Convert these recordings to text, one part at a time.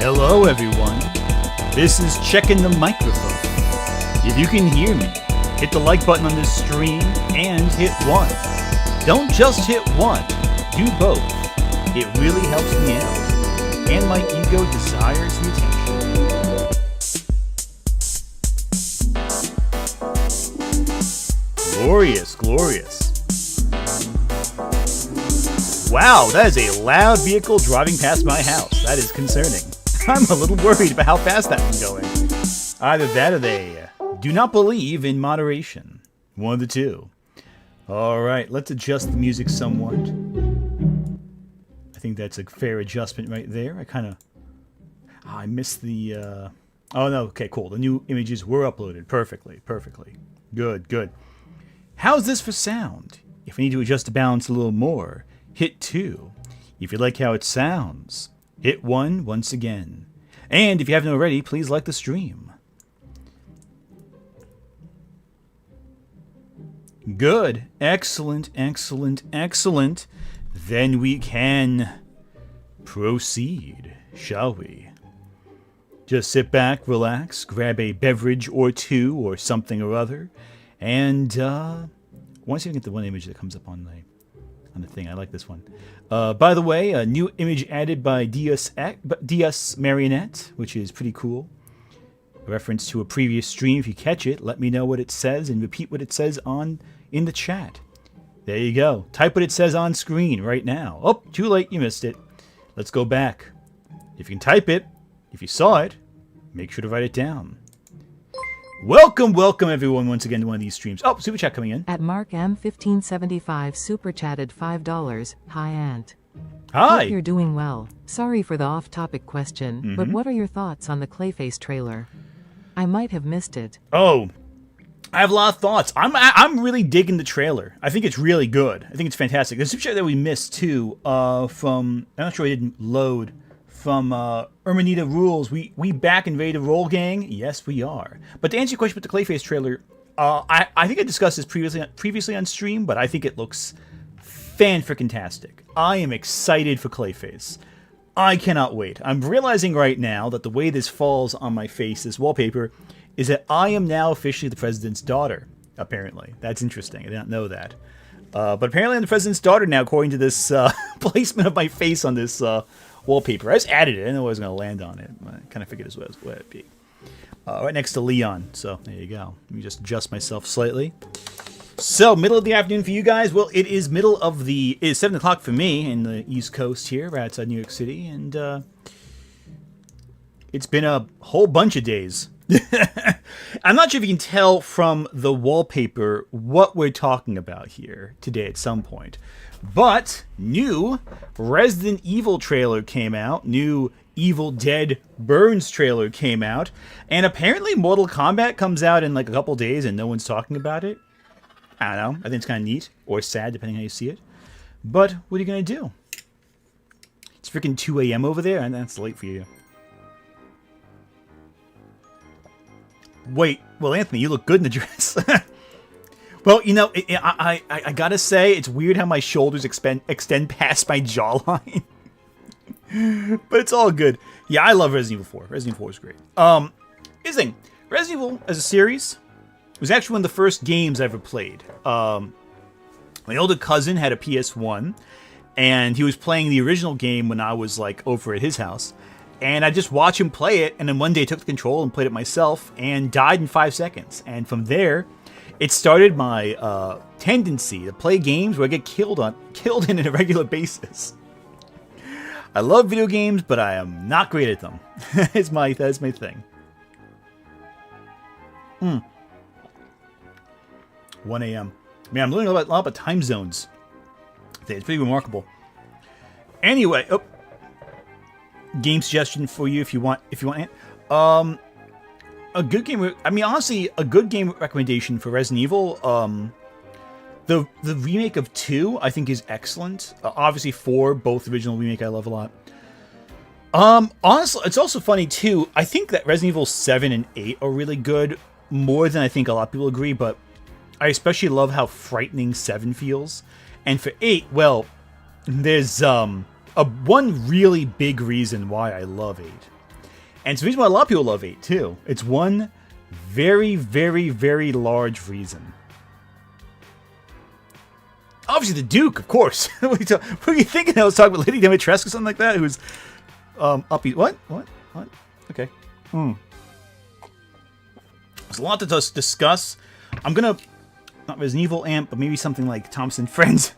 Hello everyone, this is Checking the Microphone. If you can hear me, hit the like button on this stream and hit 1. Don't just hit 1, do both. It really helps me out, and my ego desires the attention. Glorious, glorious. Wow, that is a loud vehicle driving past my house. That is concerning. I'm a little worried about how fast that one's going. Either that or they do not believe in moderation. One of the two. Alright, let's adjust the music somewhat. I think that's a fair adjustment right there. I missed the... Oh no, okay, cool. The new images were uploaded perfectly. Good, good. How's this for sound? If I need to adjust the balance a little more, hit 2. If you like how it sounds, hit 1 once again. And if you haven't already, please like the stream. Good. Excellent, excellent, excellent. Then we can proceed, shall we? Just sit back, relax, grab a beverage or two or something or other, and once you get the one image that comes up on the thing, I like this one. By the way, a new image added by DS Marionette, which is pretty cool. A reference to a previous stream. If you catch it, let me know what it says and repeat what it says in the chat. There you go. Type what it says on screen right now. Oh, too late. You missed it. Let's go back. If you can type it, if you saw it, make sure to write it down. Welcome everyone once again to one of these streams. Oh, super chat coming in. At Mark M1575 super chatted $5. Hi Ant. Hi. Hope you're doing well. Sorry for the off-topic question, but what are your thoughts on the Clayface trailer? I might have missed it. Oh, I have a lot of thoughts. I'm really digging the trailer. I think it's really good. I think it's fantastic. There's a super chat that we missed too. From I'm not sure I didn't load. From Ermanita Rules, we back and ready to roll, gang? Yes, we are. But to answer your question with the Clayface trailer, I think I discussed this previously on stream, but I think it looks fan-frickin-tastic. I am excited for Clayface. I cannot wait. I'm realizing right now that the way this falls on my face, this wallpaper, is that I am now officially the president's daughter, apparently. That's interesting. I didn't know that. But apparently I'm the president's daughter now, according to this placement of my face on this wallpaper. I just added it. I didn't know I was going to land on it. I kind of figured it was where it'd be. Right next to Leon. So there you go. Let me just adjust myself slightly. So, middle of the afternoon for you guys. Well, it is it is 7 o'clock for me in the East Coast here, right outside New York City. And it's been a whole bunch of days. I'm not sure if you can tell from the wallpaper what we're talking about here today at some point. But new Resident Evil trailer came out. New Evil Dead Burns trailer came out. And apparently Mortal Kombat comes out in like a couple days and no one's talking about it. I don't know. I think it's kind of neat or sad depending how you see it. But what are you going to do? It's freaking 2 a.m. over there and that's late for you. Wait, well, Anthony, you look good in the dress. Well, you know, I gotta say, it's weird how my shoulders extend past my jawline. But it's all good. Yeah, I love Resident Evil 4. Resident Evil 4 is great. Here's the thing. Resident Evil, as a series, was actually one of the first games I ever played. My older cousin had a PS1, and he was playing the original game when I was, like, over at his house. And I just watched him play it, and then one day I took the control and played it myself, and died in 5 seconds. And from there, it started my tendency to play games where I get killed in on a regular basis. I love video games, but I am not great at them. That's my thing. 1 a.m. Man, I'm learning a lot about time zones. It's pretty remarkable. Anyway, game suggestion for you if you want it. A good game. I mean, honestly, a good game recommendation for Resident Evil. The remake of 2 I think is excellent. Obviously 4, both original remake I love a lot. Honestly, it's also funny too. I think that Resident Evil 7 and 8 are really good, more than I think a lot of people agree. But I especially love how frightening 7 feels, and for 8, well, there's one really big reason why I love 8. And it's the reason why a lot of people love 8, too. It's one very, very, very large reason. Obviously, the Duke, of course. What are you thinking? I was talking about Lady Dimitrescu or something like that, who's upbeat. What? Okay. There's a lot to discuss. I'm going to, not Resident Evil Amp, but maybe something like Thompson Friends.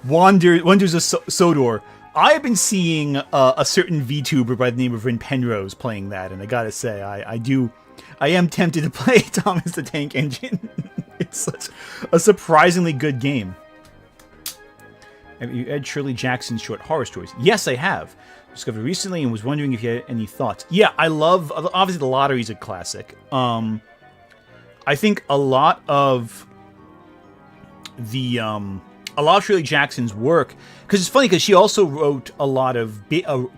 Wonders of Sodor. I have been seeing a certain VTuber by the name of Rin Penrose playing that, and I gotta say, I am tempted to play Thomas the Tank Engine. It's such a surprisingly good game. Have you read Shirley Jackson's short horror stories? Yes, I have. Discovered recently and was wondering if you had any thoughts. Yeah, I love, obviously The Lottery's a classic. I think a lot of Shirley Jackson's work, because it's funny because she also wrote a lot of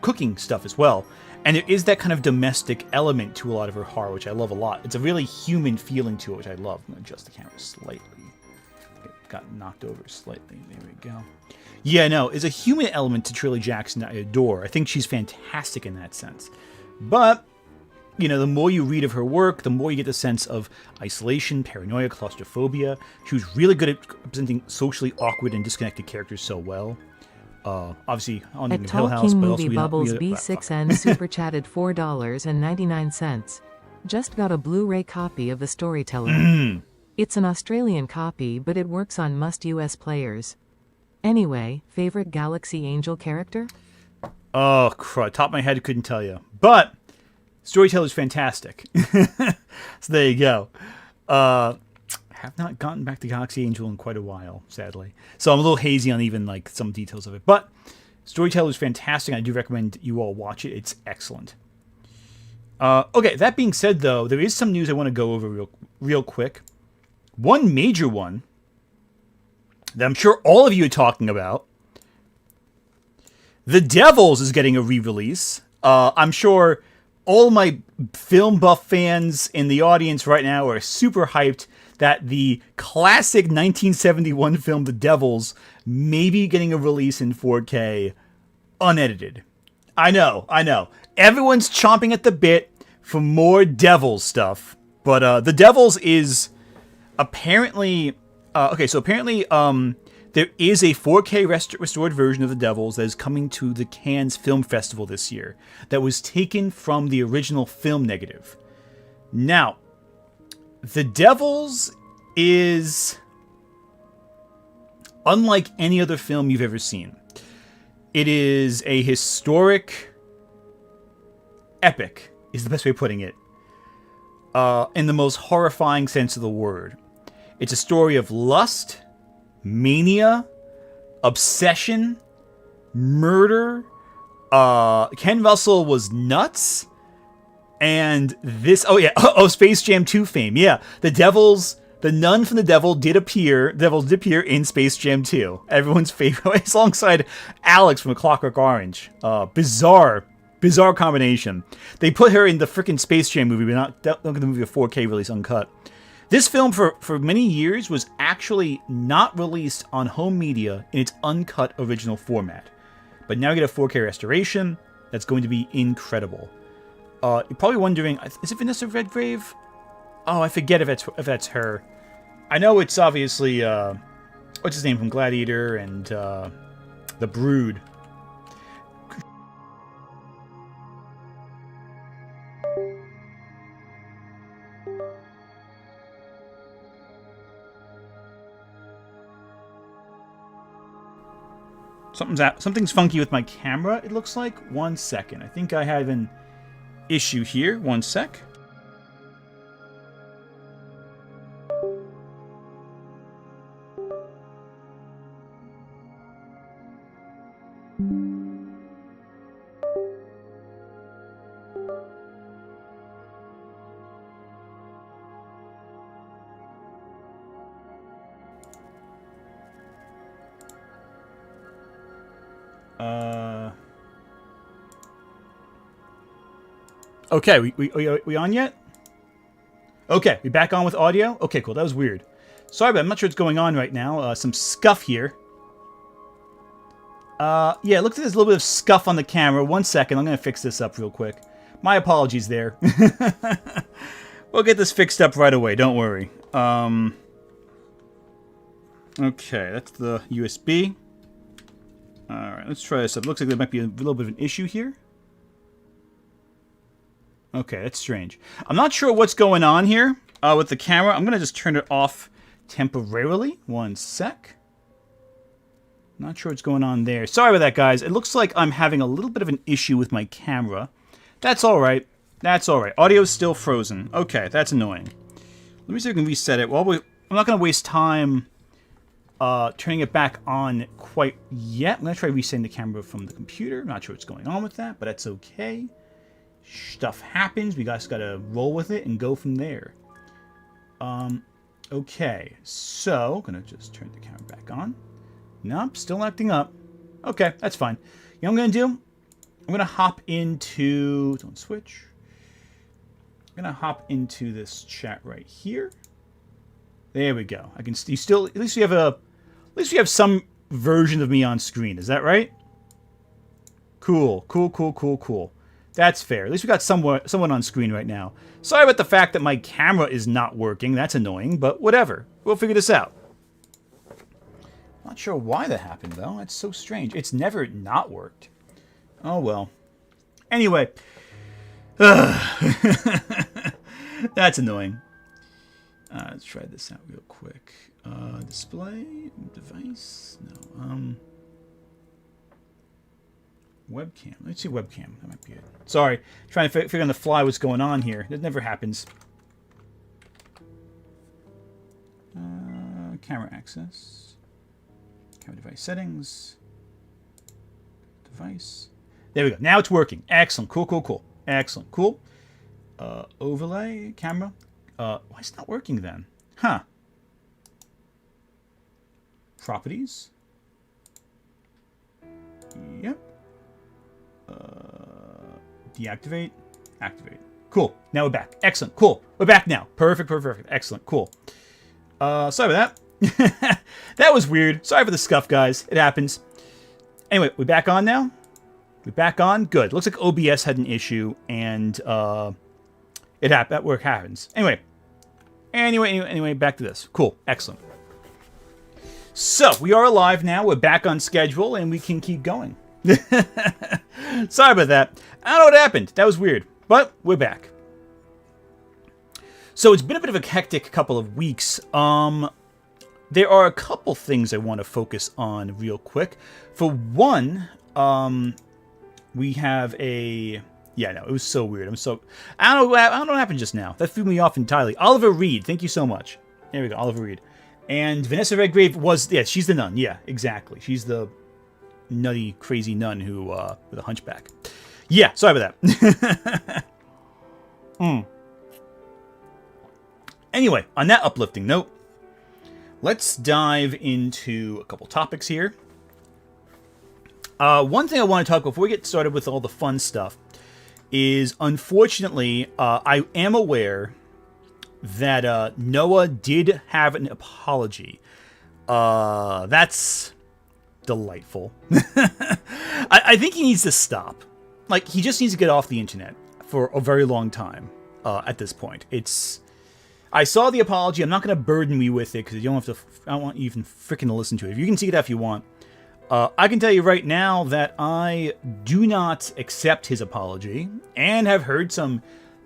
cooking stuff as well, and there is that kind of domestic element to a lot of her horror, which I love a lot. It's a really human feeling to it, which I love. I'm going to adjust the camera slightly. It got knocked over slightly. There we go. Yeah, no, it's a human element to Shirley Jackson that I adore. I think she's fantastic in that sense. But, you know, the more you read of her work, the more you get the sense of isolation, paranoia, claustrophobia. She was really good at representing socially awkward and disconnected characters so well. Obviously, on the Hill House, but also Bubbles B6N super chatted $4.99. Just got a Blu-ray copy of The Storyteller. It's an Australian copy, but it works on most US players. Anyway, favorite Galaxy Angel character? Oh, crud. Top of my head, couldn't tell you. But Storyteller's fantastic. So there you go. Have not gotten back to Galaxy Angel in quite a while, sadly. So I'm a little hazy on even like some details of it. But Storyteller's fantastic. I do recommend you all watch it. It's excellent. Okay, that being said, though, there is some news I want to go over real quick. One major one that I'm sure all of you are talking about. The Devils is getting a re-release. I'm sure all my film buff fans in the audience right now are super hyped that the classic 1971 film The Devils may be getting a release in 4K unedited. I know. Everyone's chomping at the bit for more Devils stuff. But The Devils is apparently... apparently there is a 4K restored version of The Devils that is coming to the Cannes Film Festival this year that was taken from the original film negative. Now, The Devils is unlike any other film you've ever seen. It is a historic epic, is the best way of putting it, in the most horrifying sense of the word. It's a story of lust, mania, obsession, murder. Ken Russell was nuts. And this... Space Jam 2 fame. Yeah, the Devils... The nun from the Devils did appear in Space Jam 2. Everyone's favorite, alongside Alex from A Clockwork Orange. Bizarre combination. They put her in the freaking Space Jam movie, but not the movie a 4K release uncut. This film, for many years, was actually not released on home media in its uncut original format. But now you get a 4K restoration that's going to be incredible. You're probably wondering, is it Vanessa Redgrave? Oh, I forget if that's her. I know it's obviously, what's his name from Gladiator and The Brood. Something's funky with my camera, it looks like. 1 second. I think I have an issue here. 1 sec. Okay, we on yet? Okay, we back on with audio? Okay, cool, that was weird. Sorry, but I'm not sure what's going on right now. Some scuff here. Yeah, it looks like there's a little bit of scuff on the camera. 1 second, I'm going to fix this up real quick. My apologies there. We'll get this fixed up right away, don't worry. Okay, that's the USB. Alright, let's try this up. Looks like there might be a little bit of an issue here. Okay, that's strange. I'm not sure what's going on here with the camera. I'm going to just turn it off temporarily. 1 sec. Not sure what's going on there. Sorry about that, guys. It looks like I'm having a little bit of an issue with my camera. That's alright. That's alright. Audio's still frozen. Okay, that's annoying. Let me see if I can reset it. I'm not going to waste time turning it back on quite yet. I'm going to try resetting the camera from the computer. Not sure what's going on with that, but that's okay. Stuff happens. We just got to roll with it and go from there. Okay, so I'm going to just turn the camera back on. Nope, still acting up. Okay, that's fine. You know what I'm going to do? I'm going to hop into... Don't switch. I'm going to hop into this chat right here. There we go. I can still... At least we have some version of me on screen. Is that right? Cool. That's fair. At least we got someone on screen right now. Sorry about the fact that my camera is not working. That's annoying, but whatever. We'll figure this out. Not sure why that happened, though. That's so strange. It's never not worked. Oh, well. Anyway. That's annoying. Let's try this out real quick. Display, device, no. Webcam. Let's see webcam. That might be it. Sorry, trying to figure on the fly what's going on here. It never happens. Camera access. Camera device settings. Device. There we go. Now it's working. Excellent. Cool, cool, cool. Excellent. Cool. Overlay. Camera. Why is it not working then? Huh. Properties. Yep. Deactivate. Activate. Cool. Now we're back. Excellent. Cool. We're back now. Perfect, perfect, perfect. Excellent. Cool. Sorry about that. That was weird. Sorry for the scuff, guys. It happens. Anyway, we're back on now? We're back on? Good. Looks like OBS had an issue, and that work happens. Anyway, back to this. Cool. Excellent. So, we are alive now. We're back on schedule, and we can keep going. Sorry about that. I don't know what happened. That was weird. But we're back. So, it's been a bit of a hectic couple of weeks. There are a couple things I want to focus on real quick. For one, we have a... Yeah, no, it was so weird. I don't know what happened just now. That threw me off entirely. Oliver Reed, thank you so much. There we go, Oliver Reed. And Vanessa Redgrave was... Yeah, she's the nun. Yeah, exactly. She's the nutty, crazy nun who, with a hunchback. Yeah, sorry about that. Anyway, on that uplifting note, let's dive into a couple topics here. One thing I want to talk about before we get started with all the fun stuff is, unfortunately, I am aware that Noah did have an apology. That's delightful. I think he needs to stop. Like, he just needs to get off the internet for a very long time at this point. I saw the apology. I'm not going to burden you with it because you don't have to. I don't want you even freaking to listen to it. If you can see it if you want. I can tell you right now that I do not accept his apology and have heard some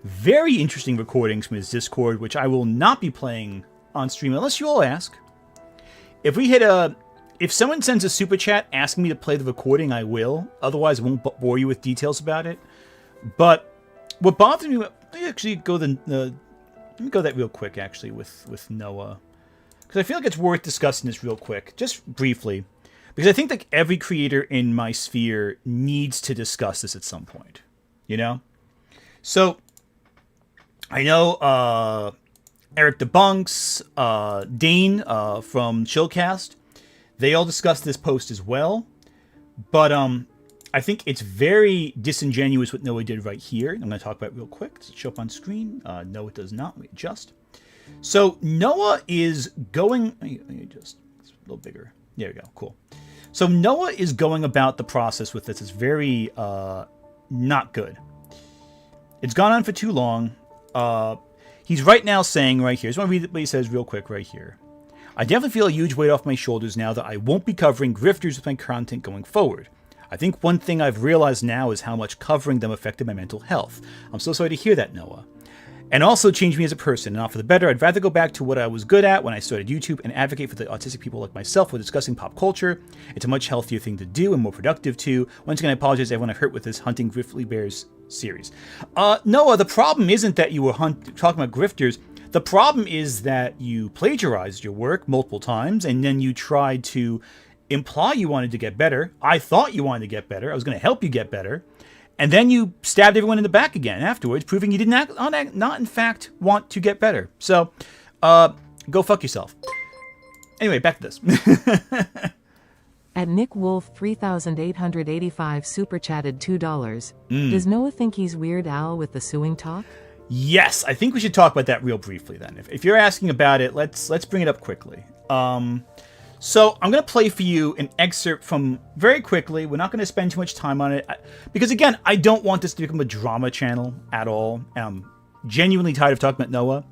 very interesting recordings from his Discord, which I will not be playing on stream unless you all ask. If someone sends a super chat asking me to play the recording, I will. Otherwise, I won't bore you with details about it. But what bothers me, let me actually go let me go that real quick, actually, with Noah. Because I feel like it's worth discussing this real quick, just briefly. Because I think like every creator in my sphere needs to discuss this at some point. You know? So, I know Eric Debunks, Dane from Chillcast, they all discussed this post as well. But I think it's very disingenuous what Noah did right here. I'm going to talk about it real quick. Does it show up on screen? No, it does not. Let me adjust. So Noah is going... Let me adjust. It's a little bigger. There we go. Cool. So Noah is going about the process with this. It's very not good. It's gone on for too long. He's right now saying right here. I just want to read what he says real quick right here. I definitely feel a huge weight off my shoulders now that I won't be covering grifters with my content going forward. I think one thing I've realized now is how much covering them affected my mental health. I'm so sorry to hear that, Noah. And also changed me as a person. And not for the better, I'd rather go back to what I was good at when I started YouTube and advocate for the autistic people like myself while discussing pop culture. It's a much healthier thing to do and more productive too. Once again, I apologize to everyone I've hurt with this Hunting Grizzly Bears series. Noah, the problem isn't that you were talking about grifters. The problem is that you plagiarized your work multiple times and then you tried to imply you wanted to get better. I thought you wanted to get better. I was going to help you get better. And then you stabbed everyone in the back again afterwards, proving you did not in fact want to get better. So, go fuck yourself. Anyway, back to this. At Nick Wolf 3,885 super chatted $2. Does Noah think he's Weird Al with the suing talk? Yes, I think we should talk about that real briefly then. If you're asking about it, let's bring it up quickly. So I'm going to play for you an excerpt from, very quickly, we're not going to spend too much time on it, because again, I don't want this to become a drama channel at all. I'm genuinely tired of talking about Noah.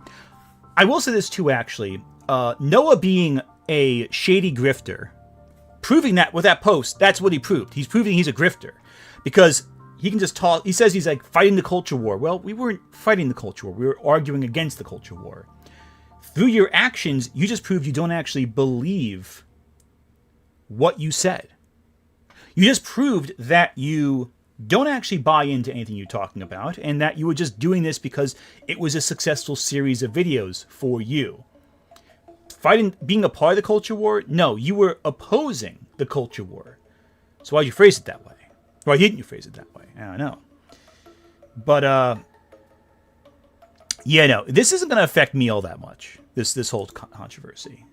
I will say this too, actually. Noah being a shady grifter, proving that with that post, that's what he proved. He's proving he's a grifter. Because he can just talk, he says he's like fighting the culture war. Well, we weren't fighting the culture war. We were arguing against the culture war. through your actions, you just proved you don't actually believe what you said. You just proved that you don't actually buy into anything you're talking about, and that you were just doing this because it was a successful series of videos for you. Being a part of the culture war? No, you were opposing the culture war. So why'd you phrase it that way? Why didn't you phrase it that way? I don't know. But, yeah, no, this isn't going to affect me all that much, this whole controversy.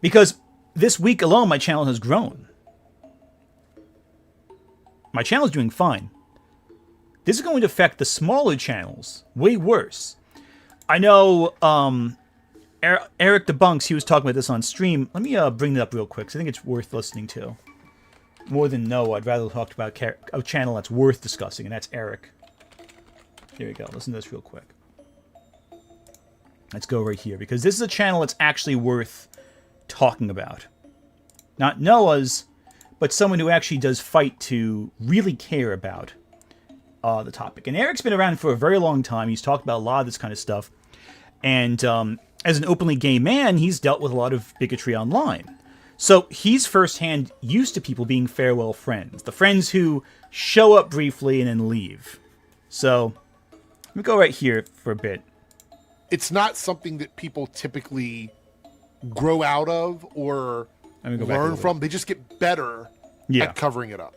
Because this week alone, my channel has grown. My channel is doing fine. This is going to affect the smaller channels way worse. I know Eric Debunks, he was talking about this on stream. Let me bring that up real quick, because I think it's worth listening to. More than Noah, I'd rather talk about a channel that's worth discussing, and that's Eric. Here we go. Listen to this real quick. Let's go right here, because this is a channel that's actually worth talking about. Not Noah's, but someone who actually does fight to really care about the topic. And Eric's been around for a very long time. He's talked about a lot of this kind of stuff. And as an openly gay man, he's dealt with a lot of bigotry online. So he's firsthand used to people being farewell friends. The friends who show up briefly and then leave. So let me go right here for a bit. It's not something that people typically grow out of or learn from. They just get better at covering it up.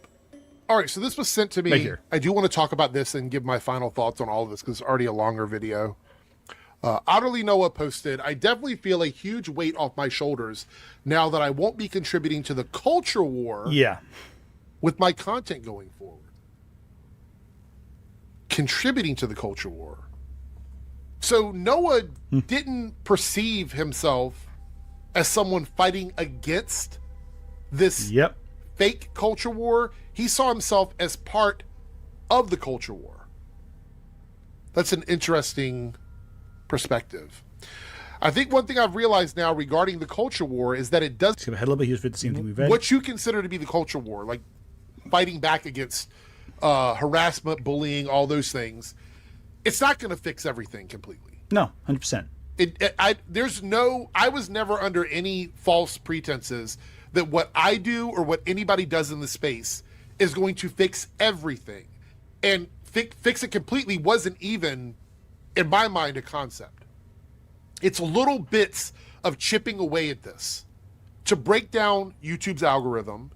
All right, so this was sent to me. Right here. I do want to talk about this and give my final thoughts on all of this because it's already a longer video. Otterly Noah posted, I definitely feel a huge weight off my shoulders now that I won't be contributing to the culture war with my content going forward. Contributing to the culture war. So Noah didn't perceive himself as someone fighting against this fake culture war. He saw himself as part of the culture war. That's an interesting perspective. I think one thing I've realized now regarding the culture war is that it does skip ahead a little bit. Here's the same thing we've read. What you consider to be the culture war, like fighting back against harassment, bullying, all those things, it's not going to fix everything completely. No, 100%. I was never under any false pretenses that what I do or what anybody does in the space is going to fix everything. And fix it completely wasn't even, in my mind, a concept. It's little bits of chipping away at this to break down YouTube's algorithm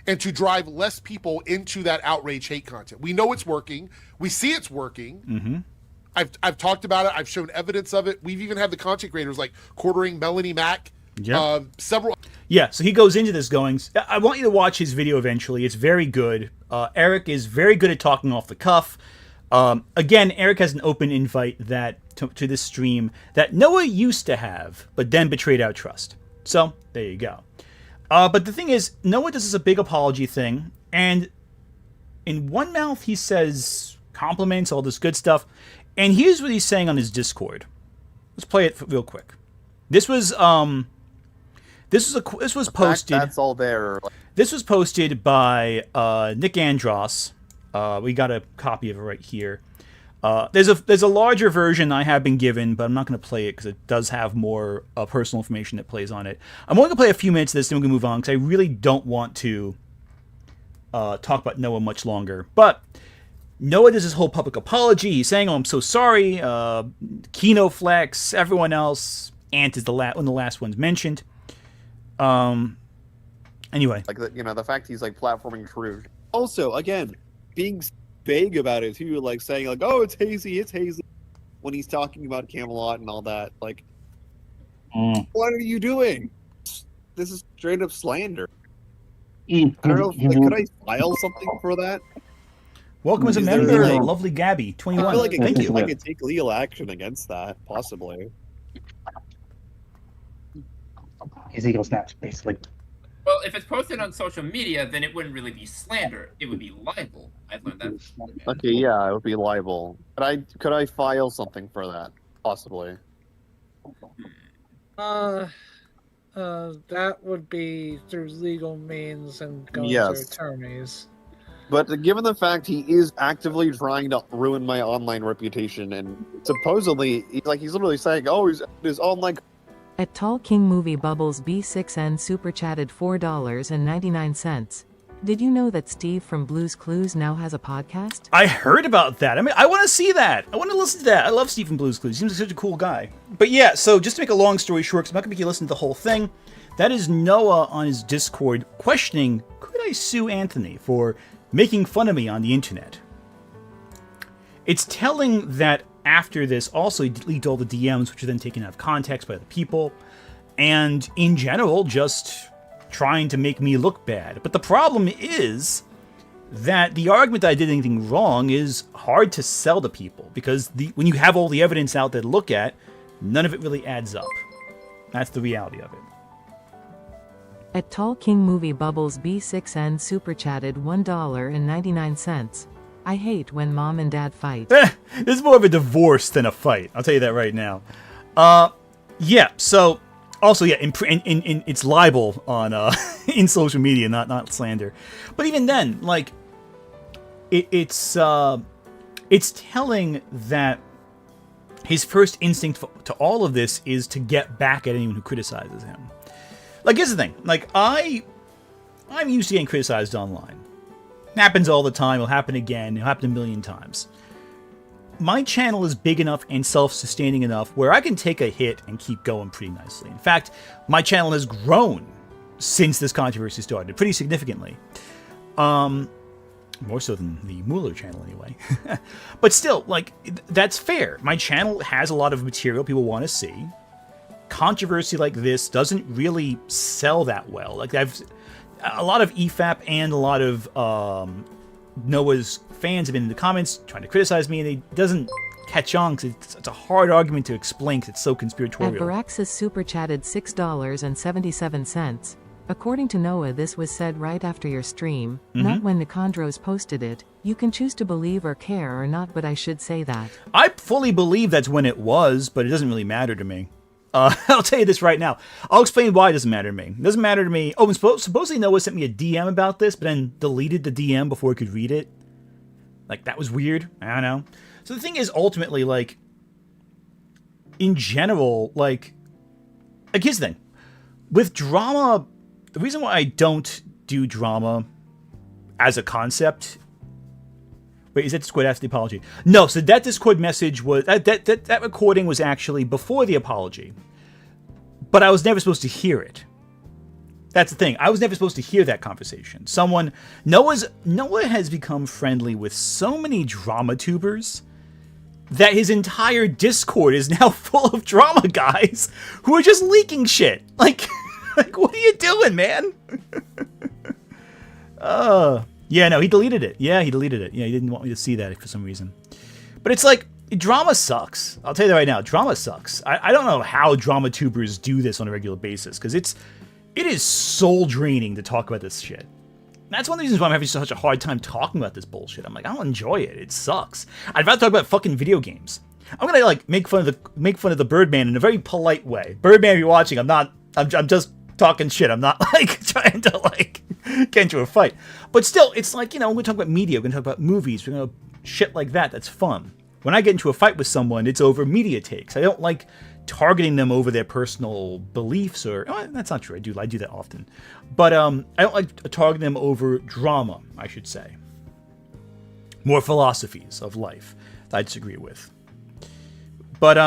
and to drive less people into that outrage hate content. We know it's working. We see it's working. Mm-hmm. I've talked about it. I've shown evidence of it. We've even had the content creators like Quartering Melanie Mack. Several. Yeah, so he goes into this going, I want you to watch his video eventually. It's very good. Eric is very good at talking off the cuff. Again, Eric has an open invite to this stream that Noah used to have, but then betrayed our trust. So, there you go. But the thing is, Noah does this a big apology thing, and in one mouth he says compliments, all this good stuff, and here's what he's saying on his Discord. Let's play it real quick. This was posted. That's all there. This was posted by Nick Andros. We got a copy of it right here. There's a larger version I have been given, but I'm not going to play it because it does have more personal information that plays on it. I'm only going to play a few minutes of this, then we're going to move on because I really don't want to talk about Noah much longer. But Noah does his whole public apology. He's saying, "Oh, I'm so sorry." Kino Flex, everyone else. Ant is one of the last ones mentioned. Anyway, like the fact he's like platforming true. Also, again, being vague about it too, like saying like, "Oh, it's hazy," when he's talking about Camelot and all that. Like, what are you doing? This is straight up slander. I don't know. Could I file something for that? Welcome as a member, lovely Gabby, 21. I feel like Thank you. I could take legal action against that, possibly. His ego snaps, basically. Well, if it's posted on social media, then it wouldn't really be slander. It would be libel. I learned that. Okay, yeah, it would be libel. Could I file something for that? Possibly. That would be through legal means and going to attorneys. But given the fact he is actively trying to ruin my online reputation, and supposedly, he's literally saying, oh, his online... At Tall King Movie Bubbles B6N super chatted $4.99. Did you know that Steve from Blue's Clues now has a podcast? I heard about that. I mean, I want to see that. I want to listen to that. I love Steve from Blue's Clues. He seems like such a cool guy. But yeah, so just to make a long story short, because I'm not going to make you listen to the whole thing, that is Noah on his Discord questioning, could I sue Anthony for making fun of me on the internet? It's telling that after this, also he deleted all the DMs, which are then taken out of context by other people, and in general, just trying to make me look bad. But the problem is that the argument that I did anything wrong is hard to sell to people, because when you have all the evidence out there to look at, none of it really adds up. That's the reality of it. At Tall King Movie Bubbles B6N super chatted $1.99. I hate when mom and dad fight. This is more of a divorce than a fight. I'll tell you that right now. Yeah. So also, yeah, it's libel on in social media, not slander. But even then, like, it's telling that his first instinct to all of this is to get back at anyone who criticizes him. Like, here's the thing. Like, I'm used to getting criticized online. It happens all the time. It'll happen again. It'll happen a million times. My channel is big enough and self-sustaining enough where I can take a hit and keep going pretty nicely. In fact, my channel has grown since this controversy started, pretty significantly. More so than the Mueller channel, anyway. But still, like, that's fair. My channel has a lot of material people want to see. Controversy like this doesn't really sell that well. Like, a lot of EFAP and a lot of Noah's fans have been in the comments trying to criticize me, and it doesn't catch on because it's a hard argument to explain because it's so conspiratorial. At Varaxis super chatted $6.77. According to Noah, this was said right after your stream, not when Nicandros posted it. You can choose to believe or care or not, but I should say that. I fully believe that's when it was, but it doesn't really matter to me. I'll tell you this right now. I'll explain why it doesn't matter to me. It doesn't matter to me. Oh, and supposedly Noah sent me a DM about this, but then deleted the DM before I could read it. Like, that was weird. I don't know. So the thing is, ultimately, like, in general, like here's the thing. With drama, the reason why I don't do drama as a concept... Wait, is that Discord after the apology? No, so that Discord message was... That recording was actually before the apology. But I was never supposed to hear it. That's the thing. I was never supposed to hear that conversation. Noah has become friendly with so many drama tubers that his entire Discord is now full of drama guys who are just leaking shit. Like what are you doing, man? Yeah, no, he deleted it. Yeah, he deleted it. Yeah, he didn't want me to see that for some reason. But it's like, drama sucks. I'll tell you that right now. Drama sucks. I don't know how drama tubers do this on a regular basis, because it is soul draining to talk about this shit. That's one of the reasons why I'm having such a hard time talking about this bullshit. I'm like, I don't enjoy it. It sucks. I'd rather talk about fucking video games. I'm gonna like make fun of the Birdman in a very polite way. Birdman, if you're watching, I'm just talking shit. I'm not like trying to like get into a fight. But still, it's like, you know, we're going to talk about media, we're going to talk about movies, we're going to shit like that. That's fun. When I get into a fight with someone, it's over media takes. I don't like targeting them over their personal beliefs or... Oh, that's not true. I do that often. But I don't like targeting them over drama, I should say. More philosophies of life that I disagree with. But,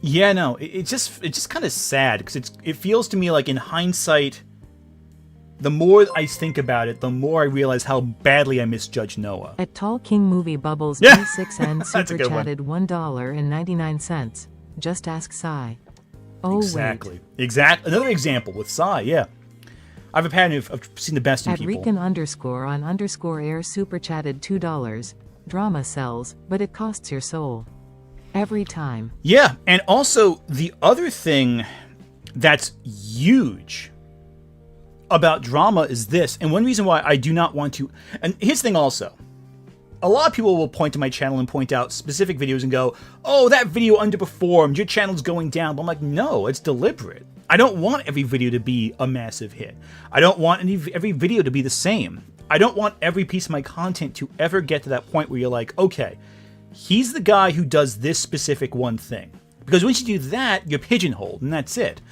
yeah, no, it's just kind of sad because it feels to me like in hindsight, the more I think about it, the more I realize how badly I misjudged Noah. At Tall King Movie Bubbles B6N super chatted $1.99. Just ask Psy. Oh, exactly. Exactly. Another example with Psy, yeah. I have a pattern of seeing the best in people. At Recon_on_air super chatted $2. Drama sells, but it costs your soul. Every time. Yeah, and also the other thing that's huge about drama is this, and one reason why I do not want to... And here's the thing also. A lot of people will point to my channel and point out specific videos and go, oh, that video underperformed, your channel's going down. But I'm like, no, it's deliberate. I don't want every video to be a massive hit. I don't want every video to be the same. I don't want every piece of my content to ever get to that point where you're like, okay, he's the guy who does this specific one thing. Because once you do that, you're pigeonholed, and that's it.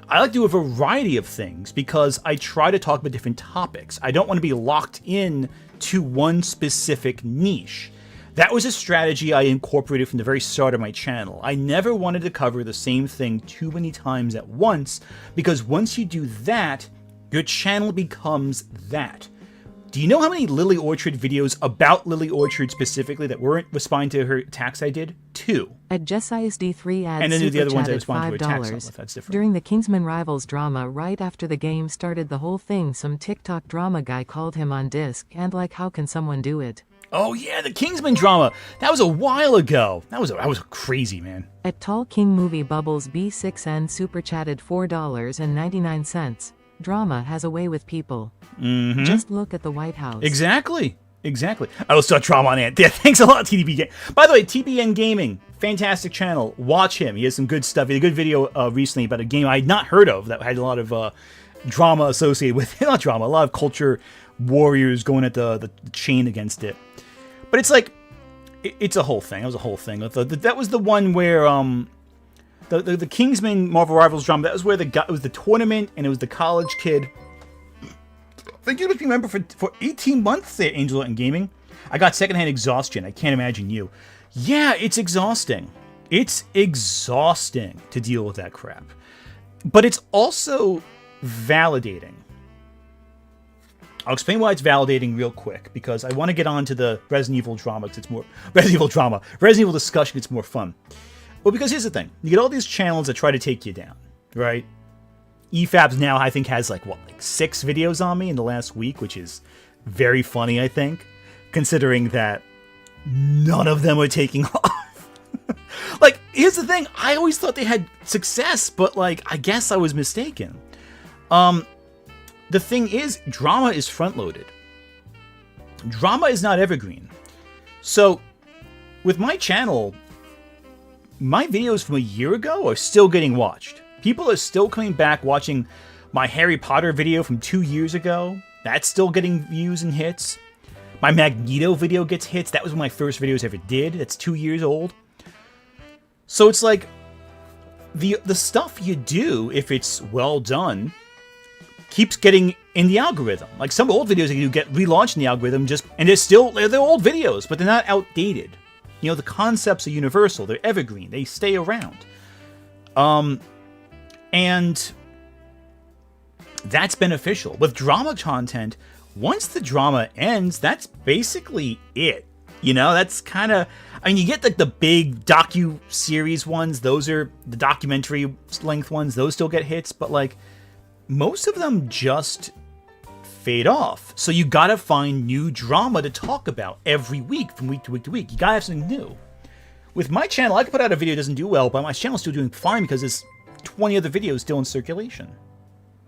I like to do a variety of things because I try to talk about different topics. I don't want to be locked in to one specific niche. That was a strategy I incorporated from the very start of my channel. I never wanted to cover the same thing too many times at once, because once you do that, your channel becomes that. Do you know how many Lily Orchard videos about Lily Orchard specifically that weren't responding to her attacks I did? 2. At Jessi's D3 adds and then the other ones I $5. responded to her attacks. That's different. During the Kingsman Rivals drama right after the game started the whole thing, some TikTok drama guy called him on disc and like, how can someone do it? Oh yeah, the Kingsman drama. That was a while ago. That was crazy, man. At Tall King Movie Bubbles B6N super chatted $4.99. Drama has a way with people. Mm-hmm. Just look at the White House. Exactly. I will start drama on it. Yeah, thanks a lot, TDB Game. By the way, TBN Gaming, fantastic channel. Watch him. He has some good stuff. He had a good video recently about a game I had not heard of that had a lot of drama associated with it. Not drama, a lot of culture warriors going at the chain against it. But it's like, it's a whole thing. It was a whole thing. That was the one where the Kingsman Marvel Rivals drama. That was where it was the tournament and it was the college kid. I think you must remember for 18 months there, Angel and Gaming. I got secondhand exhaustion. I can't imagine you. Yeah, it's exhausting. It's exhausting to deal with that crap. But it's also validating. I'll explain why it's validating real quick, because I want to get on to the Resident Evil drama, because it's more Resident Evil discussion, it's more fun. Well, because here's the thing. You get all these channels that try to take you down, right? EFABs now, I think, has like 6 videos on me in the last week, which is very funny, I think, considering that none of them are taking off. Like, here's the thing. I always thought they had success, but like, I guess I was mistaken. The thing is, drama is front-loaded. Drama is not evergreen. So, with my channel, my videos from a year ago are still getting watched. People are still coming back watching my Harry Potter video from 2 years ago. That's still getting views and hits. My Magneto video gets hits. That was one of my first videos I ever did. That's 2 years old. So it's like, the stuff you do, if it's well done, keeps getting in the algorithm. Like some old videos that you get relaunched in the algorithm, and they're old videos, but they're not outdated. You know, the concepts are universal. They're evergreen. They stay around. And that's beneficial. With drama content, once the drama ends, that's basically it. You know, that's kind of... I mean, you get like the big docu-series ones. Those are the documentary length ones. Those still get hits. But like, most of them just fade off. So you gotta find new drama to talk about every week, from week to week to week. You gotta have something new. With my channel, I can put out a video that doesn't do well, but my channel's still doing fine because there's 20 other videos still in circulation.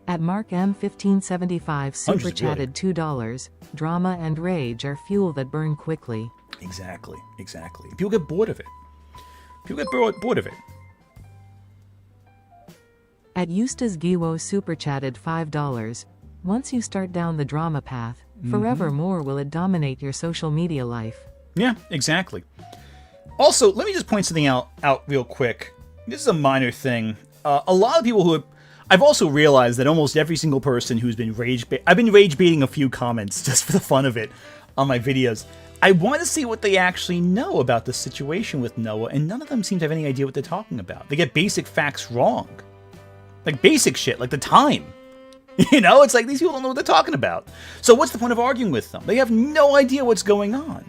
At Mark M1575 super chatted $2. Drama and rage are fuel that burn quickly. Exactly. People get bored of it. Bored of it. At Eustace Giwo super chatted $5. Once you start down the drama path, forevermore will it dominate your social media life. Yeah, exactly. Also, let me just point something out real quick. This is a minor thing. A lot of people who I've also realized that almost every single person who's been I've been rage baiting a few comments just for the fun of it on my videos. I want to see what they actually know about the situation with Noah, and none of them seem to have any idea what they're talking about. They get basic facts wrong. Like basic shit, like the time. You know, it's like these people don't know what they're talking about. So what's the point of arguing with them? They have no idea what's going on.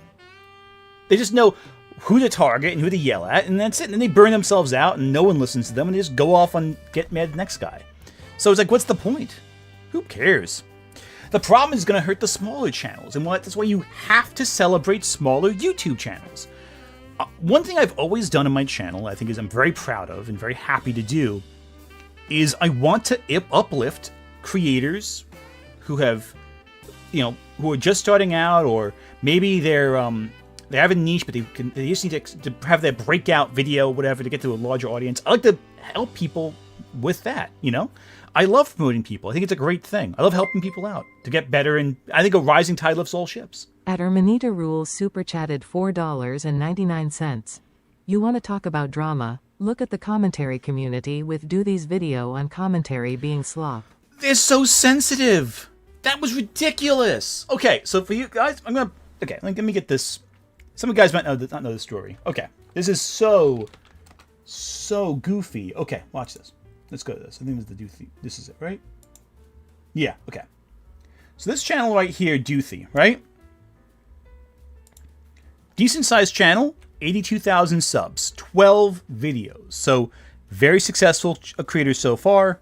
They just know who to target and who to yell at, and that's it. And then they burn themselves out, and no one listens to them, and they just go off and get mad at the next guy. So it's like, what's the point? Who cares? The problem is going to hurt the smaller channels, and that's why you have to celebrate smaller YouTube channels. One thing I've always done on my channel, I think is I'm very proud of and very happy to do, is I want to uplift creators who have, you know, who are just starting out, or maybe they have a niche, but they just need to have their breakout video, whatever, to get to a larger audience. I like to help people with that, you know? I love promoting people. I think it's a great thing. I love helping people out to get better, and I think a rising tide lifts all ships. At Hermanita Rules super chatted $4.99. You want to talk about drama? Look at the commentary community with Doothy's video on commentary being slop. They're so sensitive. That was ridiculous. Okay, so for you guys, okay, let me get this. Some of you guys might not know the story. Okay, this is so goofy. Okay, watch this. Let's go to this. I think this is the Doothy. This is it, right? Yeah, okay. So this channel right here, Doothy, right? Decent sized channel, 82,000 subs, 12 videos. So very successful creator so far.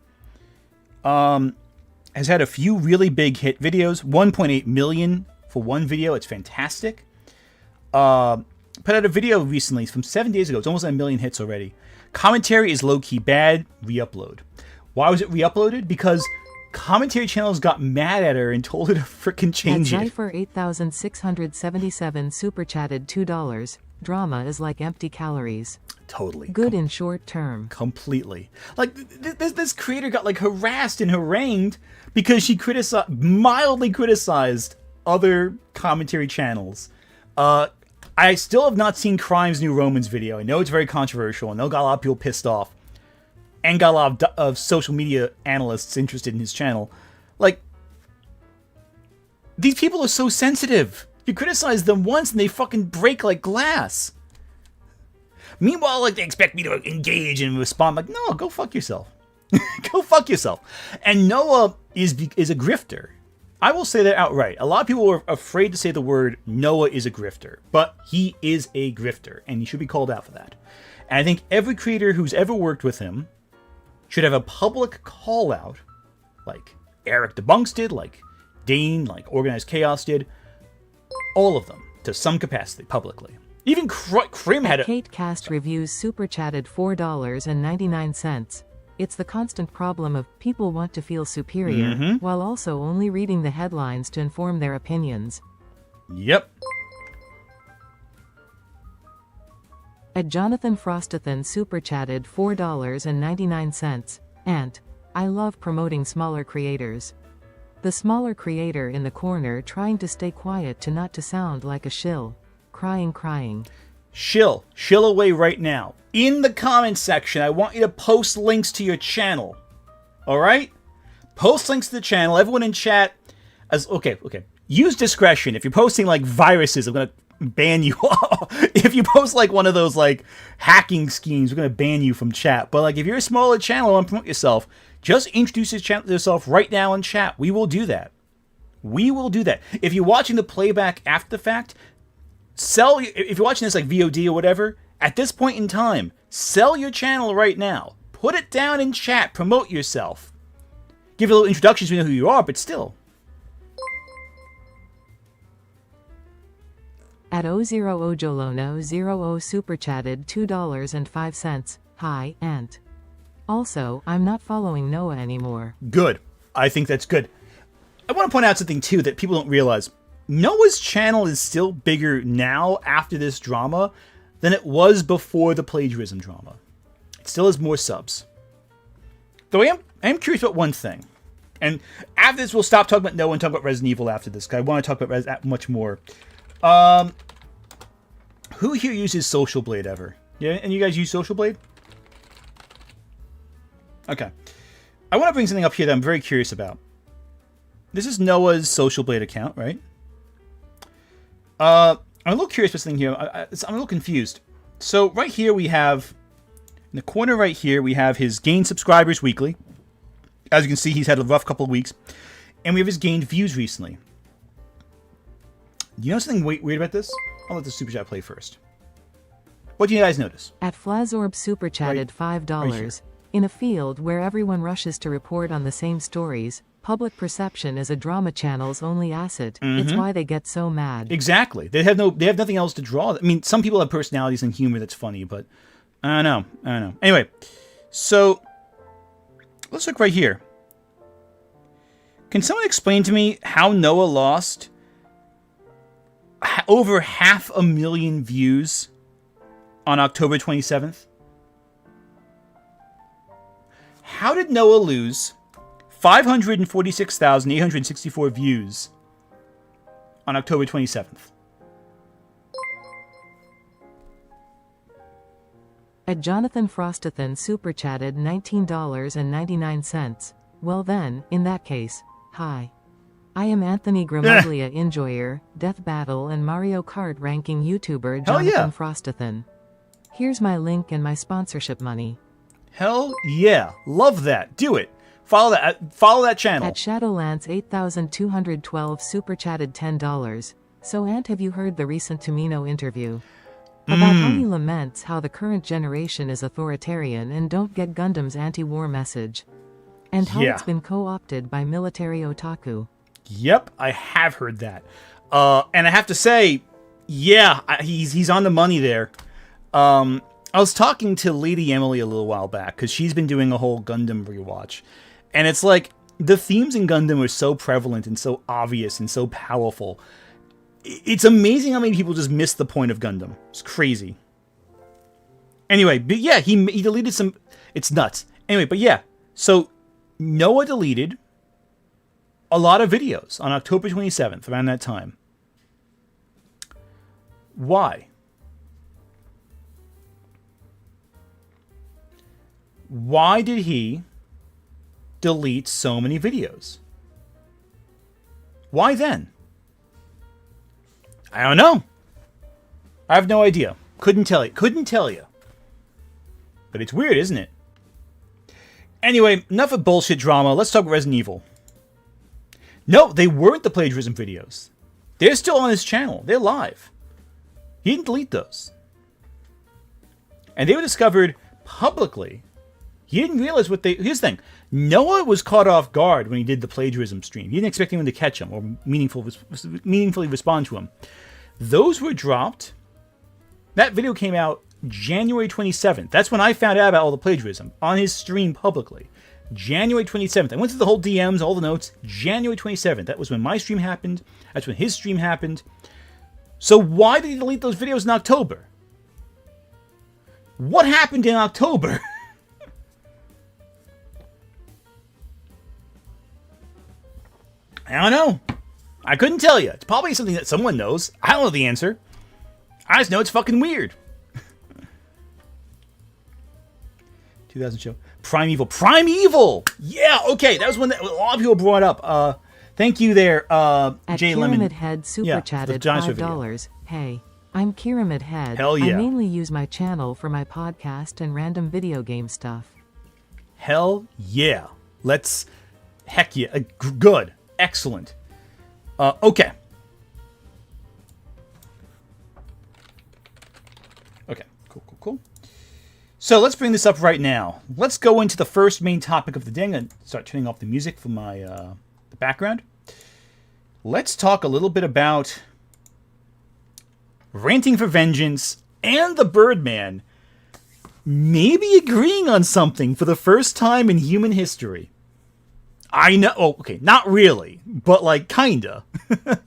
Has had a few really big hit videos, 1.8 million for one video. It's fantastic. Put out a video recently from 7 days ago. It's almost at 1 million hits already. Commentary is low-key bad. Re-upload. Why was it re-uploaded? Because commentary channels got mad at her and told her to frickin' change it. Zypher 8677 super chatted $2. Drama is like empty calories. Totally. Good in short term. Completely. Like, this creator got, like, harassed and harangued because she mildly criticized other commentary channels. I still have not seen Crimes New Romans video. I know it's very controversial. I know got a lot of people pissed off. And got a lot of social media analysts interested in his channel. Like, these people are so sensitive. You criticize them once and they fucking break like glass. Meanwhile, like, they expect me to engage and respond. I'm like, no, go fuck yourself. Go fuck yourself. And Noah is a grifter. I will say that outright. A lot of people are afraid to say the word Noah is a grifter. But he is a grifter. And he should be called out for that. And I think every creator who's ever worked with him should have a public call out. Like Eric DeBunks did. Like Dane. Like Organized Chaos did. All of them. To some capacity. Publicly. Even Krim had a... Kate Cast Reviews super chatted $4.99. It's the constant problem of people want to feel superior, while also only reading the headlines to inform their opinions. Yep. At Jonathan Frostathan super chatted $4.99. And I love promoting smaller creators. The smaller creator in the corner trying to stay quiet to not to sound like a shill. Crying. Shill away right now. In the comments section, I want you to post links to your channel. Alright? Post links to the channel. Everyone in chat. Okay. Use discretion. If you're posting like viruses, I'm going to ban you. If you post like one of those like hacking schemes, we're going to ban you from chat. But like if you're a smaller channel and want to promote yourself, just introduce yourself right now in chat. We will do that. If you're watching the playback after the fact, if you're watching this like VOD or whatever, at this point in time, sell your channel right now. Put it down in chat. Promote yourself. Give a little introduction so we know who you are, but still. At O0Ojolono00 super chatted $2.05. Hi, Ant. Also, I'm not following Noah anymore. Good. I think that's good. I want to point out something too that people don't realize. Noah's channel is still bigger now after this drama than it was before the plagiarism drama. It still has more subs. Though I am curious about one thing. And after this, we'll stop talking about Noah and talk about Resident Evil after this, because I want to talk about much more. Who here uses Social Blade ever? Yeah, and you guys use Social Blade? Okay. I want to bring something up here that I'm very curious about. This is Noah's Social Blade account, right? I'm a little curious about something here. I'm a little confused. So right here we have, in the corner right here, we have his gained subscribers weekly. As you can see, he's had a rough couple of weeks. And we have his gained views recently. Do you know something weird about this? I'll let the super chat play first. What do you guys notice? At Flazorb super chatted $5. In a field where everyone rushes to report on the same stories, public perception is a drama channel's only asset. It's why they get so mad. Exactly. They have nothing else to draw. I mean, some people have personalities and humor that's funny, but I don't know. Anyway, so let's look right here. Can someone explain to me how Noah lost over 500,000 views on October 27th? How did Noah lose 546,864 views on October 27th. At Jonathan Frostathan super chatted $19.99. Well then, in that case, hi. I am Anthony Gramuglia enjoyer, Death Battle and Mario Kart ranking YouTuber Jonathan Frostathan. Here's my link and my sponsorship money. Hell yeah. Love that. Do it. Follow that channel. At Shadowlance 8212 super chatted $10. So Ant, have you heard the recent Tomino interview? About how he laments how the current generation is authoritarian and don't get Gundam's anti-war message. And how it's been co-opted by military otaku. Yep, I have heard that. And I have to say, he's on the money there. I was talking to Lady Emily a little while back, because she's been doing a whole Gundam rewatch. And it's like, the themes in Gundam are so prevalent and so obvious and so powerful. It's amazing how many people just miss the point of Gundam. It's crazy. Anyway, but yeah, he deleted some... It's nuts. Anyway, but yeah. So, Noah deleted a lot of videos on October 27th, around that time. Why? Why did he delete so many videos? Why then? I don't know. I have no idea. Couldn't tell you. But it's weird, isn't it? Anyway, enough of bullshit drama. Let's talk Resident Evil. No, they weren't the plagiarism videos. They're still on his channel. They're live. He didn't delete those. And they were discovered publicly. He didn't realize what they... Here's the thing. Noah was caught off guard when he did the plagiarism stream. He didn't expect anyone to catch him or meaningfully respond to him. Those were dropped. That video came out January 27th. That's when I found out about all the plagiarism. On his stream publicly. January 27th. I went through the whole DMs, all the notes. January 27th. That was when my stream happened. That's when his stream happened. So why did he delete those videos in October? What happened in October? I don't know. I couldn't tell you. It's probably something that someone knows. I don't know the answer. I just know it's fucking weird. 2000 show. Primeval. Primeval! Yeah, okay. That was one that a lot of people brought up. Thank you there, Jay Lemon. At Pyramid Head super chatted $5. Hey, I'm Pyramid Head. Hell yeah. I mainly use my channel for my podcast and random video game stuff. Hell yeah. Let's... Heck yeah. Good. Excellent. Okay. Okay. Cool. So let's bring this up right now. Let's go into the first main topic of the day. I'm going to start turning off the music from my the background. Let's talk a little bit about Ranting for Vengeance and the Birdman maybe agreeing on something for the first time in human history. I know. Oh, okay. Not really, but like kinda.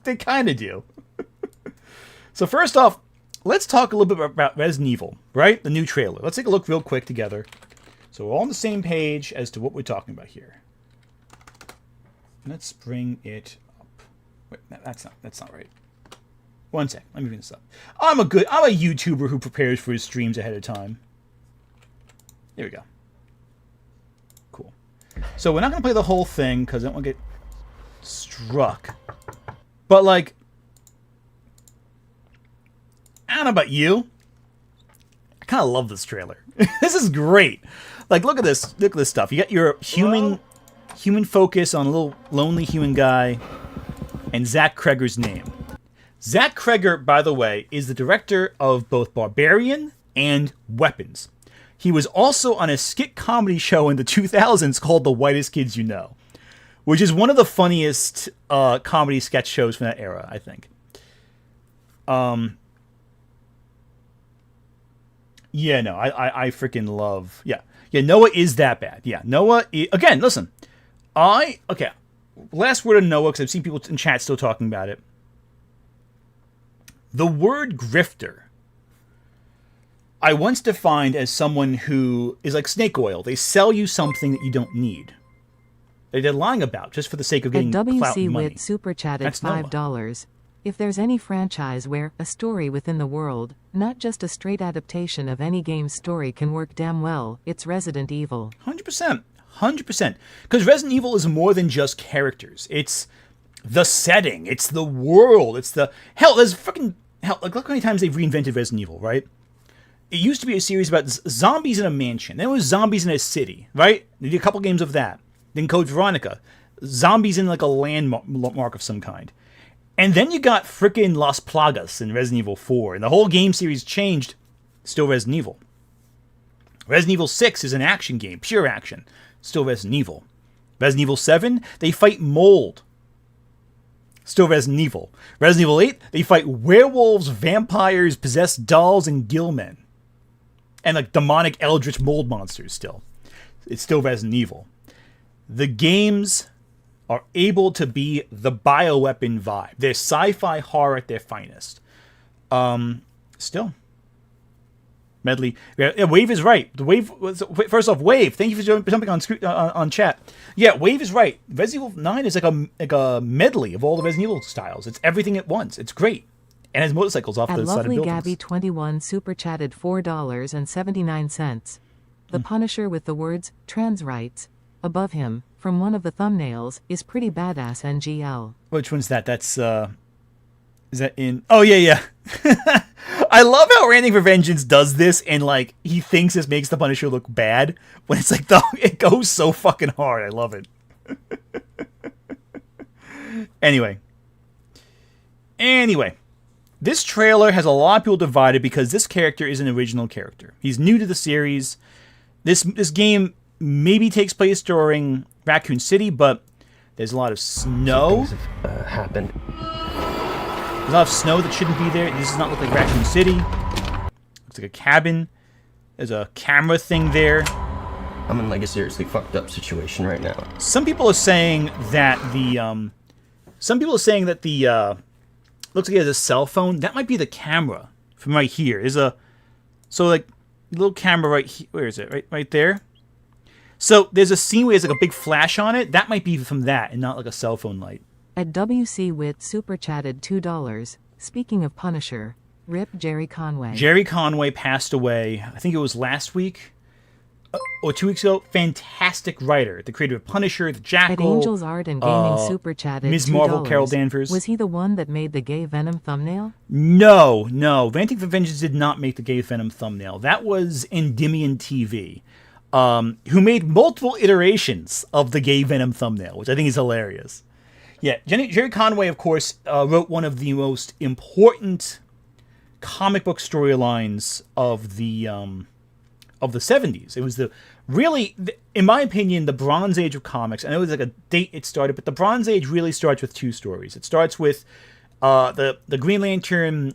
They kinda do. So first off, let's talk a little bit about Resident Evil, right? The new trailer. Let's take a look real quick together. So we're all on the same page as to what we're talking about here. Let's bring it up. Wait, that's not right. One sec. Let me bring this up. I'm a YouTuber who prepares for his streams ahead of time. There we go. Cool. So we're not going to play the whole thing because I don't want to get struck. But like, I don't know about you. I kind of love this trailer. This is great. Like, look at this. Look at this stuff. You got your human focus on a little lonely human guy and Zach Cregger's name. Zach Cregger, by the way, is the director of both Barbarian and Weapons. He was also on a skit comedy show in the 2000s called The Whitest Kids You Know, which is one of the funniest comedy sketch shows from that era, I think. Yeah, no, I freaking love... Yeah, Noah is that bad. Yeah, Noah... Again, listen. Okay, last word on Noah, because I've seen people in chat still talking about it. The word grifter, I once defined as someone who is like snake oil. They sell you something that you don't need. they're lying about just for the sake of getting clout and money. WC Wit super chatted $5. If there's any franchise where a story within the world, not just a straight adaptation of any game's story, can work damn well, it's Resident Evil. 100%. 100%. Because Resident Evil is more than just characters. It's the setting. It's the world. It's the... Hell, there's fucking... Hell, like, look how many times they've reinvented Resident Evil, right? It used to be a series about zombies in a mansion. Then it was zombies in a city, right? They did a couple games of that. Then Code Veronica. Zombies in, like, a landmark of some kind. And then you got frickin' Las Plagas in Resident Evil 4. And the whole game series changed. Still Resident Evil. Resident Evil 6 is an action game. Pure action. Still Resident Evil. Resident Evil 7, they fight mold. Still Resident Evil. Resident Evil 8, they fight werewolves, vampires, possessed dolls, and gillmen. And like demonic eldritch mold monsters still. It's still Resident Evil. The games are able to be the bioweapon vibe. They're sci-fi horror at their finest. Still. Medley. Yeah, Wave is right. The Wave was, first off, Wave, thank you for jumping on chat. Yeah, Wave is right. Resident Evil 9 is like a medley of all the Resident Evil styles. It's everything at once. It's great. And has motorcycles off the side of buildings. Lovely Gabby21 super chatted $4.79. The Punisher with the words trans rights above him from one of the thumbnails is pretty badass. NGL. Which one's that? That's is that in? Oh yeah. I love how Ranting for Vengeance does this, and like he thinks this makes the Punisher look bad when it's like it goes so fucking hard. I love it. Anyway, this trailer has a lot of people divided because this character is an original character. He's new to the series. This game maybe takes place during Raccoon City, but there's a lot of snow. Things have happened. There's a lot of snow that shouldn't be there. This does not look like Raccoon City. Looks like a cabin. There's a camera thing there. I'm in like a seriously fucked up situation right now. Some people are saying that the looks like he has a cell phone. That might be the camera from right here. So like little camera right here. Where is it? Right there. So there's a scene where there's like a big flash on it. That might be from that and not like a cell phone light. At WC Wit super chatted $2. Speaking of Punisher, rip Jerry Conway. Jerry Conway passed away. I think it was last week or 2 weeks ago. Fantastic writer. The creator of Punisher, The Jackal. At Angels Art and Gaming super chatted Ms. $2. Marvel, Carol Danvers. Was he the one that made the gay Venom thumbnail? No. Ranting for Vengeance did not make the gay Venom thumbnail. That was Endymion TV, who made multiple iterations of the gay Venom thumbnail, which I think is hilarious. Yeah, Jerry Conway, of course, wrote one of the most important comic book storylines of the 70s. It was in my opinion, the Bronze Age of comics. I know it was like a date it started, but the Bronze Age really starts with two stories. It starts with the Green Lantern,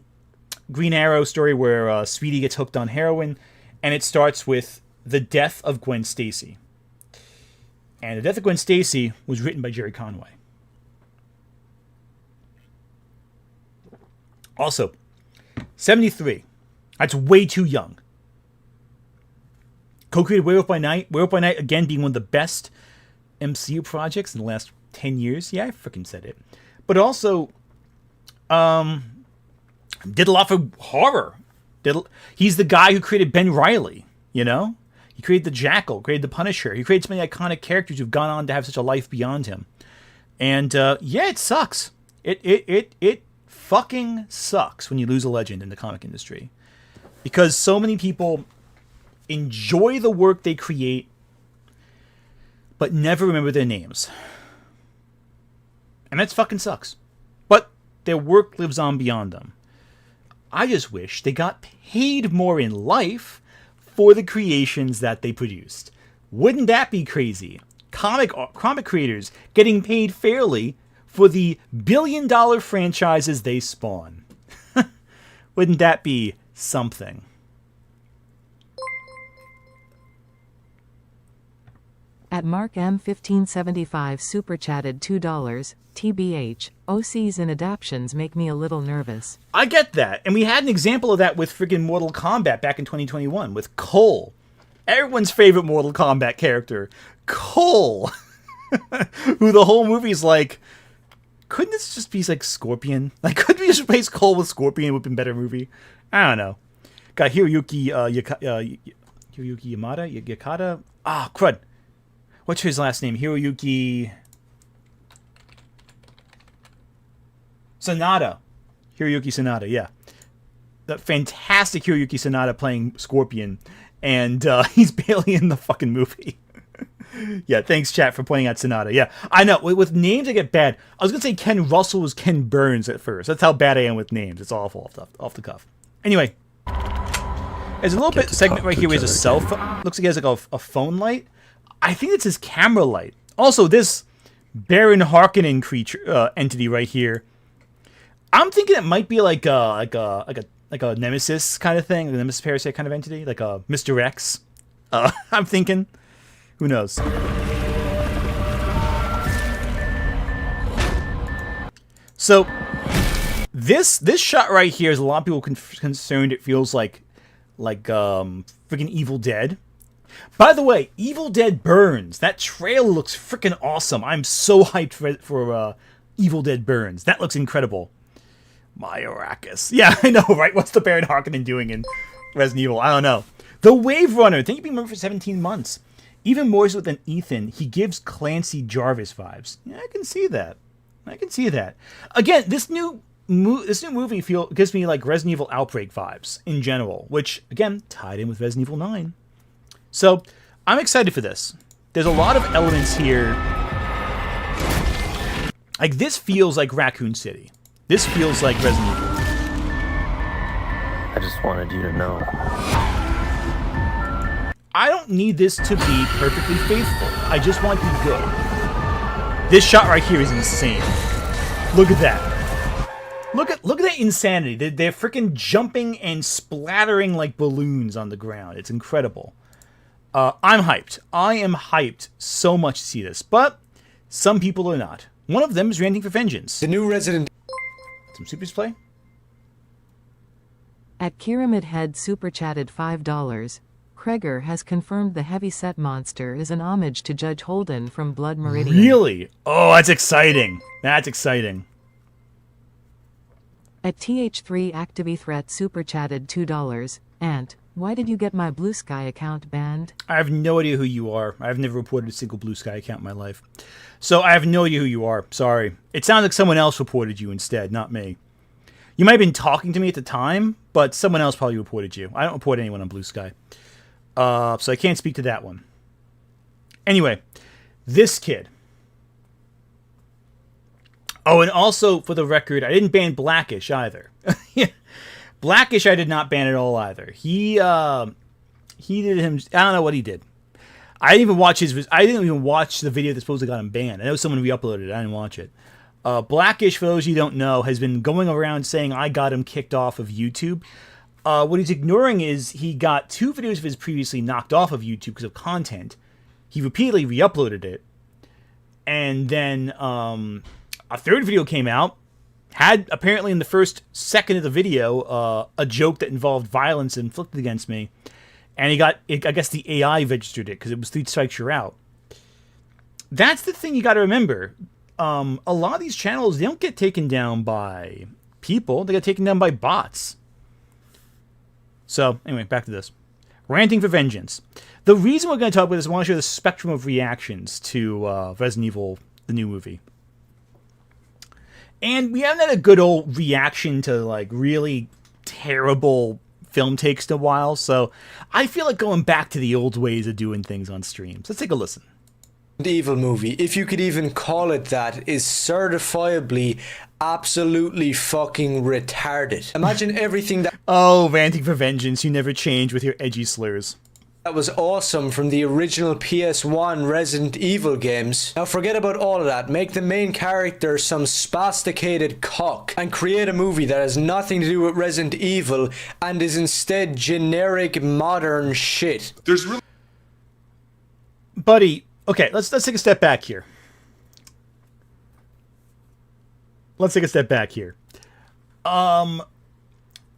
Green Arrow story where Speedy gets hooked on heroin, and it starts with the death of Gwen Stacy. And the death of Gwen Stacy was written by Jerry Conway. Also, 73. That's way too young. Co-created Werewolf by Night. Werewolf by Night, again, being one of the best MCU projects in the last 10 years. Yeah, I freaking said it. But also, did a lot for horror. He's the guy who created Ben Reilly, you know? He created the Jackal, created the Punisher. He created so many iconic characters who've gone on to have such a life beyond him. And, yeah, it sucks. It fucking sucks when you lose a legend in the comic industry. Because so many people enjoy the work they create, but never remember their names. And that fucking sucks. But their work lives on beyond them. I just wish they got paid more in life for the creations that they produced. Wouldn't that be crazy? Comic creators getting paid fairly for the billion-dollar franchises they spawn. Wouldn't that be something? At Mark M1575 super chatted $2. TBH, OCs and adaptations make me a little nervous. I get that. And we had an example of that with friggin' Mortal Kombat back in 2021 with Cole. Everyone's favorite Mortal Kombat character, Cole. who the whole movie's like, couldn't this just be like Scorpion? Like, couldn't we just replace Cole with Scorpion? It would have been a better movie. I don't know. Got Hiroyuki Yakata. Ah, crud. What's his last name? Hiroyuki Sanada. Hiroyuki Sanada, yeah. The fantastic Hiroyuki Sanada playing Scorpion. And he's barely in the fucking movie. Yeah, thanks, chat, for pointing out Sonata. Yeah, I know. With names, I get bad. I was going to say Ken Russell was Ken Burns at first. That's how bad I am with names. It's awful off the cuff. Anyway, there's a little bit segment right here where he has a cell phone. Looks like he has like a phone light. I think it's his camera light. Also, this Baron Harkonnen creature entity right here. I'm thinking it might be like a Nemesis kind of thing, a Nemesis parasite kind of entity, like a Mr. X. I'm thinking. Who knows? So this shot right here is a lot of people concerned. It feels like freaking Evil Dead. By the way, Evil Dead Burns. That trailer looks freaking awesome. I'm so hyped for Evil Dead Burns. That looks incredible. My Arrakis. Yeah, I know, right? What's the Baron Harkonnen doing in Resident Evil? I don't know. The Wave Runner. Thank you for being member for 17 months. Even more so than Ethan, he gives Clancy Jarvis vibes. Yeah, I can see that. Again, this new movie gives me like Resident Evil Outbreak vibes in general, which again tied in with Resident Evil 9. So I'm excited for this. There's a lot of elements here. Like this feels like Raccoon City. This feels like Resident Evil. I just wanted you to know. I don't need this to be perfectly faithful. I just want to be good. This shot right here is insane. Look at that. Look at that insanity. They're freaking jumping and splattering like balloons on the ground. It's incredible. I'm hyped. I am hyped so much to see this, but some people are not. One of them is Ranting for Vengeance. The new Resident... Some supers play? At Pyramid Head super chatted $5. Cregger has confirmed the heavyset monster is an homage to Judge Holden from Blood Meridian. Really? Oh, that's exciting. That's exciting. At TH3 Active Threat super chatted $2. Ant, why did you get my Blue Sky account banned? I have no idea who you are. I've never reported a single Blue Sky account in my life. So I have no idea who you are. Sorry. It sounds like someone else reported you instead, not me. You might have been talking to me at the time, but someone else probably reported you. I don't report anyone on Blue Sky. So I can't speak to that one. Anyway, this kid. Oh, and also, for the record, I didn't ban Blackish either. Blackish I did not ban at all either. He did him... I don't know what he did. I didn't even watch the video that supposedly got him banned. I know someone re-uploaded it. I didn't watch it. Blackish, for those of you who don't know, has been going around saying I got him kicked off of YouTube. What he's ignoring is he got 2 videos of his previously knocked off of YouTube because of content. He repeatedly re-uploaded it. And then a third video came out. Had, apparently in the first second of the video, a joke that involved violence inflicted against me. And he got, I guess the AI registered it because it was 3 strikes you're out. That's the thing you got to remember. A lot of these channels, they don't get taken down by people. They get taken down by bots. So, anyway, back to this. Ranting for Vengeance. The reason we're going to talk about this, I want to show the spectrum of reactions to Resident Evil, the new movie. And we haven't had a good old reaction to, like, really terrible film takes in a while, so I feel like going back to the old ways of doing things on streams. Let's take a listen. The Evil movie, if you could even call it that, is certifiably absolutely fucking retarded. Imagine everything that... Oh, Ranting for Vengeance, you never change with your edgy slurs. That was awesome from the original PS1 Resident Evil games. Now forget about all of that. Make the main character some spasticated cock and create a movie that has nothing to do with Resident Evil and is instead generic modern shit. There's really... Buddy, okay, let's take a step back here. Let's take a step back here.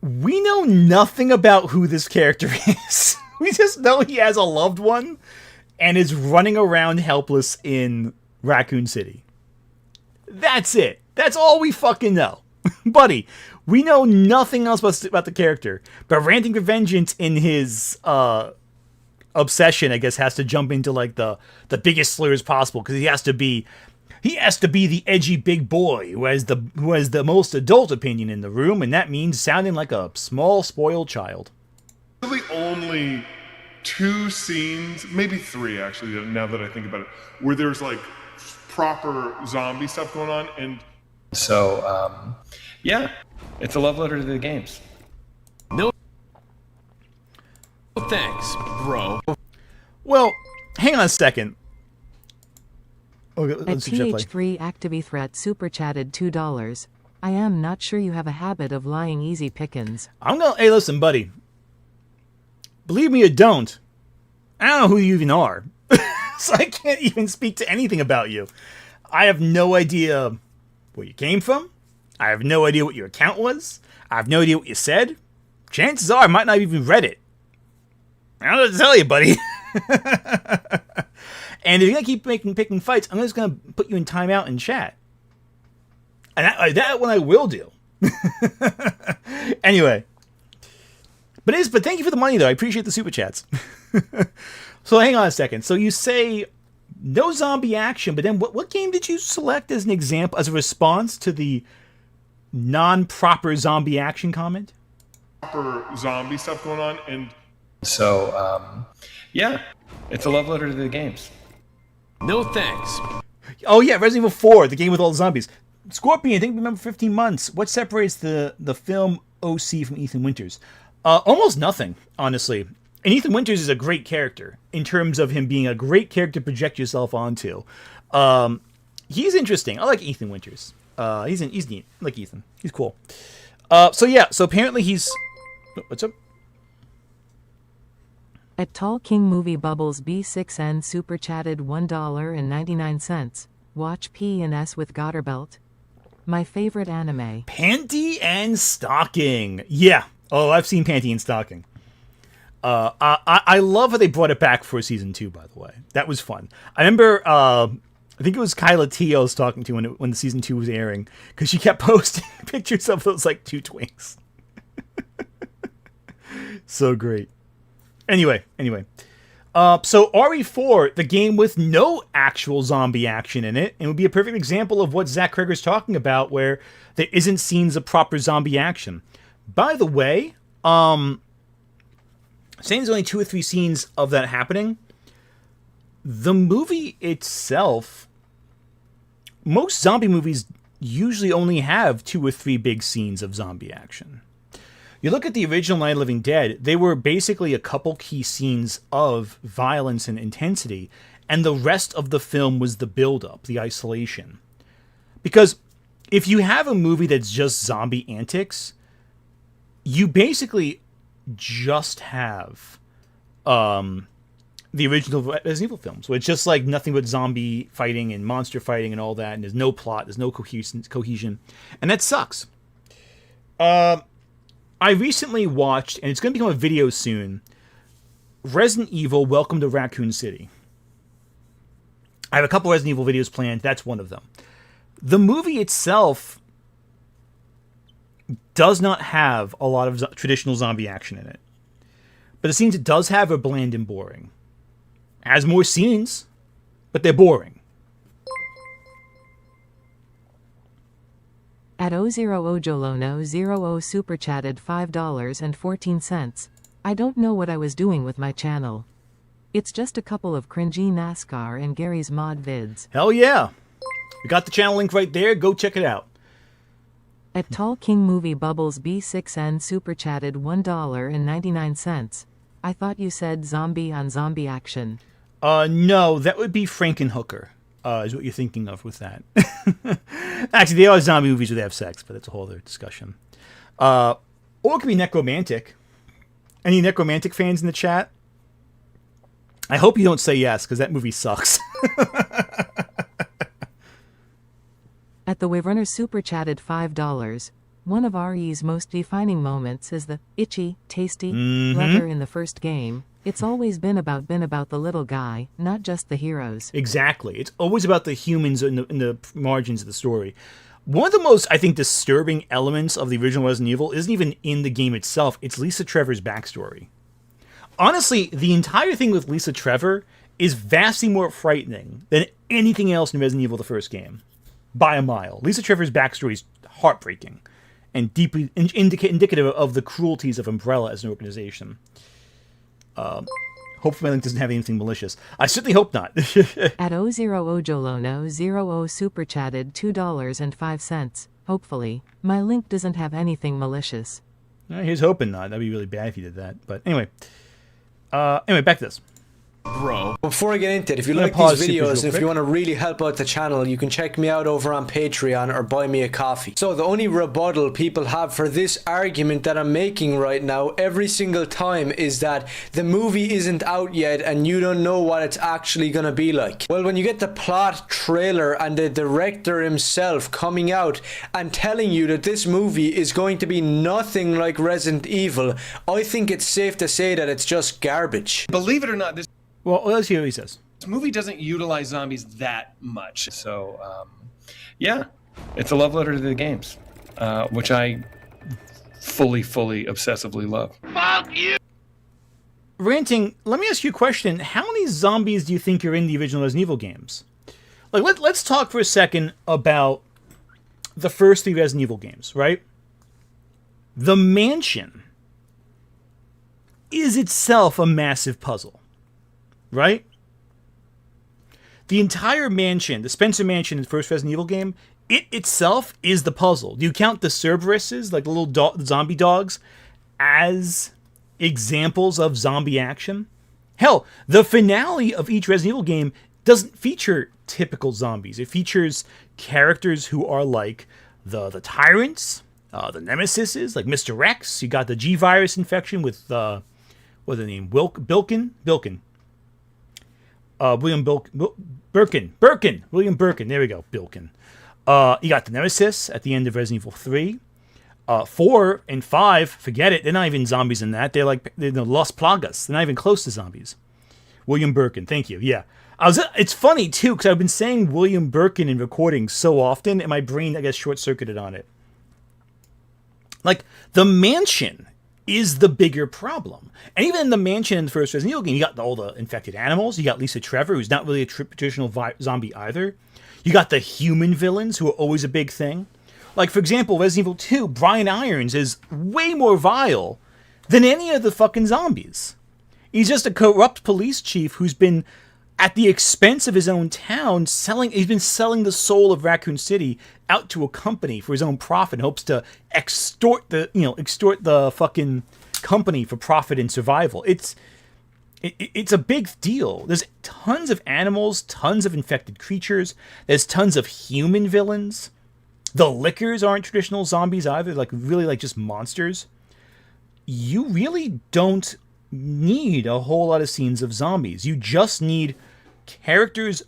We know nothing about who this character is. We just know he has a loved one and is running around helpless in Raccoon City. That's it. That's all we fucking know. Buddy, we know nothing else about the character. But Ranting for Vengeance in his obsession, I guess, has to jump into like the biggest slurs possible because he has to be the edgy big boy who has the most adult opinion in the room, and that means sounding like a small spoiled child. Really only 2 scenes, maybe 3 actually, now that I think about it, where there's like proper zombie stuff going on, and so yeah, it's a love letter to the games. No thanks, bro. Well, hang on a second. Okay, A TH3 Activity Threat super chatted $2. I am not sure you have a habit of lying easy pickings. Hey, listen, buddy. Believe me or don't, I don't know who you even are. So I can't even speak to anything about you. I have no idea where you came from. I have no idea what your account was. I have no idea what you said. Chances are I might not have even read it. I don't know what to tell you, buddy. And if you're going to keep picking fights, I'm just going to put you in timeout in chat. And that one I will do. Anyway. But thank you for the money, though. I appreciate the super chats. So hang on a second. So you say no zombie action, but then what game did you select as an example, as a response to the non-proper zombie action comment? proper zombie stuff going on, and so yeah, it's a love letter to the games. No thanks. Oh yeah, Resident Evil 4, the game with all the zombies. Scorpion, I think remember 15 months. What separates the film OC from Ethan Winters? Almost nothing, honestly. And Ethan Winters is a great character in terms of him being a great character to project yourself onto. He's interesting. I like Ethan Winters. He's neat. I like Ethan. He's cool. So apparently he's... What's up? At Tall King Movie Bubbles B6N super chatted $1.99. Watch P&S with Gotterbelt. My favorite anime. Panty and Stocking. Yeah. Oh, I've seen Panty and Stocking. I love how they brought it back for season 2, by the way. That was fun. I remember, I think it was Kyla T I was talking to when the season 2 was airing, because she kept posting pictures of those, like, 2 twinks. So great. Anyway. So RE4, the game with no actual zombie action in it, and would be a perfect example of what Zach Cregger's talking about, where there isn't scenes of proper zombie action. By the way, saying there's only 2 or 3 scenes of that happening, the movie itself, most zombie movies usually only have 2 or 3 big scenes of zombie action. You look at the original Night of the Living Dead, they were basically a couple key scenes of violence and intensity, and the rest of the film was the build-up, the isolation. Because if you have a movie that's just zombie antics, you basically just have the original Resident Evil films, where it's just like nothing but zombie fighting and monster fighting and all that, and there's no plot, there's no cohesion, and that sucks. I recently watched, and it's going to become a video soon, Resident Evil Welcome to Raccoon City. I have a couple Resident Evil videos planned. That's one of them. The movie itself does not have a lot of traditional zombie action in it. But the scenes it does have are bland and boring. It has more scenes, but they're boring. At O0Ojolono00 super chatted $5.14. I don't know what I was doing with my channel. It's just a couple of cringy NASCAR and Gary's mod vids. Hell yeah. We got the channel link right there. Go check it out. At Tall King Movie Bubbles B6N super chatted $1.99. I thought you said zombie on zombie action. No, that would be Frankenhooker. Is what you're thinking of with that. Actually, they are zombie movies where they have sex, but that's a whole other discussion. Or it could be Necromantic. Any Necromantic fans in the chat? I hope you don't say yes, because that movie sucks. At the Waverunner super chatted $5. One of RE's most defining moments is the itchy, tasty leather in the first game. It's always been about the little guy, not just the heroes. Exactly. It's always about the humans in the margins of the story. One of the most, I think, disturbing elements of the original Resident Evil isn't even in the game itself. It's Lisa Trevor's backstory. Honestly, the entire thing with Lisa Trevor is vastly more frightening than anything else in Resident Evil, the first game. By a mile. Lisa Trevor's backstory is heartbreaking and deeply indicative of the cruelties of Umbrella as an organization. Hopefully my link doesn't have anything malicious. I certainly hope not. At 00000 super chatted $2.05. Hopefully, my link doesn't have anything malicious. Here's hoping not. That'd be really bad if you did that. But anyway. Back to this. Bro. Before I get into it, if you like these videos and if you want to really help out the channel, you can check me out over on Patreon or buy me a coffee. So the only rebuttal people have for this argument that I'm making right now every single time is that the movie isn't out yet and you don't know what it's actually gonna be like. Well, when you get the plot trailer and the director himself coming out and telling you that this movie is going to be nothing like Resident Evil, I think it's safe to say that it's just garbage. Believe it or not, this Well, let's hear what he says. movie doesn't utilize zombies that much. So, yeah, it's a love letter to the games, which I fully, obsessively love. Fuck you! Ranting, let me ask you a question. How many zombies do you think are in the original Resident Evil games? Like, let's talk for a second about the first 3 Resident Evil games, right? The mansion is itself a massive puzzle. Right? The entire mansion, the Spencer Mansion in the first Resident Evil game, it itself is the puzzle. Do you count the Cerberuses, like the little zombie dogs, as examples of zombie action? Hell, the finale of each Resident Evil game doesn't feature typical zombies. It features characters who are like the tyrants, the nemesises, like Mr. X. You got the G-virus infection with, what's the name? Bilkin? William Birkin. William Birkin. There we go. Bilkin. You got the Nemesis at the end of Resident Evil 3. 4 and 5, forget it. They're not even zombies in that. They're the Los Plagas. They're not even close to zombies. William Birkin. Thank you. Yeah. It's funny, too, because I've been saying William Birkin in recordings so often, and my brain, I guess, short-circuited on it. Like, the mansion is the bigger problem. And even in the mansion in the first Resident Evil game, you got all the infected animals. You got Lisa Trevor, who's not really a traditional zombie either. You got the human villains, who are always a big thing. Like, for example, Resident Evil 2, Brian Irons is way more vile than any of the fucking zombies. He's just a corrupt police chief who's been, at the expense of his own town, he's been selling the soul of Raccoon City out to a company for his own profit, and hopes to extort the fucking company for profit and survival. It's a big deal. There's tons of animals, tons of infected creatures. There's tons of human villains. The Lickers aren't traditional zombies either, really just monsters. You really don't need a whole lot of scenes of zombies. You just need characters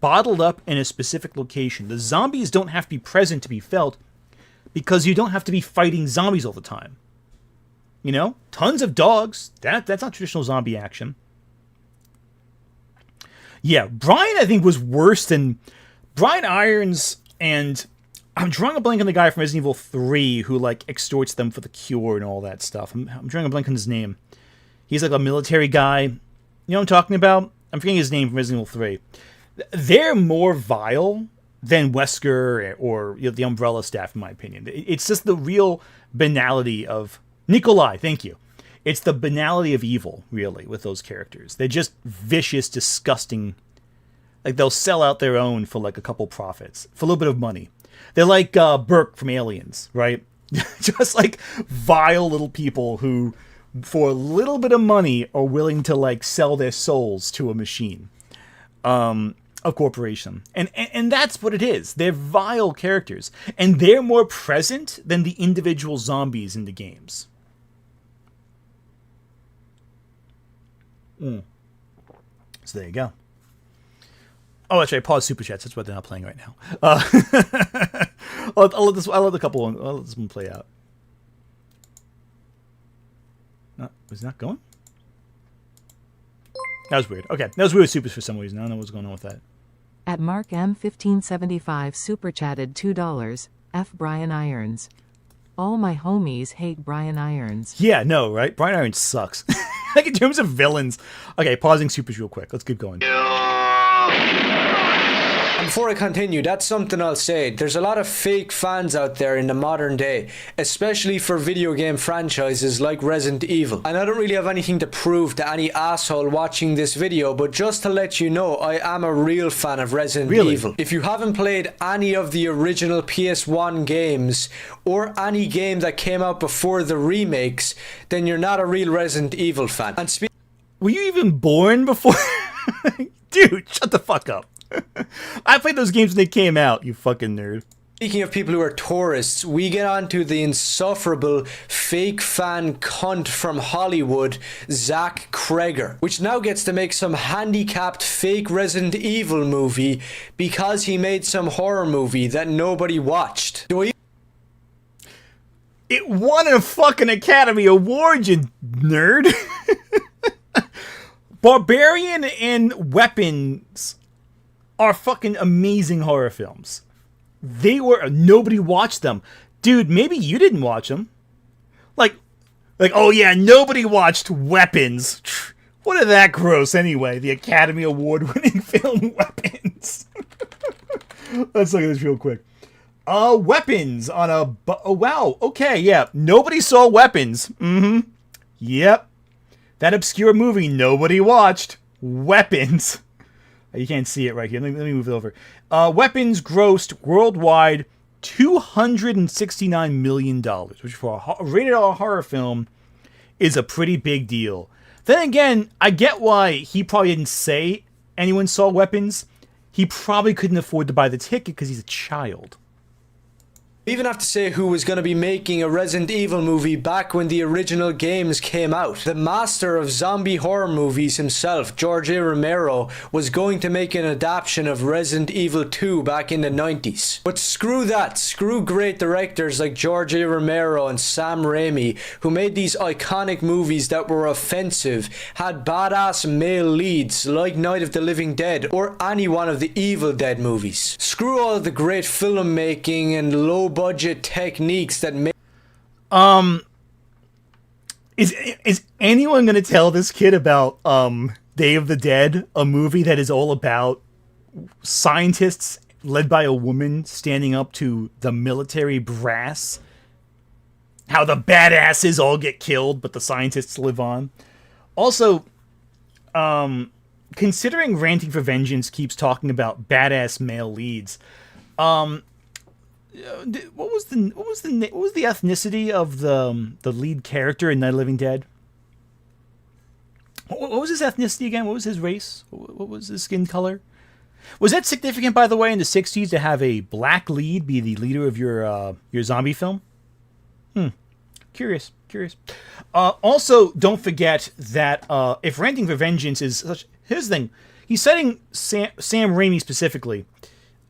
bottled up in a specific location. The zombies don't have to be present to be felt because you don't have to be fighting zombies all the time. You know? Tons of dogs. That's not traditional zombie action. Yeah, Brian, I think, was worse than Brian Irons, and I'm drawing a blank on the guy from Resident Evil 3 who, extorts them for the cure and all that stuff. I'm drawing a blank on his name. He's like a military guy. You know what I'm talking about? I'm forgetting his name from Resident Evil 3. They're more vile than Wesker or the Umbrella staff, in my opinion. It's just the real banality of... Nikolai, thank you. It's the banality of evil, really, with those characters. They're just vicious, disgusting... they'll sell out their own for, a couple profits. For a little bit of money. They're like Burke from Aliens, right? Just, vile little people who... for a little bit of money, are willing to sell their souls to a machine, a corporation, and that's what it is. They're vile characters, and they're more present than the individual zombies in the games. So there you go. Oh, actually, I paused super chats. That's why they're not playing right now. I'll let this one play out. Was it not going? That was weird. Okay, that was weird supers for some reason. I don't know what's going on with that. At Mark M1575 super chatted $2. F Brian Irons. All my homies hate Brian Irons. Yeah, no, right? Brian Irons sucks. Like in terms of villains. Okay, pausing supers real quick. Let's keep going. Before I continue, that's something I'll say. There's a lot of fake fans out there in the modern day, especially for video game franchises like Resident Evil. And I don't really have anything to prove to any asshole watching this video, but just to let you know, I am a real fan of Resident Evil. If you haven't played any of the original PS1 games, or any game that came out before the remakes, then you're not a real Resident Evil fan. And were you even born before? Dude, shut the fuck up. I played those games when they came out, you fucking nerd. Speaking of people who are tourists, we get on to the insufferable fake fan cunt from Hollywood, Zach Cregger, which now gets to make some handicapped fake Resident Evil movie because he made some horror movie that nobody watched. It won a fucking Academy Award, you nerd. Barbarian and Weapons are fucking amazing horror films. Nobody watched them. Dude, maybe you didn't watch them. Like, oh yeah, nobody watched Weapons. What is that gross anyway? The Academy Award winning film Weapons. Let's look at this real quick. Weapons on a... oh, wow. Okay, yeah. Nobody saw Weapons. Mm-hmm. Yep. That obscure movie nobody watched. Weapons. You can't see it right here. Let me move it over. Weapons grossed worldwide $269 million, which for a rated R horror film is a pretty big deal. Then again, I get why he probably didn't say anyone saw Weapons. He probably couldn't afford to buy the ticket because he's a child. We even have to say who was going to be making a Resident Evil movie back when the original games came out. The master of zombie horror movies himself, George A. Romero, was going to make an adaptation of Resident Evil 2 back in the 90s. But screw that, screw great directors like George A. Romero and Sam Raimi, who made these iconic movies that were offensive, had badass male leads like Night of the Living Dead or any one of the Evil Dead movies. Screw all the great filmmaking and low budget techniques that make... Is anyone gonna tell this kid about Day of the Dead, a movie that is all about scientists led by a woman standing up to the military brass? How the badasses all get killed, but the scientists live on. Also, considering Ranting for Vengeance keeps talking about badass male leads, what was the ethnicity of the lead character in Night of the Living Dead? What was his ethnicity again? What was his race? What was his skin color? Was that significant, by the way, in the 60s to have a black lead be the leader of your zombie film? Curious. Also, don't forget that if Ranting for Vengeance is such... Here's the thing. He's citing Sam Raimi specifically.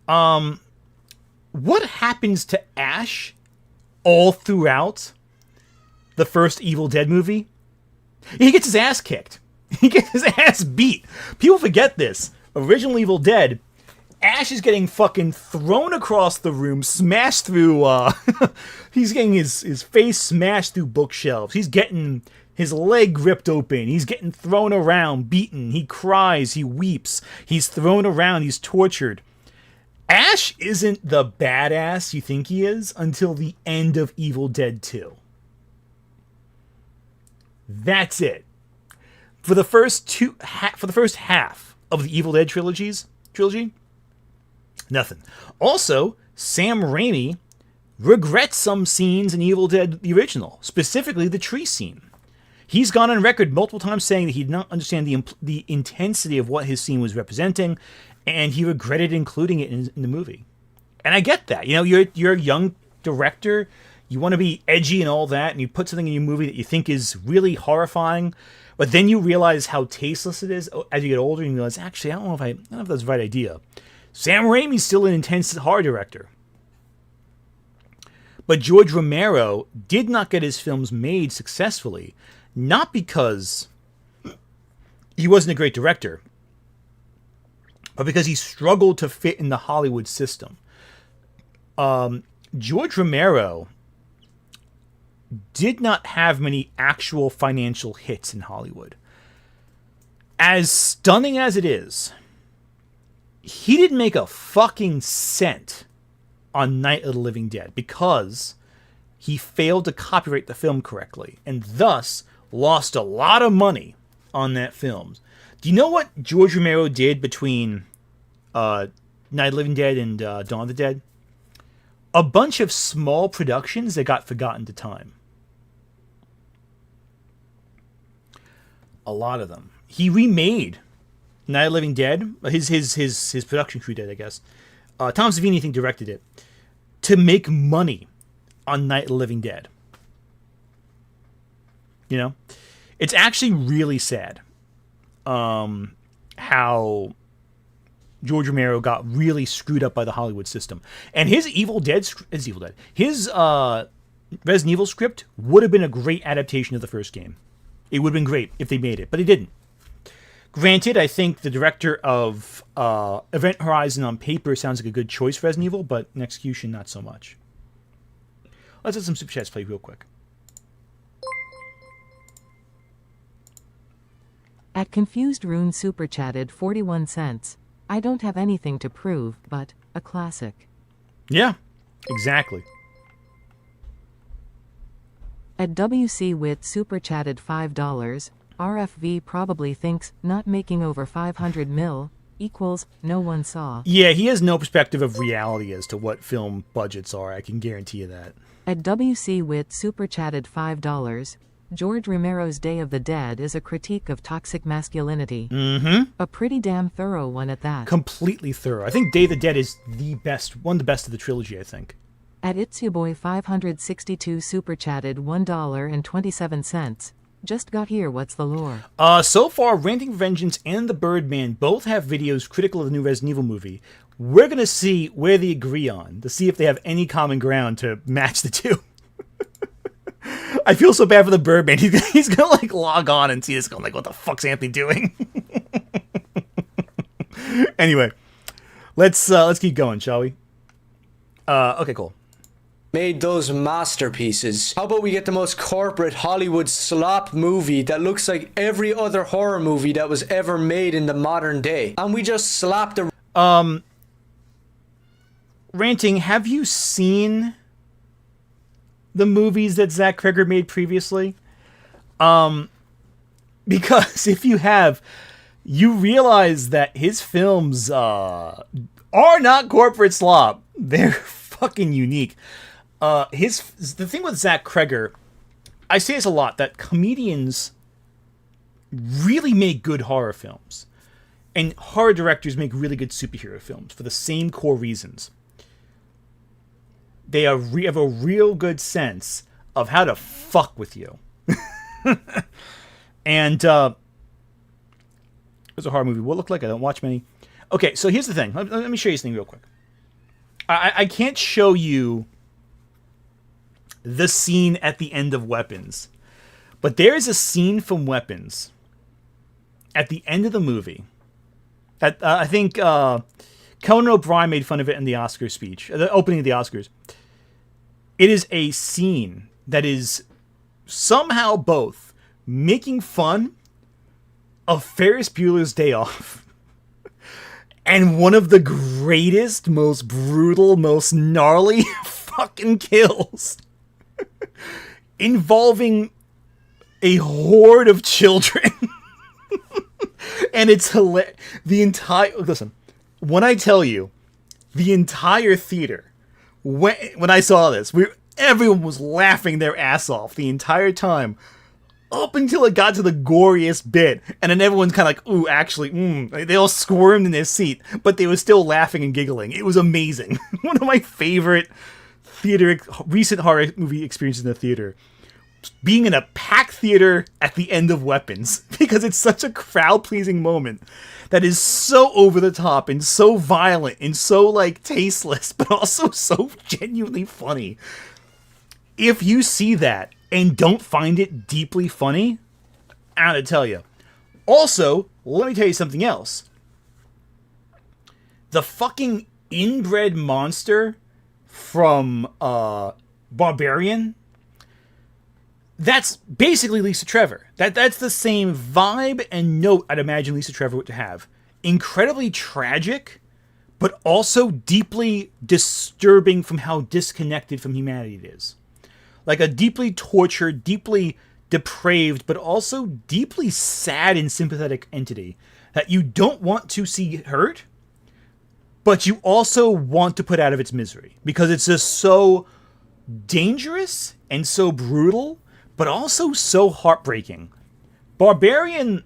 What happens to Ash all throughout the first Evil Dead movie? He gets his ass kicked. He gets his ass beat. People forget this. Original Evil Dead, Ash is getting fucking thrown across the room, smashed through, he's getting his face smashed through bookshelves. He's getting his leg ripped open. He's getting thrown around, beaten. He cries, he weeps. He's thrown around, he's tortured. Ash isn't the badass you think he is until the end of Evil Dead 2. That's it. For the first half of the Evil Dead trilogy, nothing. Also, Sam Raimi regrets some scenes in Evil Dead the original, specifically the tree scene. He's gone on record multiple times saying that he did not understand the intensity of what his scene was representing, and he regretted including it in the movie. And I get that. You know, you're a young director. You want to be edgy and all that, and you put something in your movie that you think is really horrifying, but then you realize how tasteless it is as you get older, and you realize, actually, I don't know if that's the right idea. Sam Raimi's still an intense horror director. But George Romero did not get his films made successfully, not because he wasn't a great director, but because he struggled to fit in the Hollywood system. George Romero did not have many actual financial hits in Hollywood. As stunning as it is, he didn't make a fucking cent on Night of the Living Dead because he failed to copyright the film correctly and thus lost a lot of money on that film. Do you know what George Romero did between Night of the Living Dead and Dawn of the Dead? A bunch of small productions that got forgotten to time. A lot of them. He remade Night of the Living Dead. His production crew did, I guess. Tom Savini, I think, directed it to make money on Night of the Living Dead. You know, it's actually really sad how George Romero got really screwed up by the Hollywood system. And his his Resident Evil script would have been a great adaptation of the first game. It would have been great if they made it, but it didn't. Granted, I think the director of Event Horizon on paper sounds like a good choice for Resident Evil, but in execution, not so much. Let's let some Super Chats play real quick. At Confused Rune Super Chatted 41 cents. I don't have anything to prove, but a classic. Yeah, exactly. At WC Wit Super Chatted $5. RFV probably thinks not making over 500 mil equals no one saw. Yeah, he has no perspective of reality as to what film budgets are. I can guarantee you that. At WC Wit Super Chatted $5. George Romero's Day of the Dead is a critique of toxic masculinity. Mm-hmm. A pretty damn thorough one at that. Completely thorough. I think Day of the Dead is the best, one of the best of the trilogy, I think. At It's Your Boy 562 Super Chatted $1.27. Just got here, what's the lore? So far, Ranting for Vengeance and The Birdman both have videos critical of the new Resident Evil movie. We're going to see where they agree on, to see if they have any common ground to match the two. I feel so bad for The Birdman. He's going to, like, log on and see this going, like, what the fuck's Anthony doing? Anyway, let's keep going, shall we? Okay, cool. Made those masterpieces. How about we get the most corporate Hollywood slop movie that looks like every other horror movie that was ever made in the modern day, and we just slap the... Ranting, have you seen the movies that Zach Cregger made previously? Because if you have, you realize that his films are not corporate slop. They're fucking unique. The thing with Zach Cregger, I say this a lot, that comedians really make good horror films. And horror directors make really good superhero films for the same core reasons. They have a real good sense of how to fuck with you. And what's a horror movie will look like? I don't watch many. Okay, so here's the thing. Let me show you something real quick. I can't show you the scene at the end of Weapons, but there is a scene from Weapons at the end of the movie that I think Conan O'Brien made fun of it in the Oscar speech, the opening of the Oscars. It is a scene that is somehow both making fun of Ferris Bueller's Day Off and one of the greatest, most brutal, most gnarly fucking kills involving a horde of children. And it's hilarious. Listen, when I tell you, the entire theater, when I saw this, everyone was laughing their ass off the entire time, up until it got to the goriest bit, and then everyone's kind of like, ooh, actually, they all squirmed in their seat, but they were still laughing and giggling. It was amazing. One of my favorite recent horror movie experiences in the theater. Being in a packed theater at the end of Weapons, because it's such a crowd-pleasing moment that is so over the top and so violent and so, like, tasteless, but also so genuinely funny. If you see that and don't find it deeply funny, I gotta tell you, Also, let me tell you something else. The fucking inbred monster from Barbarian, that's basically Lisa Trevor. That's the same vibe and note I'd imagine Lisa Trevor would have. Incredibly tragic, but also deeply disturbing from how disconnected from humanity it is. Like a deeply tortured, deeply depraved, but also deeply sad and sympathetic entity that you don't want to see hurt, but you also want to put out of its misery because it's just so dangerous and so brutal, but also so heartbreaking. Barbarian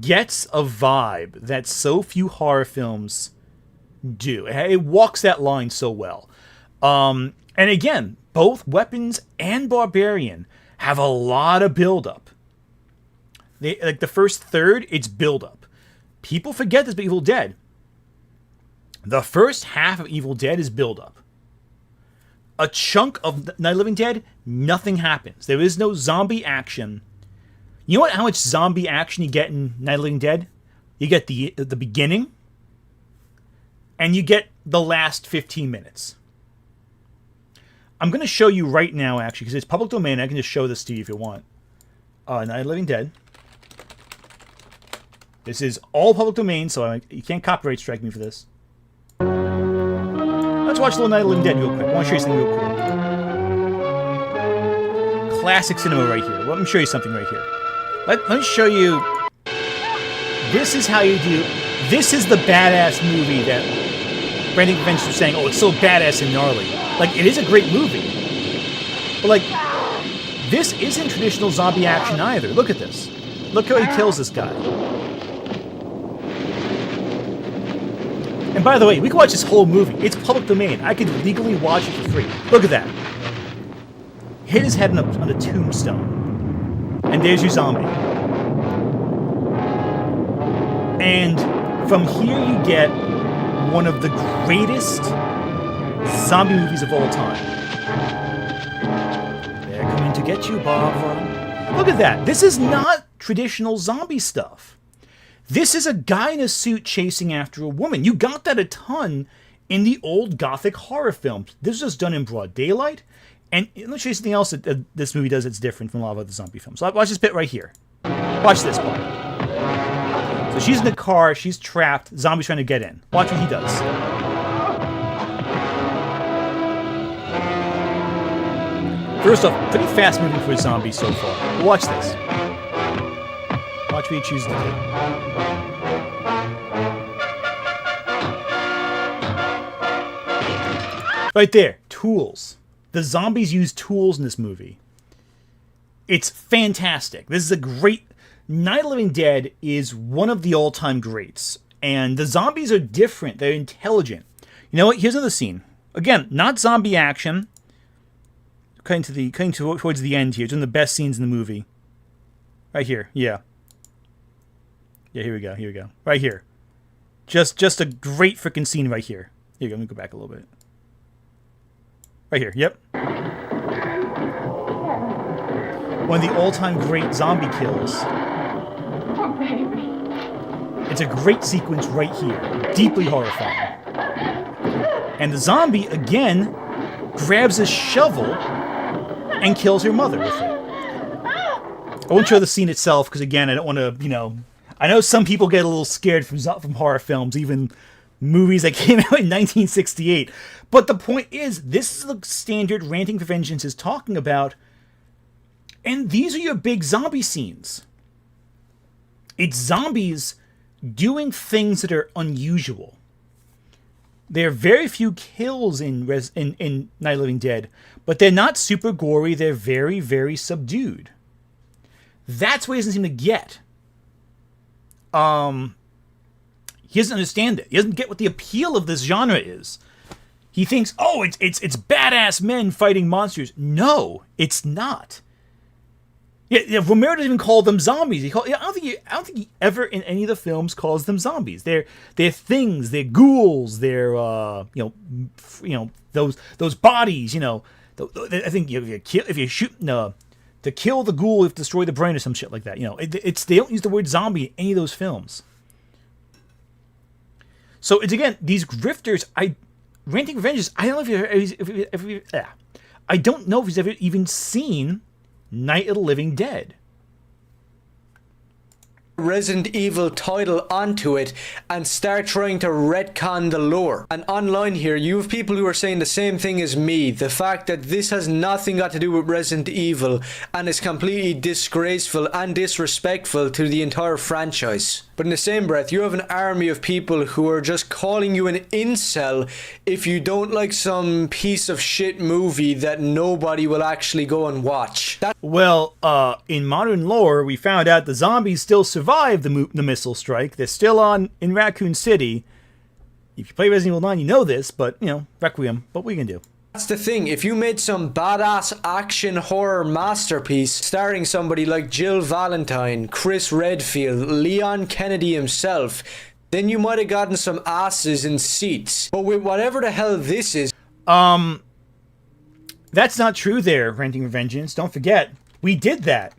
gets a vibe that so few horror films do. It walks that line so well. And again, both Weapons and Barbarian have a lot of build-up. Like the first third, it's build-up. People forget this about Evil Dead. The first half of Evil Dead is build-up. A chunk of Night of the Living Dead, nothing happens. There is no zombie action. You know what? How much zombie action you get in Night of the Living Dead? You get the beginning, and you get the last 15 minutes. I'm going to show you right now, actually, because it's public domain. I can just show this to you if you want. Night of the Living Dead. This is all public domain, so you can't copyright strike me for this. Let's watch a little Night of the Living Dead real quick. I want to show you something real cool. Classic cinema right here. Let me show you something right here. Let me show you. This is how you do. This is the badass movie that Ranting Convention was saying, oh, it's so badass and gnarly. Like, it is a great movie. But, like, this isn't traditional zombie action either. Look at this. Look how he kills this guy. And by the way, we can watch this whole movie. It's public domain. I could legally watch it for free. Look at that. Hit his head on a tombstone. And there's your zombie. And from here you get one of the greatest zombie movies of all time. They're coming to get you, Barbara. Look at that. This is not traditional zombie stuff. This is a guy in a suit chasing after a woman. You got that a ton in the old gothic horror films. This was done in broad daylight. And let me show you something else that this movie does that's different from a lot of other zombie films. So watch this bit right here. Watch this part. So she's in the car. She's trapped. Zombie's trying to get in. Watch what he does. First off, pretty fast moving for a zombie so far. But watch this. Watch what he chooses to do. Right there, tools. The zombies use tools in this movie. It's fantastic. This is a great... Night of the Living Dead is one of the all-time greats. And the zombies are different. They're intelligent. You know what? Here's another scene. Again, not zombie action. Cutting towards the end here. It's one of the best scenes in the movie. Right here. Yeah. Yeah, here we go. Here we go. Right here. Just a great freaking scene right here. Here you go. Let me go back a little bit. Right here. Yep. One of the all-time great zombie kills. It's a great sequence right here. Deeply horrifying. And the zombie, again, grabs a shovel and kills her mother with it. I won't show the scene itself because, again, I don't want to, I know some people get a little scared from horror films, even movies that came out in 1968. But the point is, this is the standard Ranting for Vengeance is talking about. And these are your big zombie scenes. It's zombies doing things that are unusual. There are very few kills in Night of the Living Dead, but they're not super gory. They're very, very subdued. That's what he doesn't seem to get. He doesn't understand it. He doesn't get what the appeal of this genre is. He thinks, oh, it's badass men fighting monsters. No, it's not. Yeah, Romero doesn't even call them zombies. I don't think he ever in any of the films calls them zombies. They're things. They're ghouls. They're those bodies. I think if you're shooting To kill the ghoul, you have to destroy the brain or some shit like that. You know, they don't use the word zombie in any of those films. So it's again these grifters. Ranting Revengeance. I don't know I don't know if he's ever even seen Night of the Living Dead. Resident Evil title onto it and start trying to retcon the lore. And online here, you have people who are saying the same thing as me. The fact that this has nothing got to do with Resident Evil and is completely disgraceful and disrespectful to the entire franchise. But in the same breath, you have an army of people who are just calling you an incel if you don't like some piece of shit movie that nobody will actually go and watch. Well, in modern lore, we found out the zombies still survived the missile strike. They're still on in Raccoon City. If you play Resident Evil 9, you know this, but, you know, Requiem. But what are you gonna do? That's the thing, if you made some badass action horror masterpiece starring somebody like Jill Valentine, Chris Redfield, Leon Kennedy himself, then you might have gotten some asses in seats. But with whatever the hell this is... That's not true there, Ranting Revengeance. Don't forget, we did that.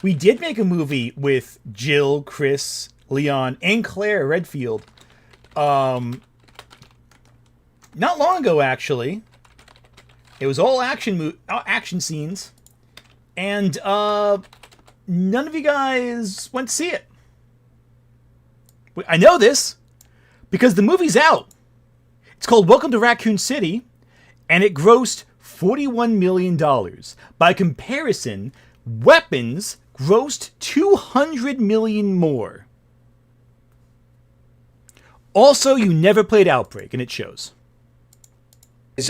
We did make a movie with Jill, Chris, Leon, and Claire Redfield. Not long ago, actually. It was all action scenes. And none of you guys went to see it. I know this because the movie's out. It's called Welcome to Raccoon City, and it grossed $41 million. By comparison, Weapons grossed $200 million more. Also, you never played Outbreak, and it shows.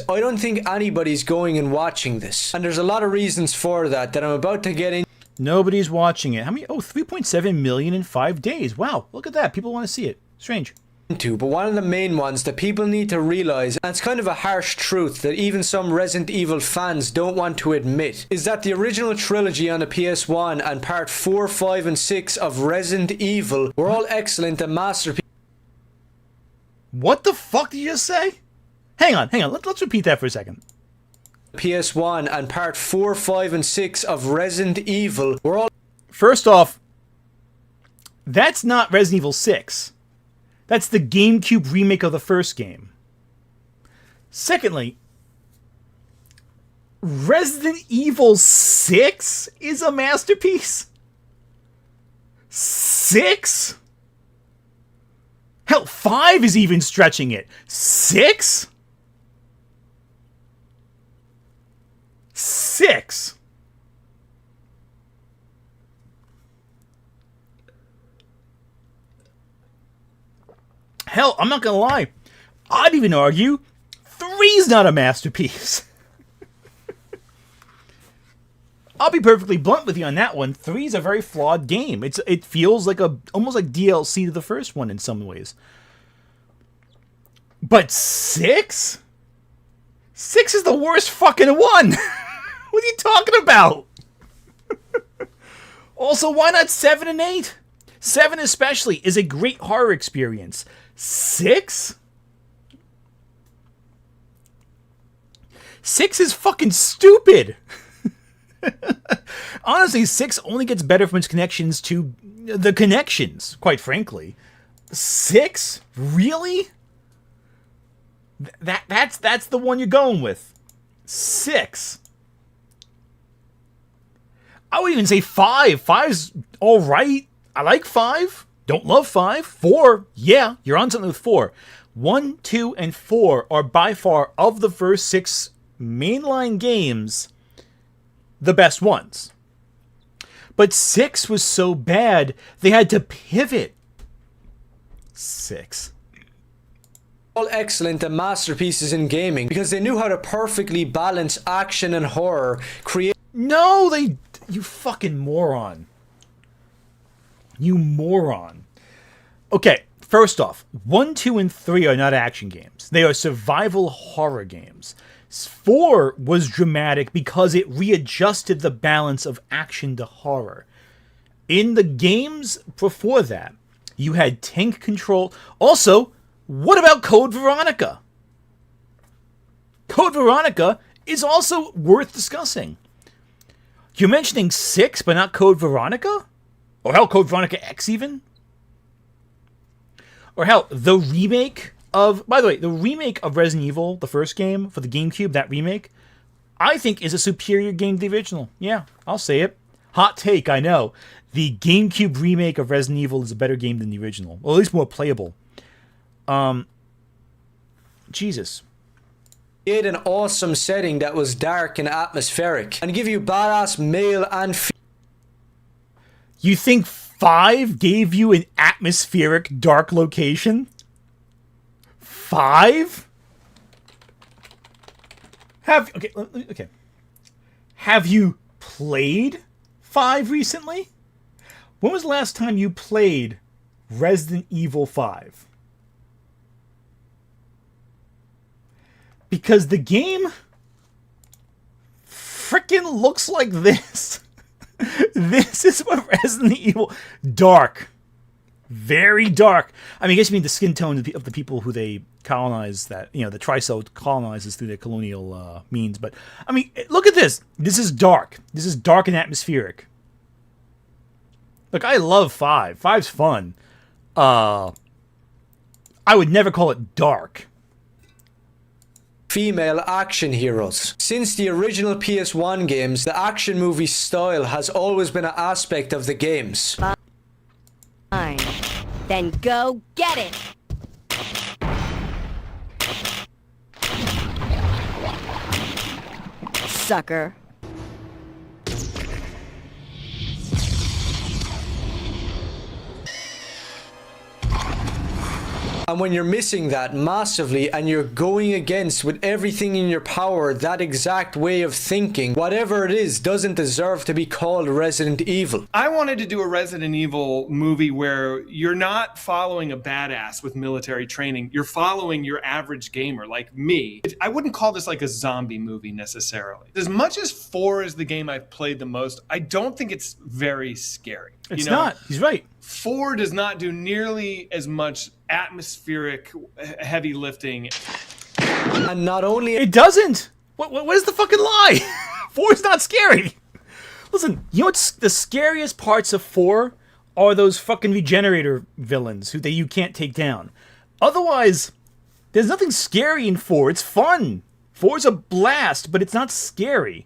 I don't think anybody's going and watching this. And there's a lot of reasons for that I'm about to get in. Nobody's watching it. How many? Oh, 3.7 million in 5 days. Wow, look at that. People want to see it. Strange. But one of the main ones that people need to realize, and it's kind of a harsh truth that even some Resident Evil fans don't want to admit, is that the original trilogy on the PS1 and part 4, 5, and 6 of Resident Evil were all excellent and masterpieces. What the fuck did you just say? Hang on. Let's repeat that for a second. PS1 and part 4, 5, and 6 of Resident Evil were all... First off, that's not Resident Evil 6. That's the GameCube remake of the first game. Secondly, Resident Evil 6 is a masterpiece? 6? Hell, 5 is even stretching it. 6? 6. Hell, I'm not gonna lie. I'd even argue 3's not a masterpiece. I'll be perfectly blunt with you on that one. 3's a very flawed game. It feels like almost like DLC to the first one in some ways. But 6? 6 is the worst fucking one. What are you talking about? Also, why not 7 and 8? 7 especially is a great horror experience. 6? 6 is fucking stupid. Honestly, 6 only gets better from its connections to the connections, quite frankly. 6? Really? That's the one you're going with. 6. I would even say 5. 5's alright. I like 5. Don't love 5. 4, yeah, you're on something with 4. 1, 2, and 4 are by far, of the first 6 mainline games, the best ones. But 6 was so bad, they had to pivot. 6. All excellent and masterpieces in gaming because they knew how to perfectly balance action and horror. No, you fucking moron. You moron. Okay, first off, 1, 2, and 3 are not action games. They are survival horror games. 4 was dramatic because it readjusted the balance of action to horror. In the games before that, you had tank control. Also, what about Code Veronica? Code Veronica is also worth discussing. You're mentioning 6, but not Code Veronica? Or hell, Code Veronica X even? Or hell, the remake of... By the way, the remake of Resident Evil, the first game, for the GameCube, that remake, I think is a superior game to the original. Yeah, I'll say it. Hot take, I know. The GameCube remake of Resident Evil is a better game than the original. Or at least more playable. Jesus. Create an awesome setting that was dark and atmospheric, and give you badass male and female. You think 5 gave you an atmospheric dark location? 5? Okay. Have you played 5 recently? When was the last time you played Resident Evil 5? Because the game frickin' looks like this. This is what Resident Evil... Dark. Very dark. I mean, I guess you mean the skin tone of the people who they colonize, that, you know, the Triso colonizes through their colonial means. But, I mean, look at this. This is dark. This is dark and atmospheric. Look, I love 5. 5's fun. I would never call it dark. Female action heroes. Since the original PS1 games, the action movie style has always been an aspect of the games. Fine. Then go get it! Sucker. And when you're missing that massively and you're going against with everything in your power that exact way of thinking, whatever it is doesn't deserve to be called Resident Evil. I wanted to do a Resident Evil movie where you're not following a badass with military training. You're following your average gamer like me. I wouldn't call this like a zombie movie necessarily. As much as 4 is the game I've played the most, I don't think it's very scary. It's not. He's right. 4 does not do nearly as much atmospheric heavy lifting. And not only... It doesn't! What is the fucking lie? 4 is not scary! Listen, you know what's the scariest parts of 4 are those fucking regenerator villains who you can't take down. Otherwise, there's nothing scary in 4. It's fun. 4's a blast, but it's not scary.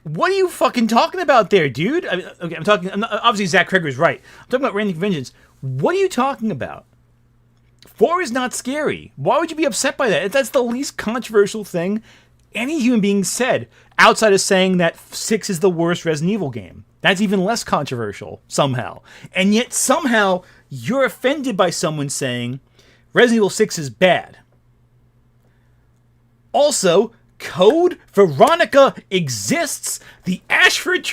What are you fucking talking about there, dude? I mean, okay, obviously Zach Cregger is right. I'm talking about Ranting Vengeance. What are you talking about? 4 is not scary. Why would you be upset by that? That's the least controversial thing any human being said, outside of saying that 6 is the worst Resident Evil game. That's even less controversial, somehow. And yet, somehow, you're offended by someone saying Resident Evil 6 is bad. Also, Code Veronica exists. The Ashford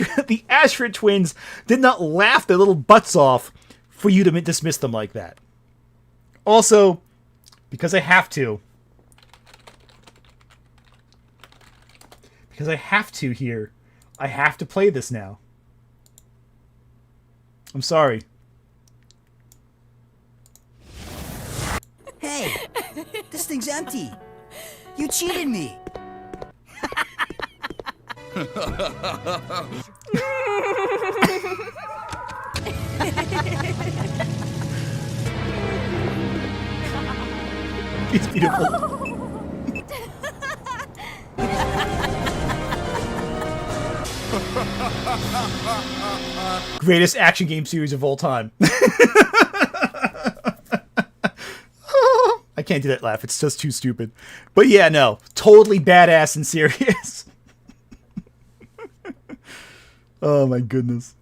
twins did not laugh their little butts off for you to dismiss them like that. Also, because I have to here, I have to play this now. I'm sorry. Hey, this thing's empty. You cheated me. It's beautiful. Greatest action game series of all time. I can't do that laugh. It's just too stupid. But yeah, no. Totally badass and serious. Oh my goodness.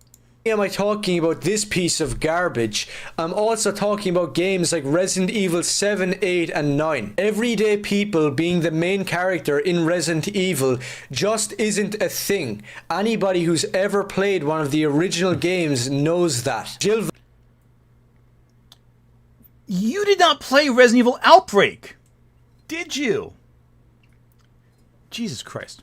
Am I talking about this piece of garbage? I'm also talking about games like Resident Evil 7, 8, and 9. Everyday people being the main character in Resident Evil just isn't a thing. Anybody who's ever played one of the original games knows that. Jill, you did not play Resident Evil Outbreak, did you? Jesus Christ.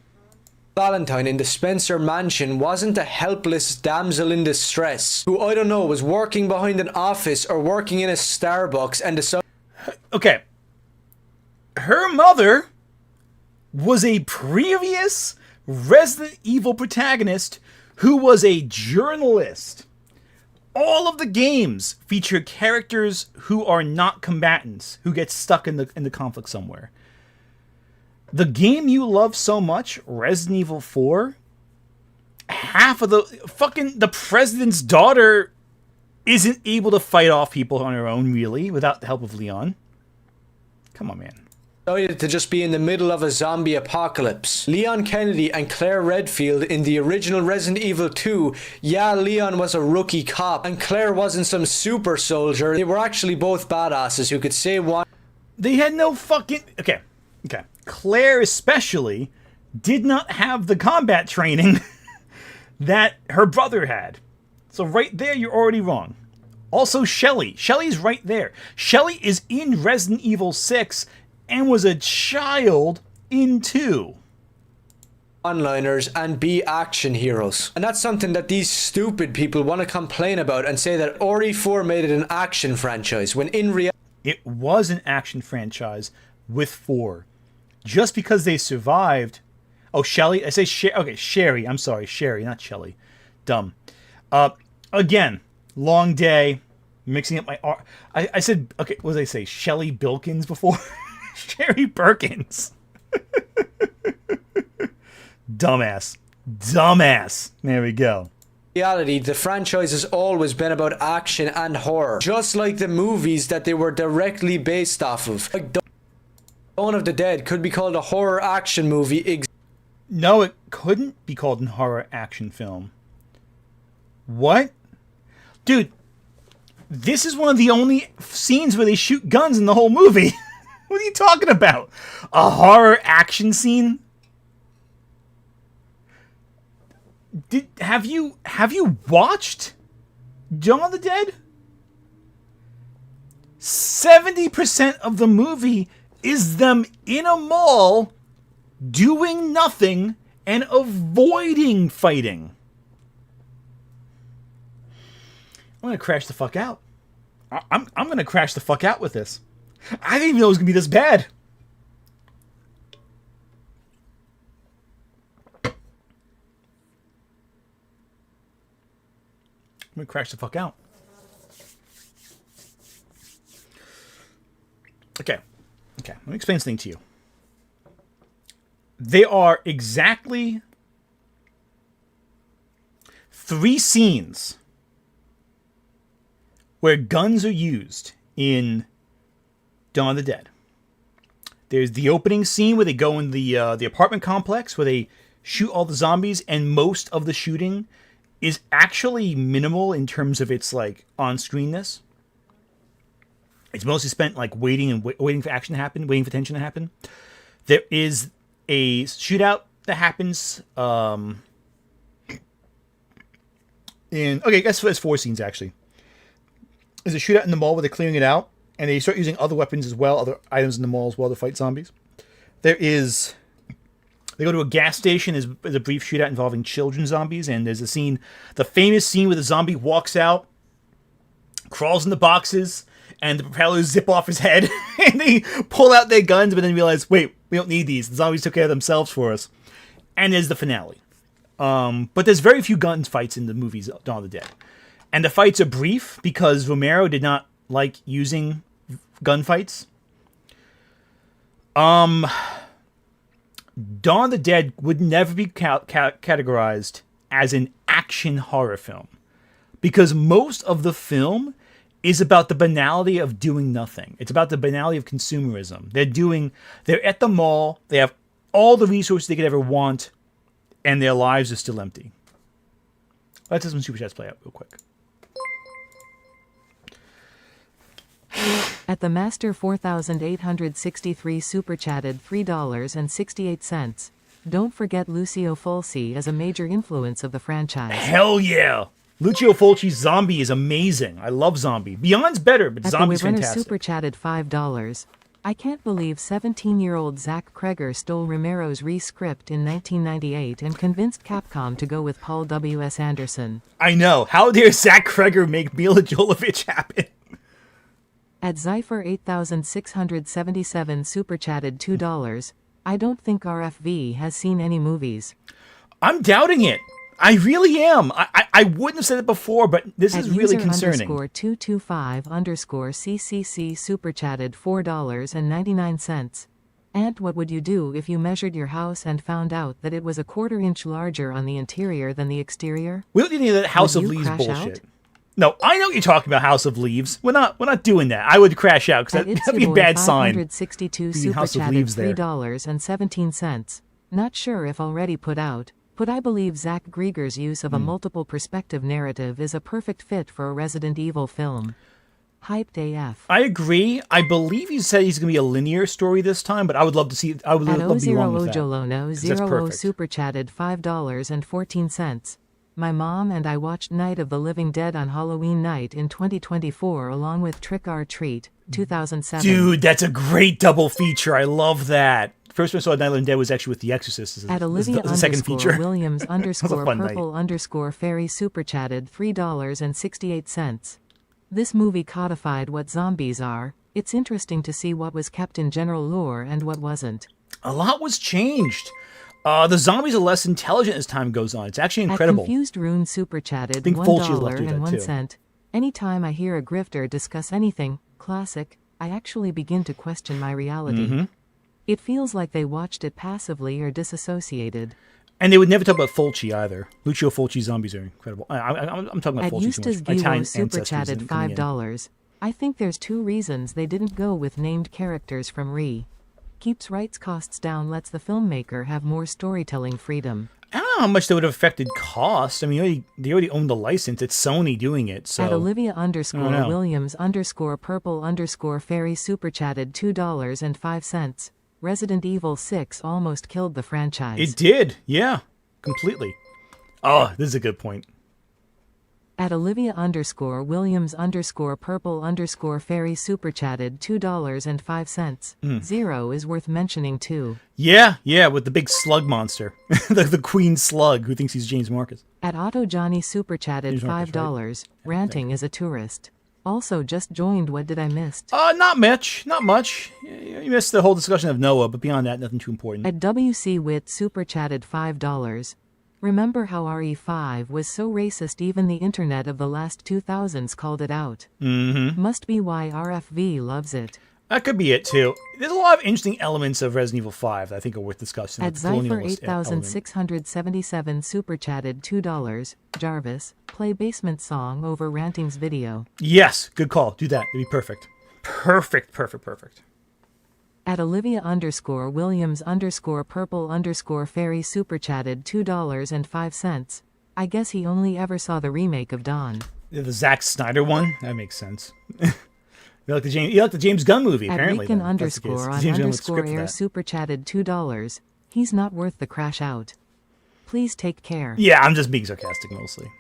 Valentine in the Spencer mansion wasn't a helpless damsel in distress who, I don't know, was working behind an office or working in a Starbucks and decided... Okay. Her mother was a previous Resident Evil protagonist who was a journalist. All of the games feature characters who are not combatants, who get stuck in the conflict somewhere. The game you love so much, Resident Evil 4, half of the president's daughter isn't able to fight off people on her own, really, without the help of Leon. Come on, man. To just be in the middle of a zombie apocalypse. Leon Kennedy and Claire Redfield in the original Resident Evil 2, yeah, Leon was a rookie cop, and Claire wasn't some super soldier. They were actually both badasses who could say one. They had no fucking... Okay. Claire especially did not have the combat training that her brother had. So right there, you're already wrong. Also, Shelly. Shelly's right there. Shelly is in Resident Evil 6 and was a child in 2. One-liners and be action heroes. And that's something that these stupid people want to complain about and say that RE4 made it an action franchise, when in reality... It was an action franchise with 4. Just because they survived... Oh, Shelly? I say okay, Sherry. I'm sorry, Sherry, not Shelly. Dumb. Again, long day. Mixing up my... I said... Okay, what did I say? Shelly Bilkins before? Sherry Perkins. Dumbass. There we go. Reality, the franchise has always been about action and horror, just like the movies that they were directly based off of. Like Dawn of the Dead could be called a horror action movie. No, it couldn't be called a horror action film. What? Dude, this is one of the only scenes where they shoot guns in the whole movie. What are you talking about? A horror action scene? Have you watched Dawn of the Dead? 70% of the movie is them in a mall doing nothing and avoiding fighting. I'm gonna crash the fuck out. I'm gonna crash the fuck out with this. I didn't even know it was gonna be this bad. I'm gonna crash the fuck out. Okay. Let me explain something to you. There are exactly 3 scenes where guns are used in Dawn of the Dead. There's the opening scene where they go in the apartment complex where they shoot all the zombies, and most of the shooting is actually minimal in terms of its like on-screenness. It's mostly spent like waiting for action to happen, waiting for tension to happen. There is a shootout that happens I guess there's 4 scenes actually. There's a shootout in the mall where they're clearing it out, and they start using other weapons as well, other items in the mall as well to fight zombies. They go to a gas station, there's a brief shootout involving children zombies, and there's a scene, the famous scene where the zombie walks out, crawls in the boxes, and the propellers zip off his head, and they pull out their guns, but then realize, wait, we don't need these. The zombies took care of themselves for us. And there's the finale. But there's very few gun fights in the movies Dawn of the Dead. And the fights are brief because Romero did not like using gunfights. Dawn of the Dead would never be categorized as an action horror film because most of the film is about the banality of doing nothing. It's about the banality of consumerism. They're at the mall, they have all the resources they could ever want, and their lives are still empty. Let's have some super chats play out real quick. At the Master 4863 super chatted $3.68. Don't forget Lucio Fulci is a major influence of the franchise. Hell yeah! Lucio Fulci's Zombie is amazing. I love Zombie. Beyond's better, but Zombie's fantastic. Super chatted $5. I can't believe 17-year-old Zach Cregger stole Romero's re-script in 1998 and convinced Capcom to go with Paul W.S. Anderson. I know. How dare Zach Cregger make Mila Jovovich happen? At Zypher 8677 super chatted $2. I don't think RFV has seen any movies. I'm doubting it. I really am. I wouldn't have said it before, but this is really concerning. @user_225_CCC super chatted $4.99. And what would you do if you measured your house and found out that it was a 1/4 inch larger on the interior than the exterior? We don't need any of that House of Leaves bullshit. No, I know what you're talking about, House of Leaves. We're not doing that. I would crash out because that'd be a bad sign. 562 super chatted $3.17. Not sure if already put out, but I believe Zach Cregger's use of a multiple perspective narrative is a perfect fit for a Resident Evil film. Hyped AF. I agree. I believe he said he's going to be a linear story this time, but I would love to see. I would love to be wrong with that. Zero super chatted $5.14. My mom and I watched Night of the Living Dead on Halloween night in 2024 along with Trick or Treat 2007. Dude, that's a great double feature. I love that. First one I saw Night of the Living Dead was actually with The Exorcist. @Olivia_Williams _purple _fairy super chatted $3.68. This movie codified what zombies are. It's interesting to see what was kept in general lore and what wasn't. A lot was changed. The zombies are less intelligent as time goes on. It's actually incredible. Confused Rune super chatted $1.01. Anytime I hear a grifter discuss anything classic, I actually begin to question my reality. It feels like they watched it passively or disassociated. And they would never talk about Fulci either. Lucio Fulci zombies are incredible. I'm talking about Fulci Eustace too much. Italian super chatted $5. I think there's 2 reasons they didn't go with named characters from Re. Keeps rights costs down, lets the filmmaker have more storytelling freedom. I don't know how much that would have affected cost. I mean, they already own the license. It's Sony doing it. So @Olivia_Williams _purple _fairy super chatted $2.05. Resident Evil 6 almost killed the franchise. It did, yeah, completely. Oh, this is a good point. @Olivia_Williams _purple _fairy super chatted $2.05. Zero is worth mentioning too. Yeah, with the big slug monster. the Queen Slug who thinks he's James Marcus. @AutoJohnny super chatted $5. Right? Ranting is a tourist. Also just joined. What did I miss? Not much. You missed the whole discussion of Noah, but beyond that, nothing too important. @WC Wit super chatted $5. Remember how RE5 was so racist even the internet of the last 2000s called it out. Must be why RFV loves it. That could be it too. There's a lot of interesting elements of Resident Evil 5 that I think are worth discussing. @Zypher8677 super chatted $2. Jarvis, play basement song over Ranting's video. Yes, good call. Do that. It'd be perfect. Perfect. @Olivia_Williams _purple _fairy super chatted $2.05. I guess he only ever saw the remake of Dawn. The Zack Snyder one? That makes sense. You like the James Gunn movie, apparently. @Rican_on_air super chatted $2. He's not worth the crash out. Please take care. Yeah, I'm just being sarcastic mostly.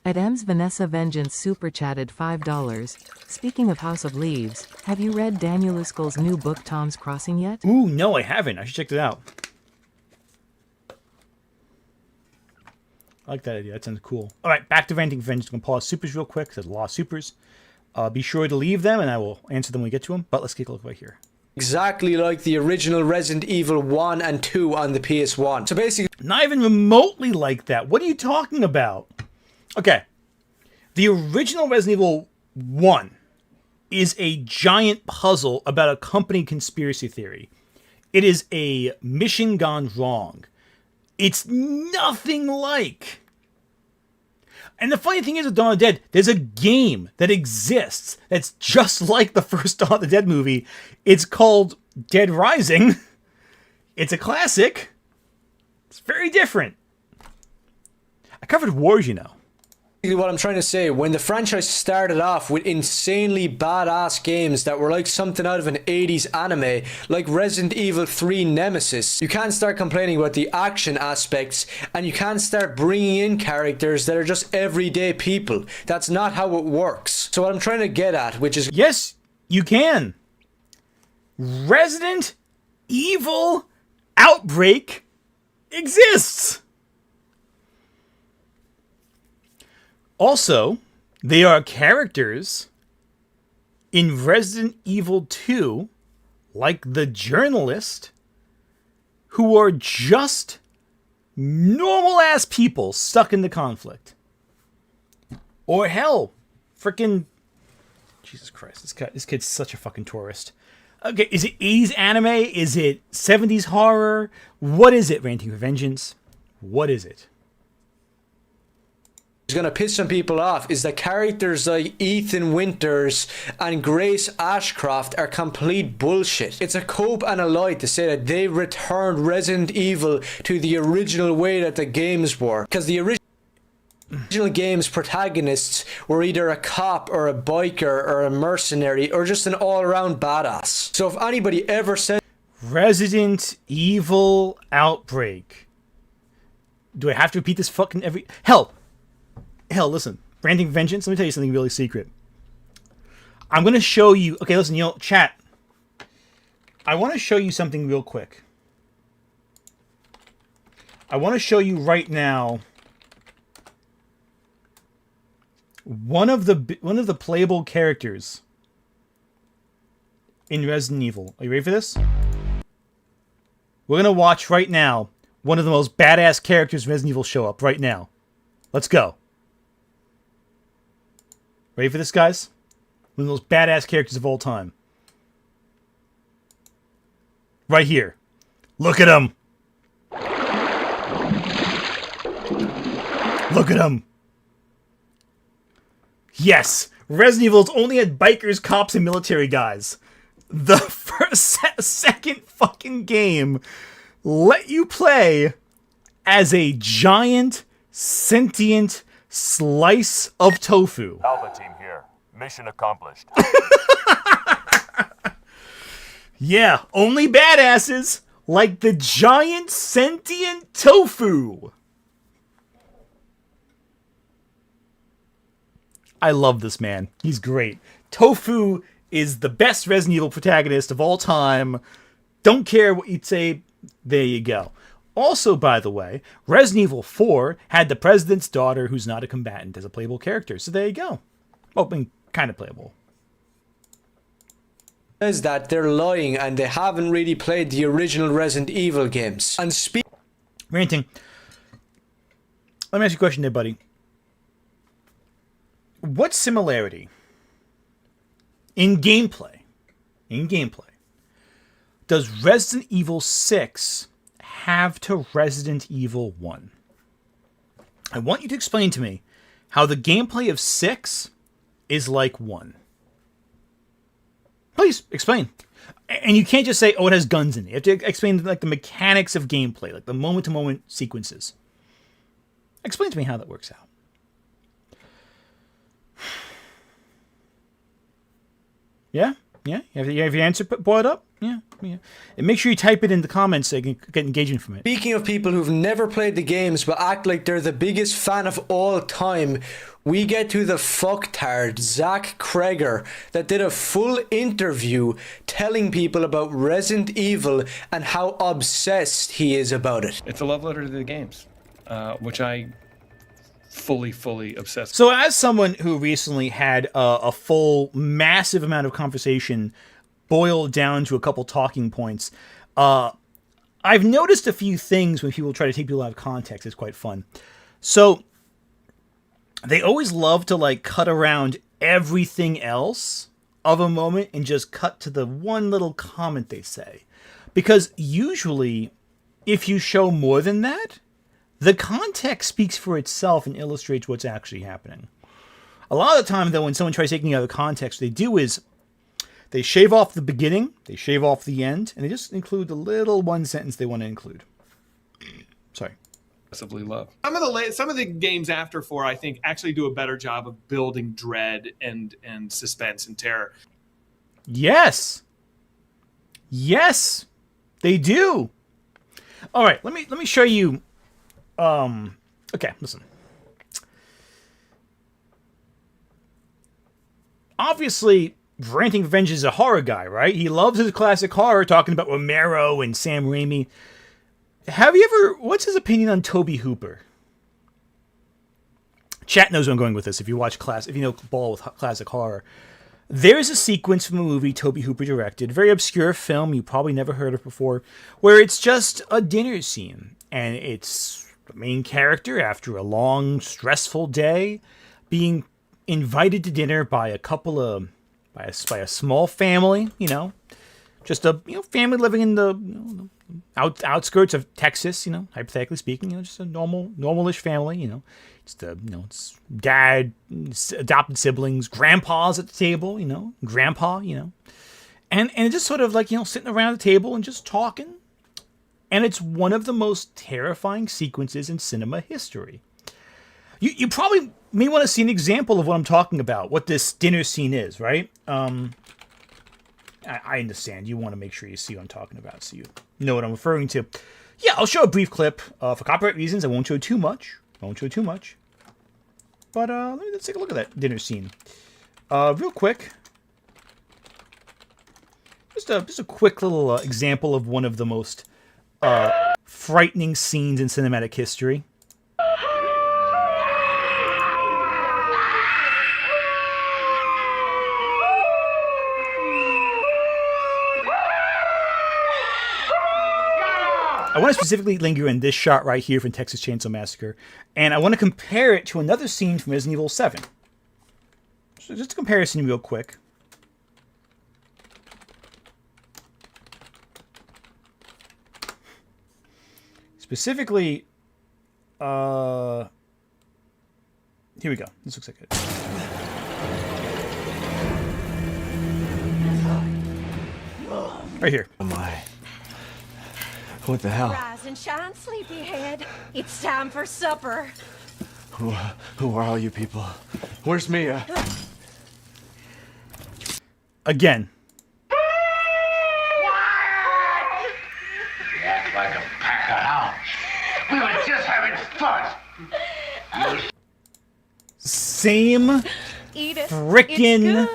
@Ems Vanessa Vengeance super chatted $5. Speaking of House of Leaves, have you read Daniel Uskall's new book Tom's Crossing yet? Ooh, no, I haven't. I should check it out. I like that idea. That sounds cool. All right, back to Ranting Vengeance. I'm going to pause supers real quick. There's a lot of supers. Be sure to leave them, and I will answer them when we get to them. But let's take a look right here. Exactly like the original Resident Evil 1 and 2 on the PS1. So basically... Not even remotely like that. What are you talking about? Okay. The original Resident Evil 1 is a giant puzzle about a company conspiracy theory. It is a mission gone wrong. It's nothing like. And the funny thing is with Dawn of the Dead, there's a game that exists that's just like the first Dawn of the Dead movie. It's called Dead Rising. It's a classic. It's very different. I covered Wars, you know. What I'm trying to say, when the franchise started off with insanely badass games that were like something out of an 80s anime, like Resident Evil 3 Nemesis, you can't start complaining about the action aspects, and you can't start bringing in characters that are just everyday people. That's not how it works. So what I'm trying to get at, which is... Yes, you can. Resident Evil Outbreak exists. Also, they are characters in Resident Evil 2, like the journalist who are just normal-ass people stuck in the conflict. Or hell, freaking... Jesus Christ, this kid's such a fucking tourist. Okay, is it 80s anime? Is it 70s horror? What is it, Ranting for Vengeance? What is it? Is going to piss some people off is that characters like Ethan Winters and Grace Ashcroft are complete bullshit. It's a cope and a lie to say that they returned Resident Evil to the original way that the games were. Because the original game's protagonists were either a cop or a biker or a mercenary or just an all-around badass. So if anybody ever said Resident Evil Outbreak. Do I have to repeat this fucking every... Hell, listen. Ranting Vengeance, let me tell you something really secret. I'm going to show you... Okay, listen, chat. I want to show you something real quick. I want to show you right now one of the playable characters in Resident Evil. Are you ready for this? We're going to watch right now one of the most badass characters in Resident Evil show up right now. Let's go. Ready for this, guys? One of the most badass characters of all time. Right here. Look at him. Look at him. Yes, Resident Evil's only had bikers, cops, and military guys. The second fucking game let you play as a giant, sentient slice of tofu. Alpha team here. Mission accomplished. Yeah, only badasses like the giant sentient tofu. I love this man. He's great. Tofu is the best Resident Evil protagonist of all time. Don't care what you'd say. There you go. Also, by the way, Resident Evil 4 had the President's daughter who's not a combatant as a playable character. So there you go. Well, I mean, kind of playable. Is that they're lying and they haven't really played the original Resident Evil games. And Ranting. Let me ask you a question there, buddy. What similarity in gameplay does Resident Evil 6 have to Resident Evil 1? I want you to explain to me how the gameplay of 6 is like 1. Please, explain. And you can't just say, oh, it has guns in it. You have to explain like the mechanics of gameplay, like the moment-to-moment sequences. Explain to me how that works out. Yeah? Yeah? You have your answer brought up? Yeah. And make sure you type it in the comments so you can get engagement from it. Speaking of people who've never played the games but act like they're the biggest fan of all time, we get to the fucktard Zach Cregger that did a full interview telling people about Resident Evil and how obsessed he is about it. It's a love letter to the games, which I fully obsessed. So as someone who recently had a full massive amount of conversation boiled down to a couple talking points, I've noticed a few things when people try to take people out of context. It's quite fun. So they always love to like cut around everything else of a moment and just cut to the one little comment they say. Because usually if you show more than that, the context speaks for itself and illustrates what's actually happening. A lot of the time, though, when someone tries taking it out of context, what they do is they shave off the beginning, they shave off the end, and they just include the little one sentence they want to include. Sorry. Love. Some of the games after 4, I think, actually do a better job of building dread and suspense and terror. Yes, they do. All right, let me show you. Okay, listen. Obviously, Ranting for Vengeance is a horror guy, right? He loves his classic horror, talking about Romero and Sam Raimi. What's his opinion on Toby Hooper? Chat knows where I'm going with this. If you watch if you know ball with classic horror. There's a sequence from a movie Tobe Hooper directed, very obscure film you probably never heard of before, where it's just a dinner scene. And it's the main character, after a long, stressful day, being invited to dinner by a small family, just a family living in the outskirts of Texas, hypothetically speaking, just a normalish family, it's dad, adopted siblings, grandpa's at the table, grandpa, and it's just sort of like, sitting around the table and just talking. And it's one of the most terrifying sequences in cinema history. You probably may want to see an example of what I'm talking about, what this dinner scene is, right? I understand. You want to make sure you see what I'm talking about, so you know what I'm referring to. Yeah, I'll show a brief clip. For copyright reasons, I won't show too much. But let's take a look at that dinner scene. Real quick. Just a quick little example of one of the most frightening scenes in cinematic history. I want to specifically linger in this shot right here from Texas Chainsaw Massacre, and I want to compare it to another scene from Resident Evil 7. So just a comparison real quick. Specifically, here we go. This looks like it. Right here. Oh my. What the hell? Rise and shine, sleepyhead. It's time for supper. Who are all you people? Where's Mia? Again. You act like a pack of hounds. We were just having fun. Same frickin'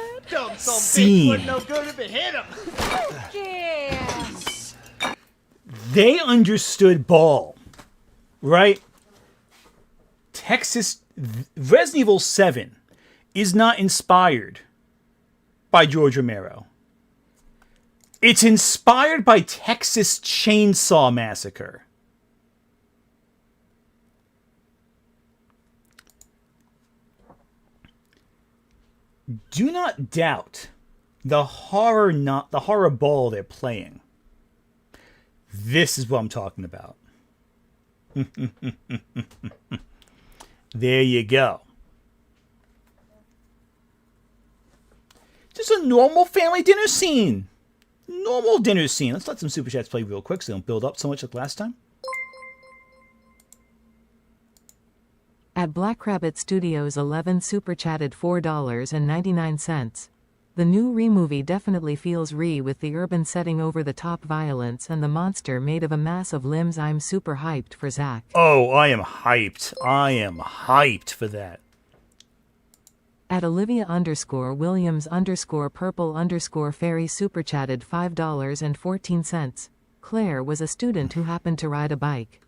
scene. No good if it hit him. Yes. They understood ball, right? Resident Evil 7 is not inspired by George Romero. It's inspired by Texas Chainsaw Massacre. Do not doubt the horror ball they're playing. This is what I'm talking about. There you go. Just a normal family dinner scene. Normal dinner scene. Let's let some super chats play real quick so they don't build up so much like last time. At Black Rabbit Studios 11 super chatted $4.99. The new Re-movie definitely feels Re with the urban setting, over the top violence, and the monster made of a mass of limbs. I'm super hyped for Zach. Oh, I am hyped. I am hyped for that. At Olivia_Williams_purple_fairy super chatted $5.14. Claire was a student who happened to ride a bike.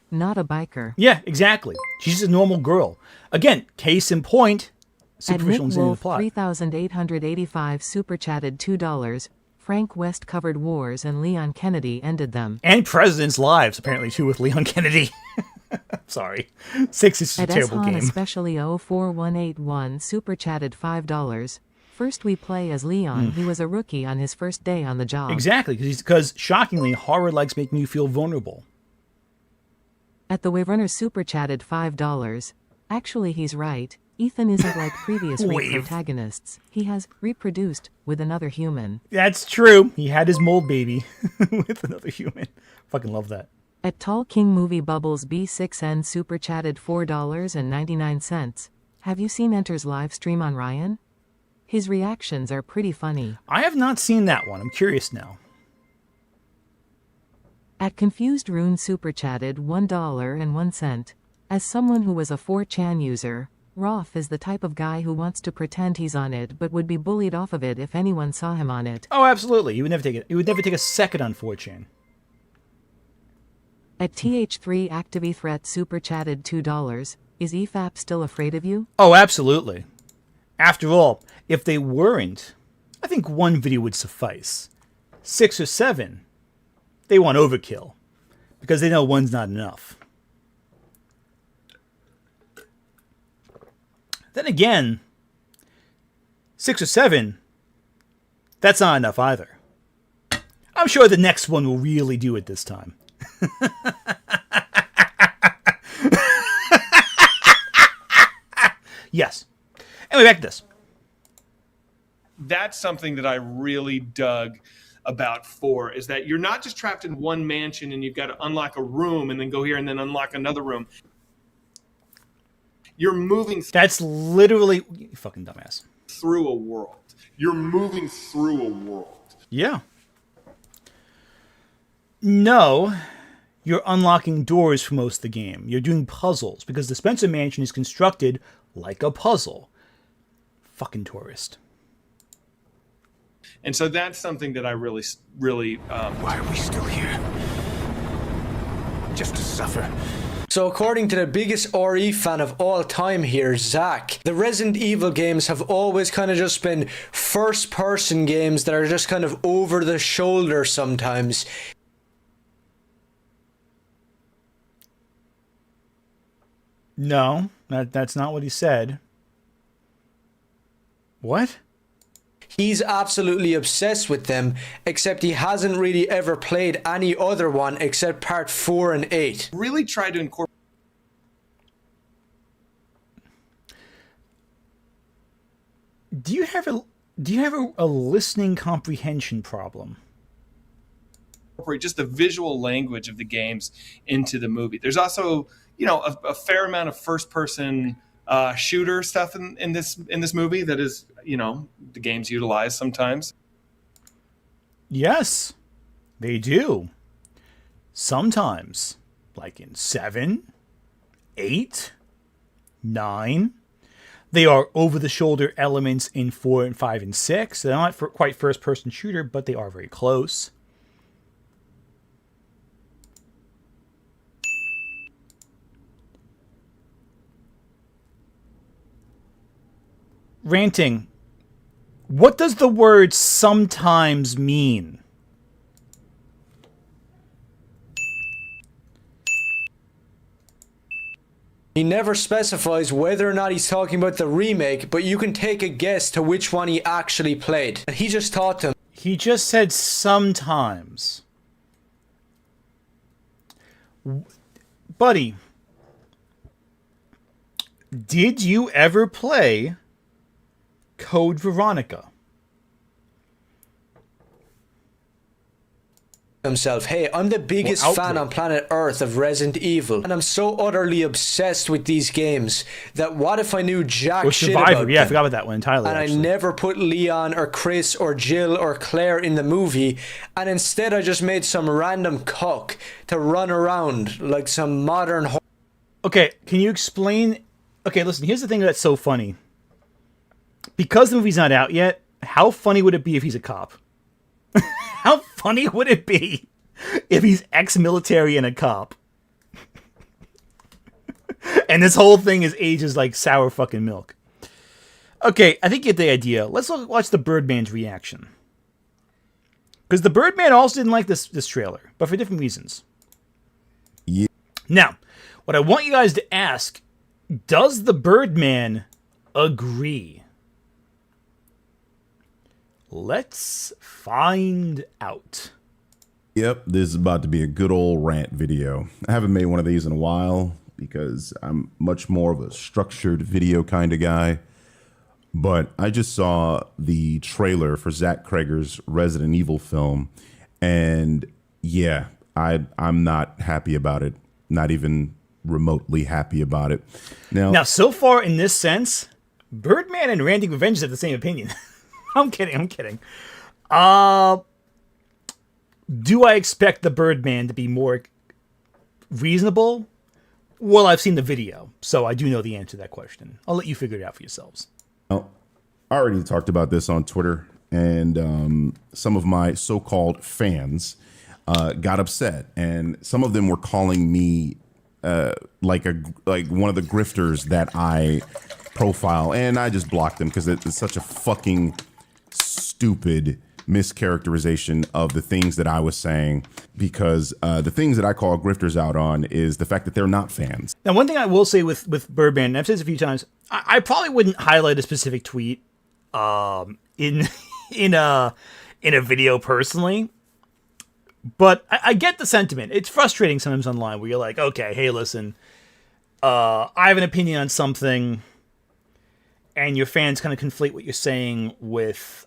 Not a biker. Yeah, exactly. She's just a normal girl. Again, case in point, superficial in the plot. 3885 super chatted $2. Frank West covered wars and Leon Kennedy ended them. And presidents' lives, apparently, too, with Leon Kennedy. Sorry. 6 is a terrible game. Especially 04181 super chatted $5. First we play as Leon. He was a rookie on his first day on the job. Exactly, because shockingly, horror likes making you feel vulnerable. At the Waverunner super chatted $5. Actually, he's right. Ethan isn't like previous Reap protagonists. He has reproduced with another human. That's true. He had his mold baby with another human. Fucking love that. At Tall King Movie Bubbles B6N super chatted $4.99. Have you seen Enter's live stream on Ryan? His reactions are pretty funny. I have not seen that one. I'm curious now. At Confused Rune super chatted $1.01. As someone who was a 4chan user, Roth is the type of guy who wants to pretend he's on it but would be bullied off of it if anyone saw him on it. Oh, absolutely. He would never take it. He would never take a second on 4chan. At TH3 Active Threat super chatted $2. Is EFAP still afraid of you? Oh, absolutely. After all, if they weren't, I think one video would suffice. 6 or 7, they want overkill, because they know one's not enough. Then again, 6 or 7, that's not enough either. I'm sure the next one will really do it this time. Yes. Anyway, back to this. That's something that I really dug about 4, is that you're not just trapped in one mansion and you've got to unlock a room and then go here and then unlock another room. You're moving. That's literally, you fucking dumbass. Through a world. You're moving through a world. Yeah. No, you're unlocking doors for most of the game. You're doing puzzles because the Spencer Mansion is constructed like a puzzle. Fucking tourist. And so that's something that I really. Why are we still here? Just to suffer. So according to the biggest RE fan of all time here, Zach, the Resident Evil games have always kind of just been first-person games that are just kind of over the shoulder sometimes. No, that's not what he said. What? He's absolutely obsessed with them, except he hasn't really ever played any other one except part 4 and 8. Really tried to incorporate. Do you have a listening comprehension problem? Just the visual language of the games into the movie. There's also, a fair amount of first-person shooter stuff in this movie that is, the games utilize sometimes. Yes, they do. Sometimes, like in 7, 8, 9. They are over-the-shoulder elements in 4 and 5 and 6. They're not quite first-person shooter, but they are very close. Ranting. What does the word sometimes mean? He never specifies whether or not he's talking about the remake, but you can take a guess to which one he actually played. And he just taught them. He just said sometimes. Buddy, did you ever play Code Veronica? Himself, hey, I'm the biggest fan on planet Earth of Resident Evil, and I'm so utterly obsessed with these games that what if I knew jack shit Survivor. about Yeah, them? I forgot about that one entirely. And actually. I never put Leon or Chris or Jill or Claire in the movie, and instead I just made some random cuck to run around like some modern. Okay, can you explain? Okay, listen. Here's the thing that's so funny. Because the movie's not out yet, how funny would it be if he's a cop? How funny would it be if he's ex-military and a cop? And this whole thing is ages like sour fucking milk. Okay, I think you get the idea. Let's watch the Birdman's reaction. Because the Birdman also didn't like this trailer, but for different reasons. Yeah. Now, what I want you guys to ask, does the Birdman agree? Let's find out. Yep, this is about to be a good old rant video. I haven't made one of these in a while because I'm much more of a structured video kind of guy. But I just saw the trailer for Zach Cregger's Resident Evil film. And yeah, I'm not happy about it. Not even remotely happy about it. Now, so far in this sense, Birdman and Ranting Revenge have the same opinion. I'm kidding. Do I expect the Birdman to be more reasonable? Well, I've seen the video, so I do know the answer to that question. I'll let you figure it out for yourselves. Well, I already talked about this on Twitter, and some of my so-called fans got upset, and some of them were calling me like one of the grifters that I profile, and I just blocked them because it's such a fucking stupid mischaracterization of the things that I was saying, because the things that I call grifters out on is the fact that they're not fans. Now, one thing I will say with Birdman, and I've said this a few times, I probably wouldn't highlight a specific tweet in a video personally, but I get the sentiment. It's frustrating sometimes online where you're like, okay, hey, listen, I have an opinion on something, and your fans kind of conflate what you're saying with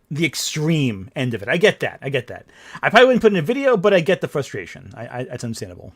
the extreme end of it. I get that. I probably wouldn't put it in a video, but I get the frustration. It's understandable.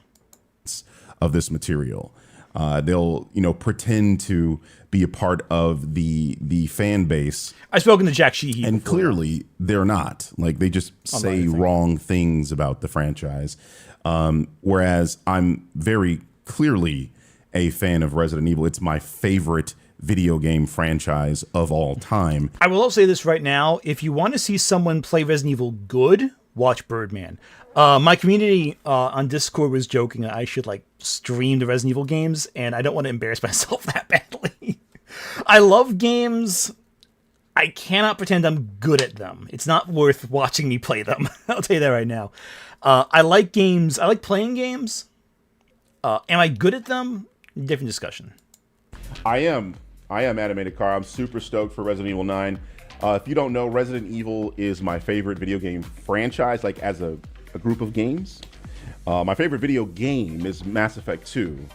Of this material, they'll pretend to be a part of the fan base. I've spoken to Jack Sheehy, and clearly they're not. Like, they just say wrong things about the franchise. Whereas I'm very clearly a fan of Resident Evil. It's my favorite video game franchise of all time. I will also say this right now. If you want to see someone play Resident Evil good, watch Birdman. My community on Discord was joking that I should stream the Resident Evil games, and I don't want to embarrass myself that badly. I love games. I cannot pretend I'm good at them. It's not worth watching me play them. I'll tell you that right now. I like games. I like playing games. Am I good at them? Different discussion. I am Animated Car. I'm super stoked for Resident Evil 9. If you don't know, Resident Evil is my favorite video game franchise, as a group of games. My favorite video game is Mass Effect 2.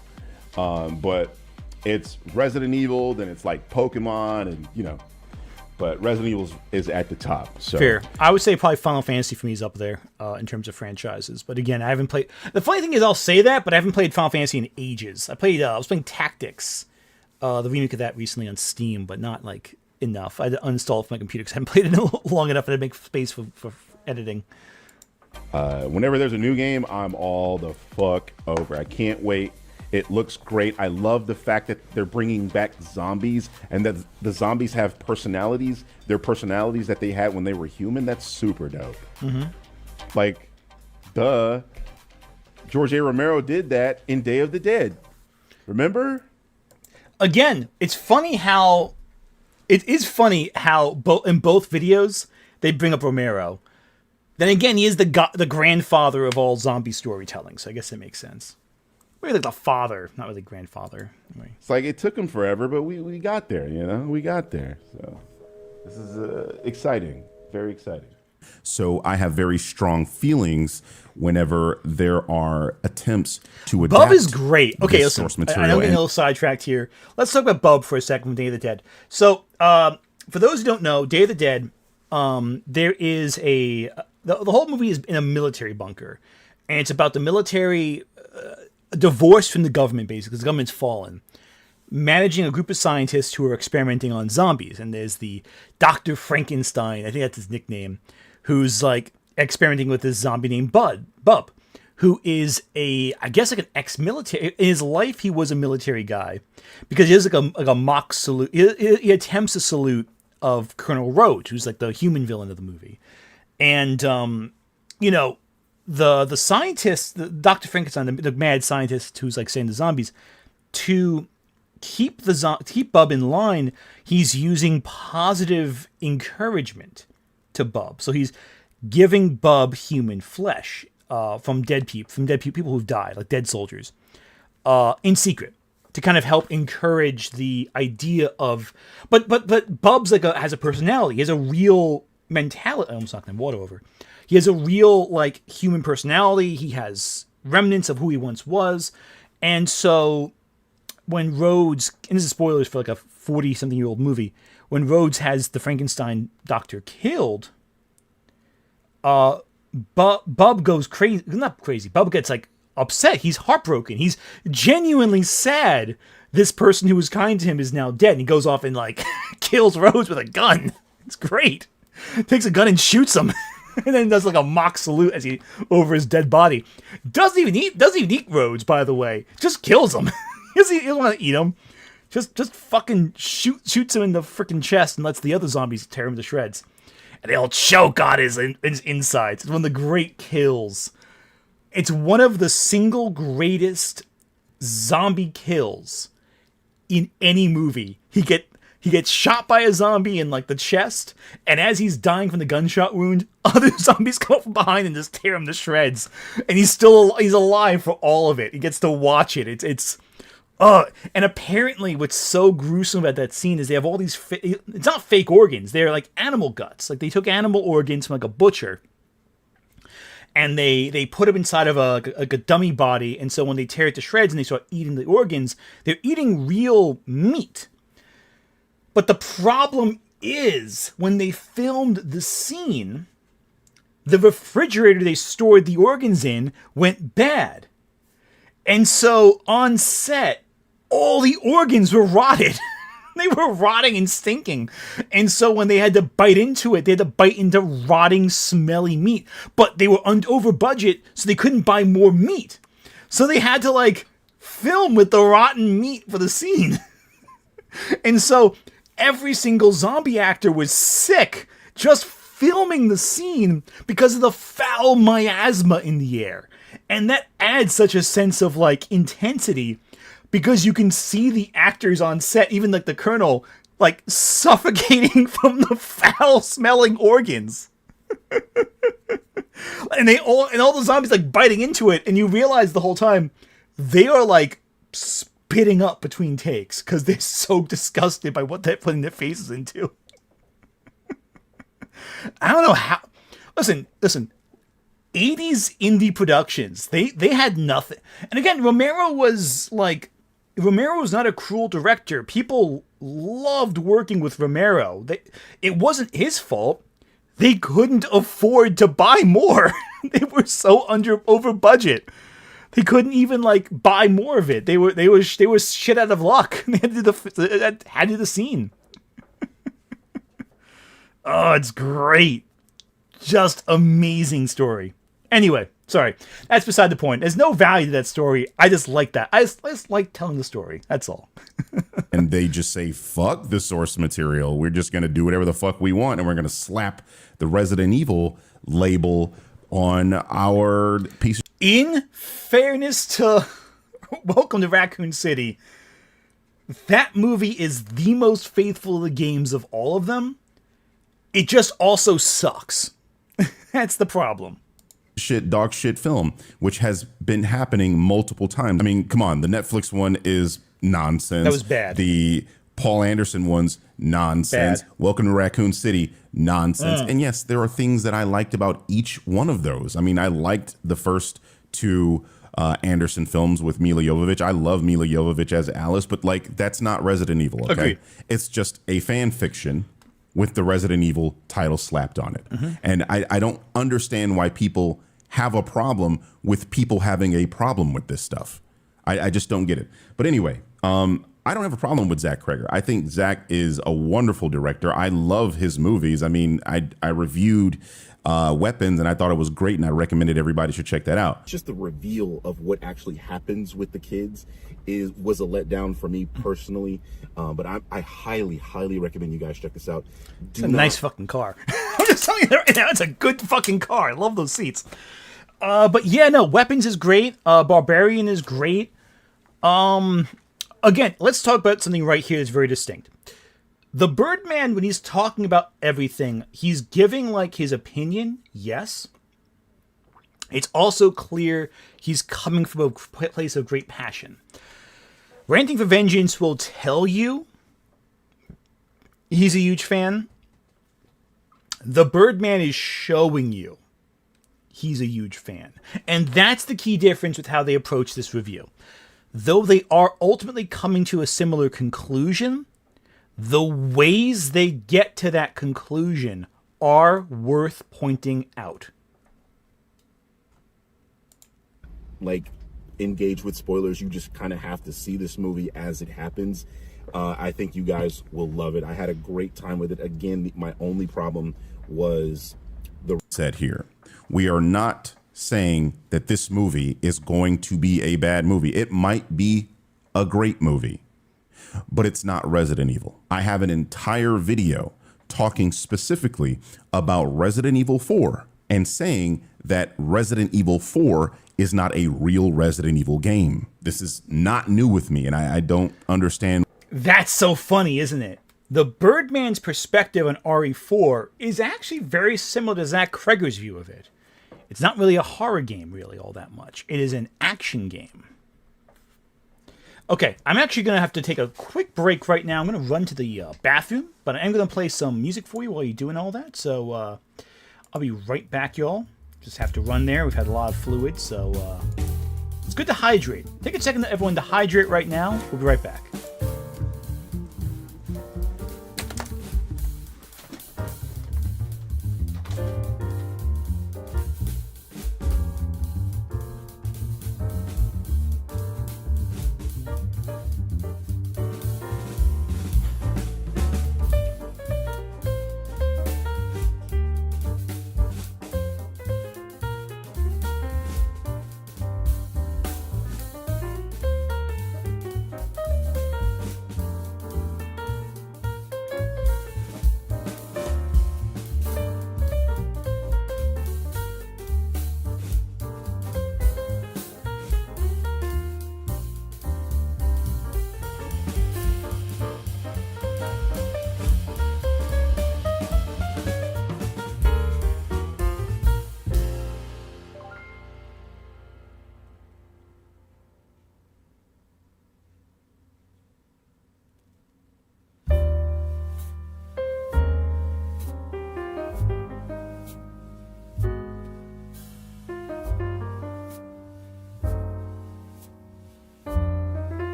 But it's Resident Evil, then it's Pokemon, and but Resident Evil is at the top. So fair. I would say probably Final Fantasy for me is up there in terms of franchises. But again, I haven't played. The funny thing is, I'll say that, but I haven't played Final Fantasy in ages. I was playing Tactics, the remake of that recently on Steam, but not enough. I uninstalled it from my computer because I haven't played it long enough to make space for editing. Whenever there's a new game, I'm all the fuck over. I can't wait. It looks great. I love the fact that they're bringing back zombies, and that the zombies have personalities. Their personalities that they had when they were human. That's super dope. Mm-hmm. Duh. George A. Romero did that in Day of the Dead. Remember? Again, it is funny how in both videos they bring up Romero. Then again, he is the grandfather of all zombie storytelling, so I guess it makes sense. Really the father, not really grandfather. Anyway. It's it took him forever, but we got there, we got there. So this is exciting, very exciting. So I have very strong feelings whenever there are attempts to adapt. Bub is great. Okay, listen, source material. I know we're getting a little sidetracked here. Let's talk about Bub for a second from Day of the Dead. So for those who don't know, Day of the Dead, there is the whole movie is in a military bunker, and it's about the military divorced from the government, basically, because the government's fallen, managing a group of scientists who are experimenting on zombies. And there's the Dr. Frankenstein, I think that's his nickname, who's experimenting with this zombie named Bub, who is an ex-military. In his life, he was a military guy, because he has a mock salute. He attempts a salute of Colonel Rhodes, who's the human villain of the movie. And, the scientist, Dr. Frankenstein, the mad scientist who's saying the zombies, to keep Bub in line, he's using positive encouragement to Bub. So he's giving Bub human flesh from dead people who've died, like dead soldiers, in secret, to kind of help encourage the idea of. But Bub's has a personality. He has a real mentality. I almost knocked my water over. He has a real human personality. He has remnants of who he once was. And so when Rhodes, and this is spoilers for a 40-something-year-old movie, when Rhodes has the Frankenstein doctor killed, Bub goes crazy. Not crazy. Bub gets upset. He's heartbroken. He's genuinely sad. This person who was kind to him is now dead. And he goes off and kills Rhodes with a gun. It's great. Takes a gun and shoots him. And then does a mock salute as he over his dead body. Doesn't even eat Rhodes, by the way. Just kills him. He doesn't want to eat him. Just fucking shoots him in the freaking chest and lets the other zombies tear him to shreds. And they all choke on his insides. It's one of the great kills. It's one of the single greatest zombie kills in any movie. He gets shot by a zombie in like the chest, and as he's dying from the gunshot wound, other zombies come up from behind and just tear him to shreds. And he's alive for all of it. He gets to watch it. And apparently what's so gruesome about that scene is they have all these it's not fake organs, they're like animal guts. Like they took animal organs from like a butcher and they put them inside of a dummy body, and so when they tear it to shreds and they start eating the organs, they're eating real meat. But the problem is, when they filmed the scene, the refrigerator they stored the organs in went bad. And so on set, all the organs were rotted. They were rotting and stinking. And so when they had to bite into it, they had to bite into rotting, smelly meat. But they were over budget, so they couldn't buy more meat. So they had to like film with the rotten meat for the scene. And so every single zombie actor was sick just filming the scene because of the foul miasma in the air. And that adds such a sense of like intensity because you can see the actors on set, even like the colonel, like suffocating from the foul smelling organs. And all the zombies like biting into it, and you realize the whole time they are like spitting up between takes because they're so disgusted by what they're putting their faces into. I don't know how. Listen. 80s indie productions, they had nothing. And again, Romero was not a cruel director. People loved working with Romero. It wasn't his fault. They couldn't afford to buy more. They were so over budget. They couldn't even like buy more of it. They were shit out of luck. They had to do the scene. Oh, it's great. Just amazing story. Anyway, sorry. That's beside the point. There's no value to that story. I just like that. I just like telling the story. That's all. And they just say, fuck the source material. We're just going to do whatever the fuck we want. And we're going to slap the Resident Evil label on our piece. In fairness to Welcome to Raccoon City, that movie is the most faithful of the games of all of them. It just also sucks. That's the problem. Dog shit film, which has been happening multiple times. I mean, come on, the Netflix one is nonsense. That was bad. The Paul Anderson one's nonsense. Bad. Welcome to Raccoon City, nonsense. Mm. And yes, there are things that I liked about each one of those. I mean, I liked the first two Anderson films with Mila Jovovich. I love Mila Jovovich as Alice, but like that's not Resident Evil. Okay, Agreed. It's just a fan fiction with the Resident Evil title slapped on it. Mm-hmm. And I don't understand why people have a problem with people having a problem with this stuff. I just don't get it. But anyway, I don't have a problem with Zach Cregger. I think Zach is a wonderful director. I love his movies. I mean, I reviewed Weapons and I thought it was great, and I recommended everybody should check that out. Just the reveal of what actually happens with the kids was a letdown for me personally. But I highly recommend you guys check this out. It's a nice fucking car. I'm just telling you right now, it's a good fucking car. I love those seats. But yeah, no, Weapons is great. Barbarian is great. Again, let's talk about something right here that's very distinct. The Birdman, when he's talking about everything, he's giving like his opinion, yes. It's also clear he's coming from a place of great passion. Ranting for Vengeance will tell you he's a huge fan. The Birdman is showing you he's a huge fan. And that's the key difference with how they approach this review. Though they are ultimately coming to a similar conclusion, the ways they get to that conclusion are worth pointing out. Like, engage with spoilers. You just kind of have to see this movie as it happens. I think you guys will love it. I had a great time with it. Again, my only problem was the said here. We are not saying that this movie is going to be a bad movie. It might be a great movie, but it's not Resident Evil. I have an entire video talking specifically about Resident Evil 4 and saying that Resident Evil 4 is not a real Resident Evil game. This is not new with me, and I don't understand. That's so funny, isn't it? The Birdman's perspective on RE4 is actually very similar to Zach Cregger's view of it. It's not really a horror game, really, all that much. It is an action game. Okay, I'm actually going to have to take a quick break right now. I'm going to run to the bathroom, but I am going to play some music for you while you're doing all that. So I'll be right back, y'all. Just have to run there. We've had a lot of fluid, so it's good to hydrate. Take a second, everyone, to hydrate right now. We'll be right back.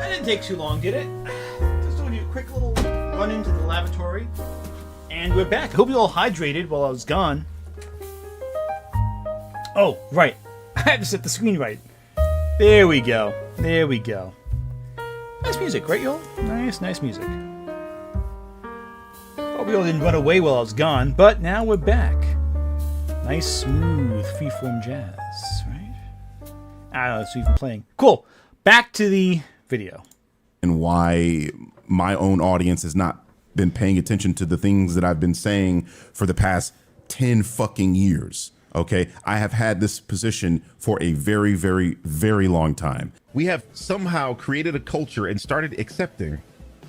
Didn't take too long, did it? Just doing a quick little run into the lavatory, and we're back. I hope you all hydrated while I was gone. Oh, right. I had to set the screen right. There we go. There we go. Nice music, right, y'all? Nice music. Hope you all didn't run away while I was gone, but now we're back. Nice, smooth, freeform jazz, right? I don't know, it's even playing. Cool. Back to the video. And why my own audience has not been paying attention to the things that I've been saying for the past 10 fucking years. Okay, I have had this position for a very, very, very long time. We have somehow created a culture and started accepting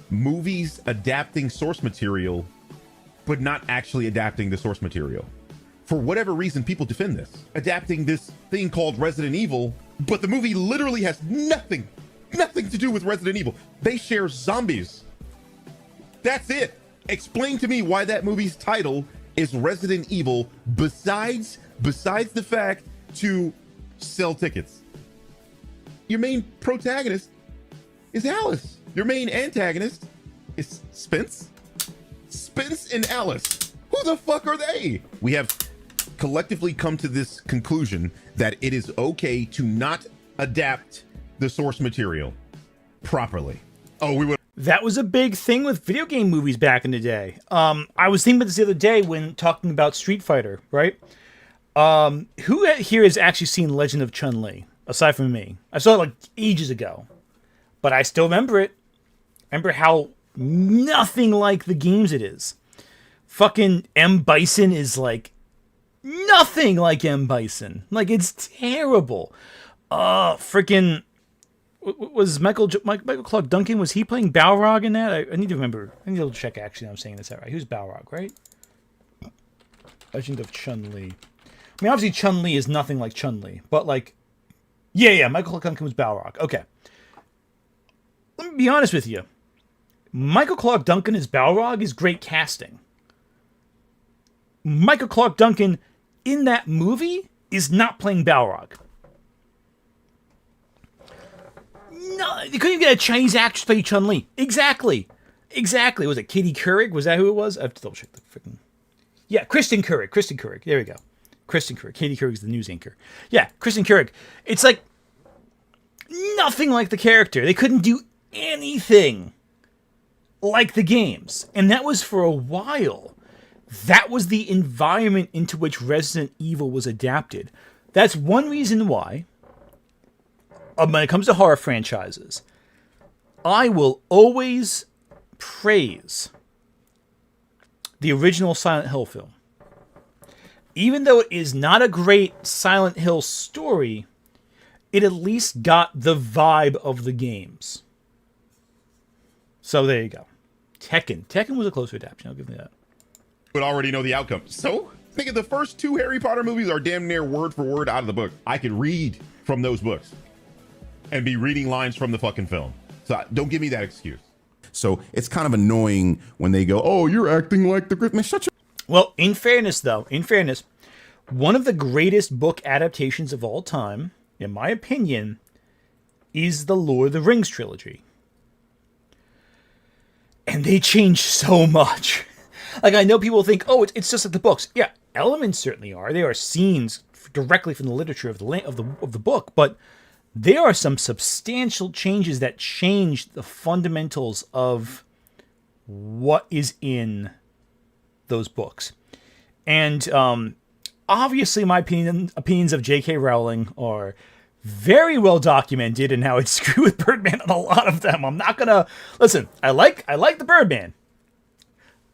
movies adapting source material, but not actually adapting the source material. For whatever reason, people defend this. Adapting this thing called Resident Evil, but the movie literally has nothing to do with Resident Evil. They share zombies. That's it. Explain to me why that movie's title is Resident Evil besides the fact to sell tickets. Your main protagonist is Alice. Your main antagonist is Spence. Spence and Alice. Who the fuck are they? We have collectively come to this conclusion that it is okay to not adapt the source material properly. Oh, we would. That was a big thing with video game movies back in the day. I was thinking about this the other day when talking about Street Fighter, right? Who here has actually seen Legend of Chun-Li, aside from me? I saw it like ages ago, but I still remember it. Remember how nothing like the games it is. Fucking M. Bison is like nothing like M. Bison. Like, it's terrible. Freaking... Was Michael Clark Duncan, was he playing Balrog in that? I need to remember. I need to check actually I'm saying this out right. Who's Balrog, right? Legend of Chun-Li. I mean, obviously Chun-Li is nothing like Chun-Li, but like, yeah, Michael Clark Duncan was Balrog. Okay. Let me be honest with you. Michael Clark Duncan as Balrog is great casting. Michael Clark Duncan in that movie is not playing Balrog. No, you couldn't even get a Chinese actress to play Chun-Li. Exactly. Exactly. Was it Katie Couric? Was that who it was? I have to double check the freaking... Yeah, Kristen Couric. Kristen Couric. There we go. Kristen Couric. Katie Couric's the news anchor. Yeah, Kristen Couric. It's like nothing like the character. They couldn't do anything like the games. And that was for a while. That was the environment into which Resident Evil was adapted. That's one reason why, when it comes to horror franchises, I will always praise the original Silent Hill film. Even though it is not a great Silent Hill story, it at least got the vibe of the games. So there you go. Tekken was a closer adaptation, I'll give you that. Would already know the outcome. So, think of the first 2 Harry Potter movies are damn near word for word out of the book. I could read from those books and be reading lines from the fucking film. So don't give me that excuse. So it's kind of annoying when they go, "Oh, you're acting like the Grifter." Shut your... Well, in fairness, one of the greatest book adaptations of all time, in my opinion, is the Lord of the Rings trilogy. And they changed so much. Like, I know people think, oh, it's just like the books. Yeah, elements certainly are. They are scenes directly from the literature of the book, but there are some substantial changes that change the fundamentals of what is in those books. And obviously my opinions of J.K. Rowling are very well documented and how it screwed with Birdman on a lot of them. I'm not gonna... Listen, I like the Birdman.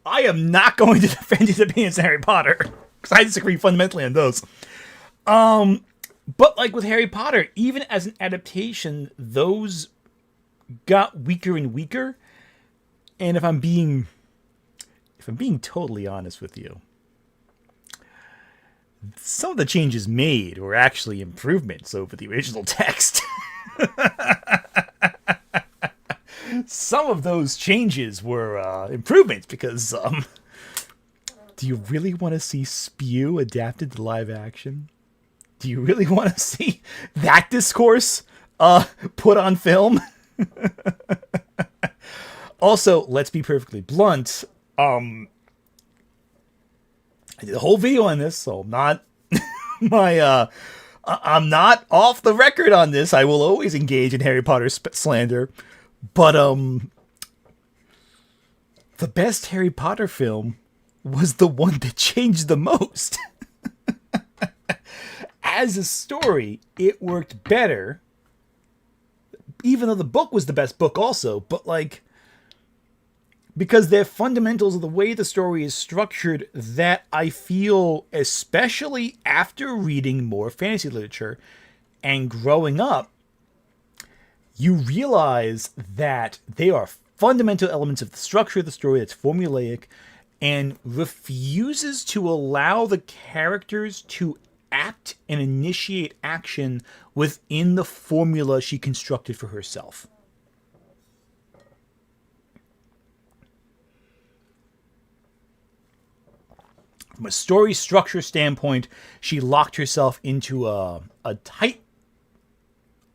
I am not going to defend his opinions on Harry Potter, because I disagree fundamentally on those. But like with Harry Potter, even as an adaptation, those got weaker and weaker. And if I'm being totally honest with you, some of the changes made were actually improvements over the original text. Some of those changes were improvements because, do you really want to see Spew adapted to live action? Do you really want to see that discourse put on film? Also, let's be perfectly blunt. I did a whole video on this, so I'm not I'm not off the record on this. I will always engage in Harry Potter slander. But the best Harry Potter film was the one that changed the most. As a story, it worked better, even though the book was the best book also, but like, because they're fundamentals of the way the story is structured that I feel, especially after reading more fantasy literature and growing up, you realize that they are fundamental elements of the structure of the story that's formulaic and refuses to allow the characters to act and initiate action within the formula she constructed for herself. From a story structure standpoint, she locked herself into a tight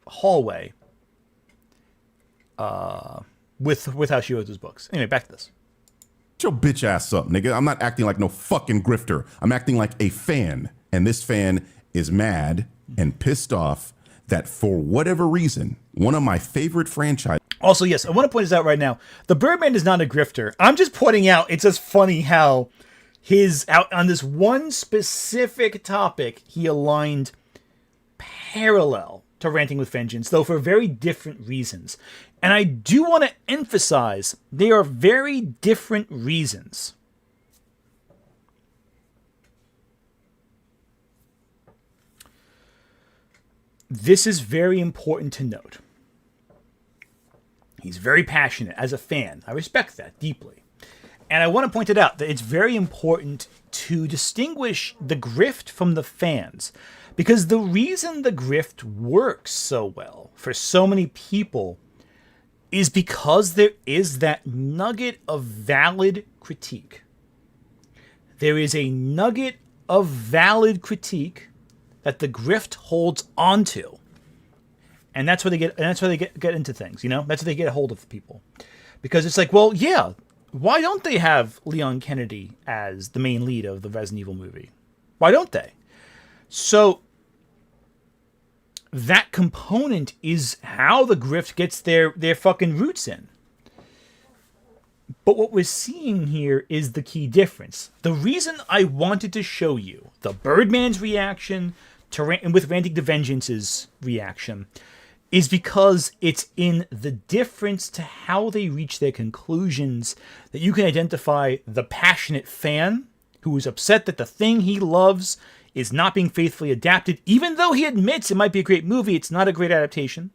hallway with how she wrote those books. Anyway, back to this. Shut your bitch ass up, nigga. I'm not acting like no fucking grifter. I'm acting like a fan. And this fan is mad and pissed off that for whatever reason, one of my favorite franchises... Also, yes, I want to point this out right now. The Birdman is not a grifter. I'm just pointing out, it's just funny how out on this one specific topic, he aligned parallel to Ranting with Vengeance, though for very different reasons. And I do want to emphasize, they are very different reasons. This is very important to note. He's very passionate as a fan. I respect that deeply. And I want to point it out that it's very important to distinguish the grift from the fans. Because the reason the grift works so well for so many people is because there is that nugget of valid critique. There is a nugget of valid critique that the grift holds onto. And that's where they get into things, you know? That's where they get a hold of people. Because it's like, well, yeah, why don't they have Leon Kennedy as the main lead of the Resident Evil movie? Why don't they? So that component is how the grift gets their fucking roots in. But what we're seeing here is the key difference. The reason I wanted to show you the Birdman's reaction and with Ranting to Vengeance's reaction is because it's in the difference to how they reach their conclusions that you can identify the passionate fan who is upset that the thing he loves is not being faithfully adapted, even though he admits it might be a great movie, it's not a great adaptation,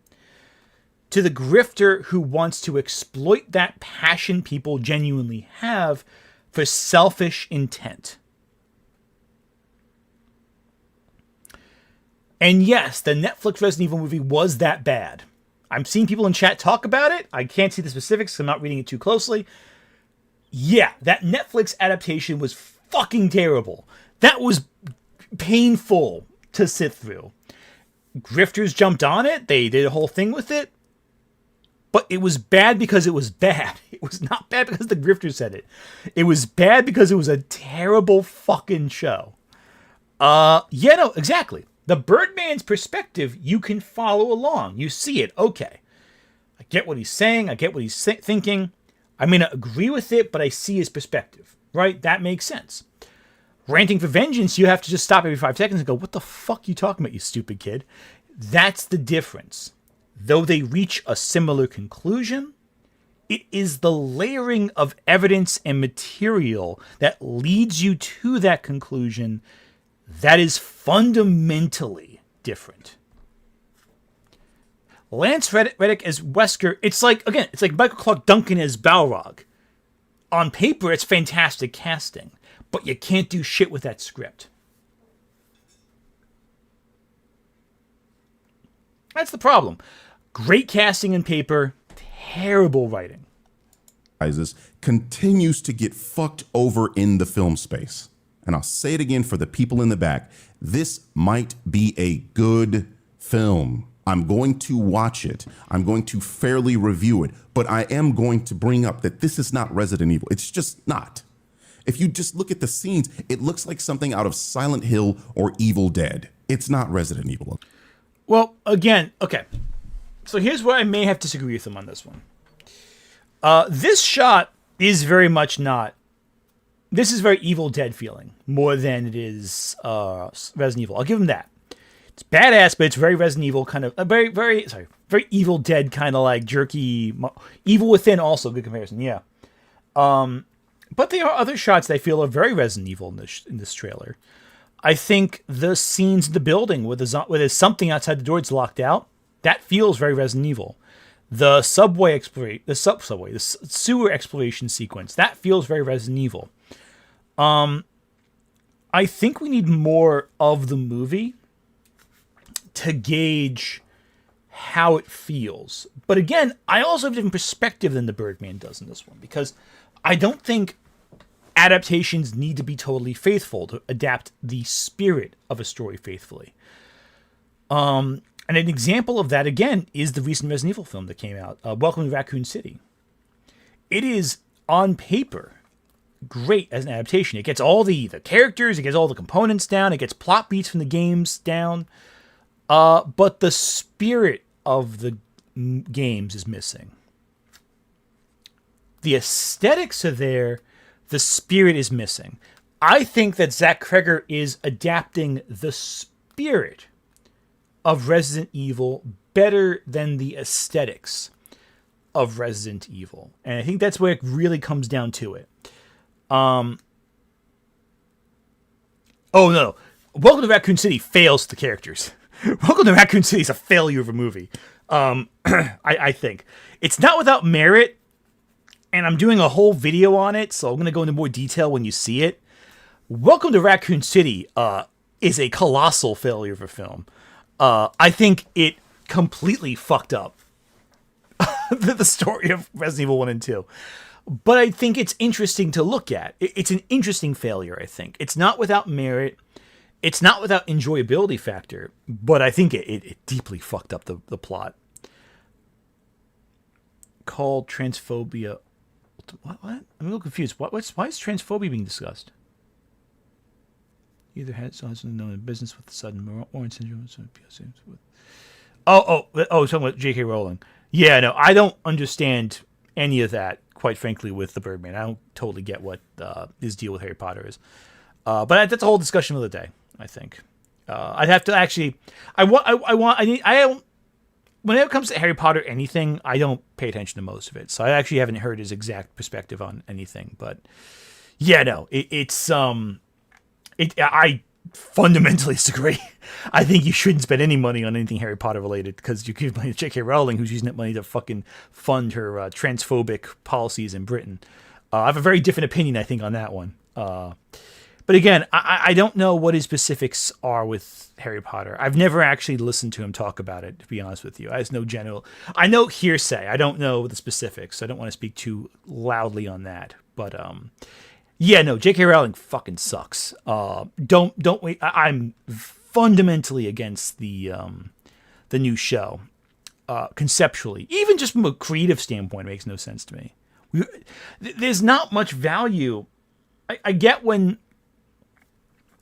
to the grifter who wants to exploit that passion people genuinely have for selfish intent. And yes, the Netflix Resident Evil movie was that bad. I'm seeing people in chat talk about it. I can't see the specifics because I'm not reading it too closely. Yeah, that Netflix adaptation was fucking terrible. That was painful to sit through. Grifters jumped on it. They did a whole thing with it. But it was bad because it was bad. It was not bad because the grifters said it. It was bad because it was a terrible fucking show. Yeah, no, exactly. The Birdman's perspective, you can follow along. You see it. Okay. I get what he's saying. I get what he's thinking. I may not agree with it, but I see his perspective. Right? That makes sense. Ranting for Vengeance, you have to just stop every 5 seconds and go, what the fuck are you talking about, you stupid kid? That's the difference. Though they reach a similar conclusion, it is the layering of evidence and material that leads you to that conclusion that is fundamentally different. Lance Reddick as Wesker, it's like Michael Clark Duncan as Balrog. On paper, it's fantastic casting, but you can't do shit with that script. That's the problem. Great casting in paper, terrible writing. Continues to get fucked over in the film space. And I'll say it again for the people in the back. This might be a good film. I'm going to watch it. I'm going to fairly review it. But I am going to bring up that this is not Resident Evil. It's just not. If you just look at the scenes, it looks like something out of Silent Hill or Evil Dead. It's not Resident Evil. Well, again, okay. So here's where I may have to disagree with them on this one. This shot is very much not... This is very Evil Dead feeling, more than it is Resident Evil. I'll give them that. It's badass, but it's very Resident Evil kind of... very Evil Dead kind of like jerky... Evil Within also, good comparison, yeah. But there are other shots that I feel are very Resident Evil in this trailer. I think the scenes in the building where there's something outside the door that's locked out, that feels very Resident Evil. The sewer exploration sequence, that feels very Resident Evil. I think we need more of the movie to gauge how it feels. But again, I also have a different perspective than the Birdman does in this one, because I don't think adaptations need to be totally faithful to adapt the spirit of a story faithfully. And an example of that, again, is the recent Resident Evil film that came out, Welcome to Raccoon City. It is, on paper, great as an adaptation. It gets all the characters, it gets all the components down, it gets plot beats from the games down, but the spirit of the games is missing. The aesthetics are there, the spirit is missing. I think that Zach Cregger is adapting the spirit of Resident Evil better than the aesthetics of Resident Evil. And I think that's where it really comes down to it. Oh no. Welcome to Raccoon City fails the characters. Welcome to Raccoon City is a failure of a movie. I think. It's not without merit, and I'm doing a whole video on it, so I'm going to go into more detail when you see it. Welcome to Raccoon City is a colossal failure of a film. I think it completely fucked up the story of Resident Evil 1 and 2. But I think it's interesting to look at. It's an interesting failure, I think. It's not without merit. It's not without enjoyability factor. But I think it deeply fucked up the plot. called transphobia. What? I'm a little confused. Why is transphobia being discussed? Either had someone known in business with the sudden orange syndrome. Talking about J.K. Rowling. Yeah, no, I don't understand any of that, quite frankly, with the Birdman. I don't totally get what his deal with Harry Potter is. But that's a whole discussion of the day, I think. I'd have to actually. When it comes to Harry Potter, anything, I don't pay attention to most of it. So I actually haven't heard his exact perspective on anything. But yeah, no, I fundamentally disagree. I think you shouldn't spend any money on anything Harry Potter related because you give money to J.K. Rowling, who's using that money to fucking fund her transphobic policies in Britain. I have a very different opinion, I think, on that one. But again, I don't know what his specifics are with Harry Potter. I've never actually listened to him talk about it, to be honest with you. I know hearsay. I don't know the specifics. I don't want to speak too loudly on that. But yeah, no, J.K. Rowling fucking sucks. Don't wait. I'm fundamentally against the new show. Conceptually, even just from a creative standpoint, it makes no sense to me. There's not much value. I get when.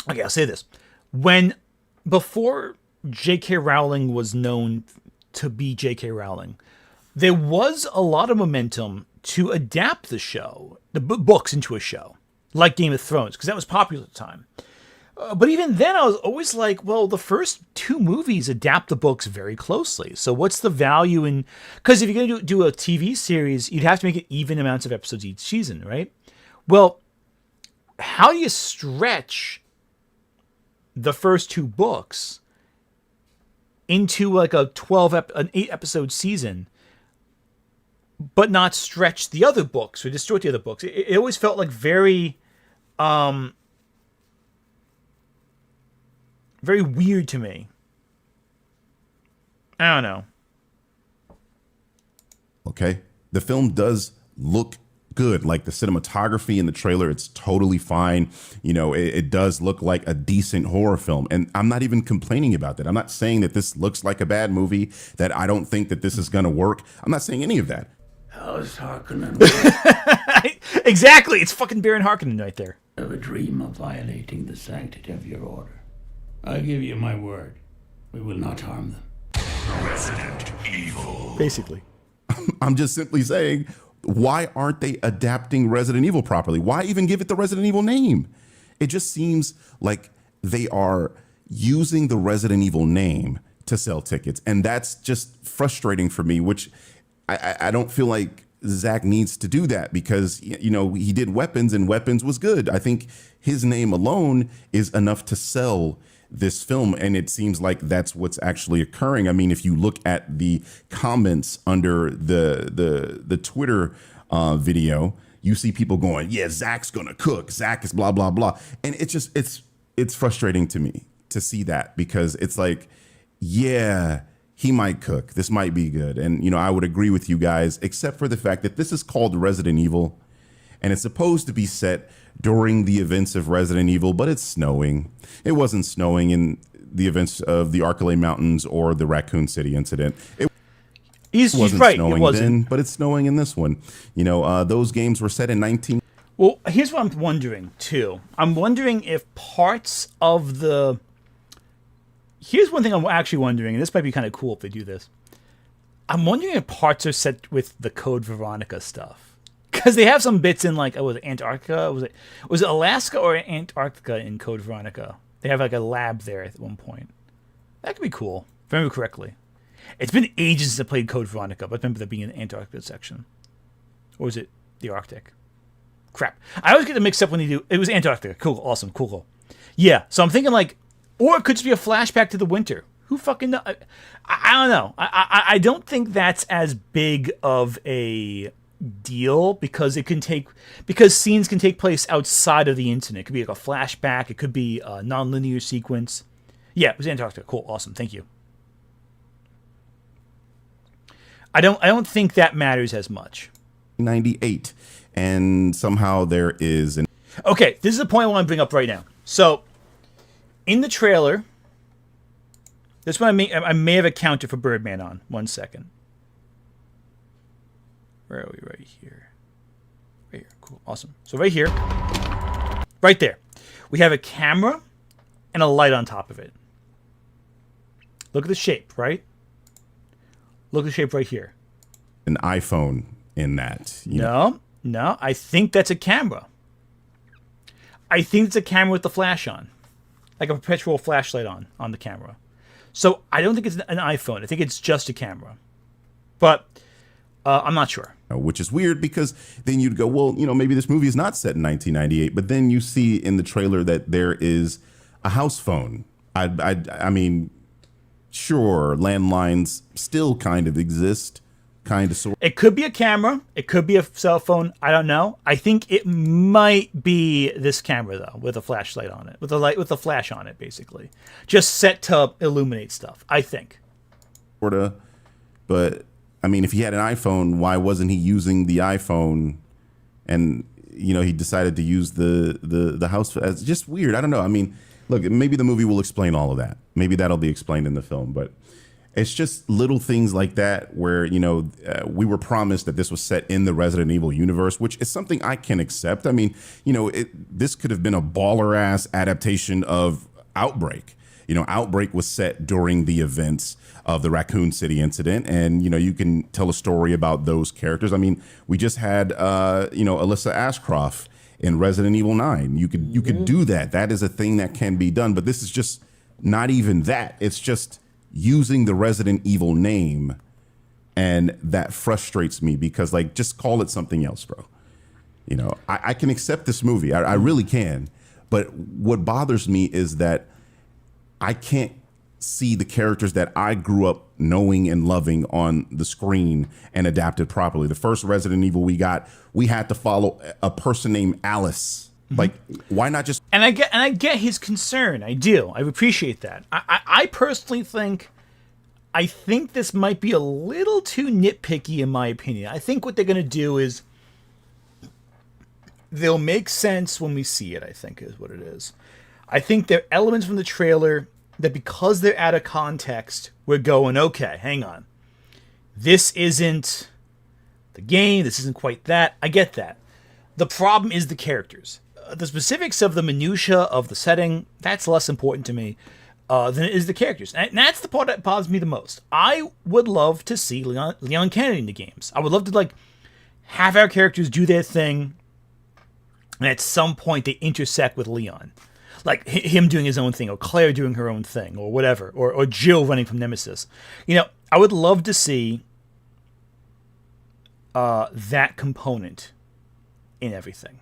Okay, I'll say this. Before J.K. Rowling was known to be J.K. Rowling, there was a lot of momentum to adapt the show, the books into a show, like Game of Thrones, because that was popular at the time. But even then, I was always like, well, the first 2 movies adapt the books very closely. So what's the value in... Because if you're going to do a TV series, you'd have to make it even amounts of episodes each season, right? Well, how do you stretch the first 2 books into like an 8-episode season, but not stretch the other books or distort the other books? It always felt like very weird to me. I don't know. Okay. The film does look good. Like the cinematography in the trailer, it's totally fine. You know, it does look like a decent horror film. And I'm not even complaining about that. I'm not saying that this looks like a bad movie, that I don't think that this is going to work. I'm not saying any of that. How's Harkonnen? Exactly. It's fucking Baron Harkonnen right there. I have a dream of violating the sanctity of your order. I give you my word. We will not harm them. Resident Evil. Basically. I'm just simply saying, why aren't they adapting Resident Evil properly? Why even give it the Resident Evil name? It just seems like they are using the Resident Evil name to sell tickets. And that's just frustrating for me, which I don't feel like Zach needs to do that because, you know, he did Weapons and Weapons was good. I think his name alone is enough to sell this film, and it seems like that's what's actually occurring. I mean, if you look at the comments under the Twitter video, you see people going, yeah, Zach's gonna cook, Zach is blah blah blah, and it's frustrating to me to see that, because it's like, yeah, he might cook, this might be good. And you know, I would agree with you guys, except for the fact that this is called Resident Evil and it's supposed to be set during the events of Resident Evil, but it's snowing. It wasn't snowing in the events of the Arkalay Mountains or the Raccoon City incident. He's right. Snowing it wasn't. then, but it's snowing in this one. You know, those games were set in 19. Well, here's what I'm wondering too. I'm wondering if parts of the. Here's one thing I'm actually wondering, and this might be kind of cool if they do this. I'm wondering if parts are set with the Code Veronica stuff. Because they have some bits in, like, was it Antarctica? Was it Alaska or Antarctica in Code Veronica? They have like a lab there at one point. That could be cool, if I remember correctly. It's been ages since I played Code Veronica, but I remember there being an Antarctica section. Or was it the Arctic? Crap. I always get them mixed up when they do. It was Antarctica. Cool. Awesome. Cool. Yeah. So I'm thinking like, or it could just be a flashback to the winter. Who fucking knows? I don't know. I don't think that's as big of a deal because scenes can take place outside of the incident. It could be like a flashback. It could be a non-linear sequence. Yeah, it was Antarctica. Cool. Awesome. Thank you. I don't think that matters as much. 98, and somehow there is an. Okay, this is the point I want to bring up right now. So, in the trailer, this one I may have accounted for Birdman on. 1 second. Where are we? Right here. Right here. Cool. Awesome. So right here, right there, we have a camera and a light on top of it. Look at the shape, right? Look at the shape right here. An iPhone in that. No. I think that's a camera. I think it's a camera with the flash on. Like a perpetual flashlight on the camera. So I don't think it's an iPhone. I think it's just a camera. But I'm not sure. Which is weird because then you'd go, well, maybe this movie is not set in 1998. But then you see in the trailer that there is a house phone. I mean, sure, landlines still kind of exist. Kind of, sort. It could be a camera. It could be a cell phone. I don't know. I think it might be this camera though, with a flashlight on it, with a flash on it, basically, just set to illuminate stuff. I think. Sorta, but I mean, if he had an iPhone, why wasn't he using the iPhone? And he decided to use the house. It's just weird. I don't know. I mean, look, maybe the movie will explain all of that. Maybe that'll be explained in the film, but. It's just little things like that where, we were promised that this was set in the Resident Evil universe, which is something I can accept. I mean, this could have been a baller-ass adaptation of Outbreak. Outbreak was set during the events of the Raccoon City incident, and, you can tell a story about those characters. I mean, we just had, Alyssa Ashcroft in Resident Evil 9. You could do that. That is a thing that can be done, but this is just not even that. It's just using the Resident Evil name, and that frustrates me because, just call it something else, bro. I can accept this movie. I really can. But what bothers me is that I can't see the characters that I grew up knowing and loving on the screen and adapted properly. The first Resident Evil we had to follow a person named Alice. Why not just? And I get his concern. I do. I appreciate that. I personally think this might be a little too nitpicky in my opinion. I think what they're gonna do is they'll make sense when we see it. I think is what it is. I think there are elements from the trailer that because they're out of context, we're going, okay, hang on. This isn't the game. This isn't quite that. I get that. The problem is the characters. The specifics of the minutia of the setting, that's less important to me than it is the characters. And that's the part that bothers me the most. I would love to see Leon Kennedy in the games. I would love to have our characters do their thing, and at some point they intersect with Leon. Like him doing his own thing, or Claire doing her own thing, or whatever, or Jill running from Nemesis. I would love to see that component in everything.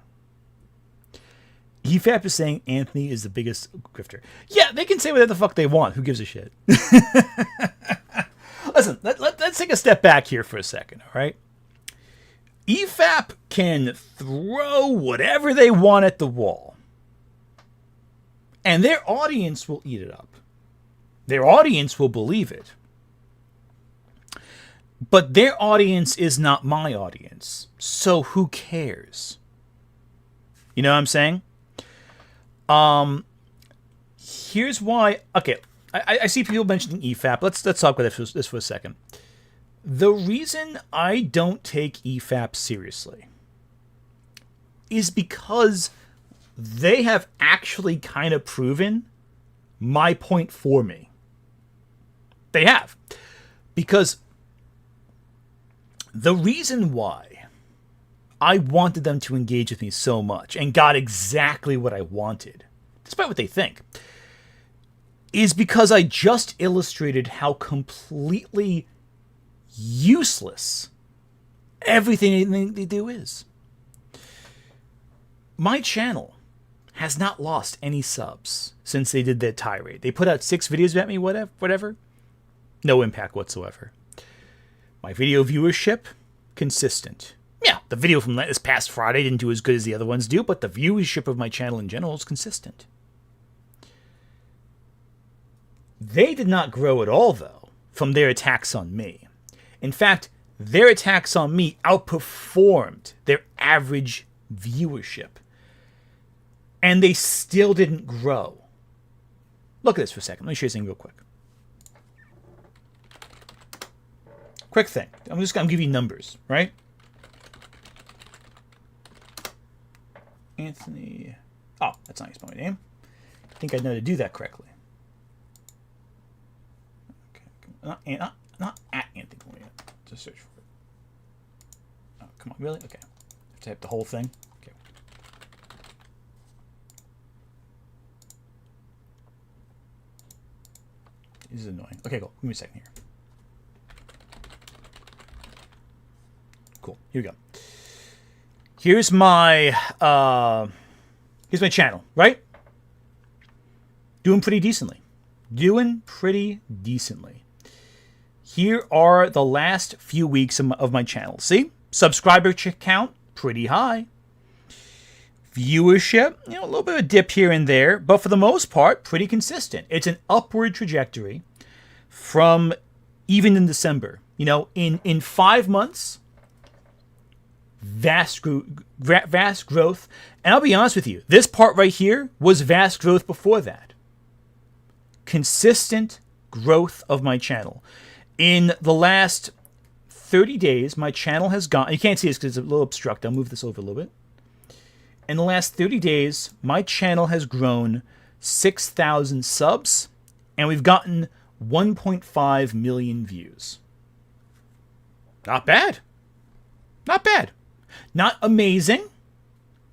EFAP is saying Anthony is the biggest grifter. Yeah, they can say whatever the fuck they want. Who gives a shit? Listen, let's take a step back here for a second, all right? EFAP can throw whatever they want at the wall, and their audience will eat it up. Their audience will believe it. But their audience is not my audience, so who cares? You know what I'm saying? Here's why. Okay, I see people mentioning EFAP. Let's talk about this for a second. The reason I don't take EFAP seriously is because they have actually kind of proven my point for me. They have. Because the reason why I wanted them to engage with me so much and got exactly what I wanted, despite what they think, is because I just illustrated how completely useless everything they do is. My channel has not lost any subs since they did their tirade. They put out 6 videos about me, whatever. No impact whatsoever. My video viewership, consistent. Yeah, the video from this past Friday didn't do as good as the other ones do, but the viewership of my channel in general is consistent. They did not grow at all, though, from their attacks on me. In fact, their attacks on me outperformed their average viewership. And they still didn't grow. Look at this for a second. Let me show you something real quick. Quick thing. I'm giving you numbers, right? Anthony. Oh, that's not how you spell my name. I think I know to do that correctly. Okay, not at Anthony Colonia. Just search for it. Oh, come on, really? Okay. I have to type the whole thing. Okay. This is annoying. Okay, cool. Give me a second here. Cool. Here we go. Here's my channel, right? Doing pretty decently. Here are the last few weeks of my channel. See? Subscriber count, pretty high. Viewership, a little bit of a dip here and there, but for the most part, pretty consistent. It's an upward trajectory from even in December. In 5 months, vast growth. And I'll be honest with you, this part right here was vast growth before that. Consistent growth of my channel. In the last 30 days, my channel has gone... You can't see this because it's a little obstructed. I'll move this over a little bit. In the last 30 days, my channel has grown 6,000 subs, and we've gotten 1.5 million views. Not bad. Not bad. Not amazing,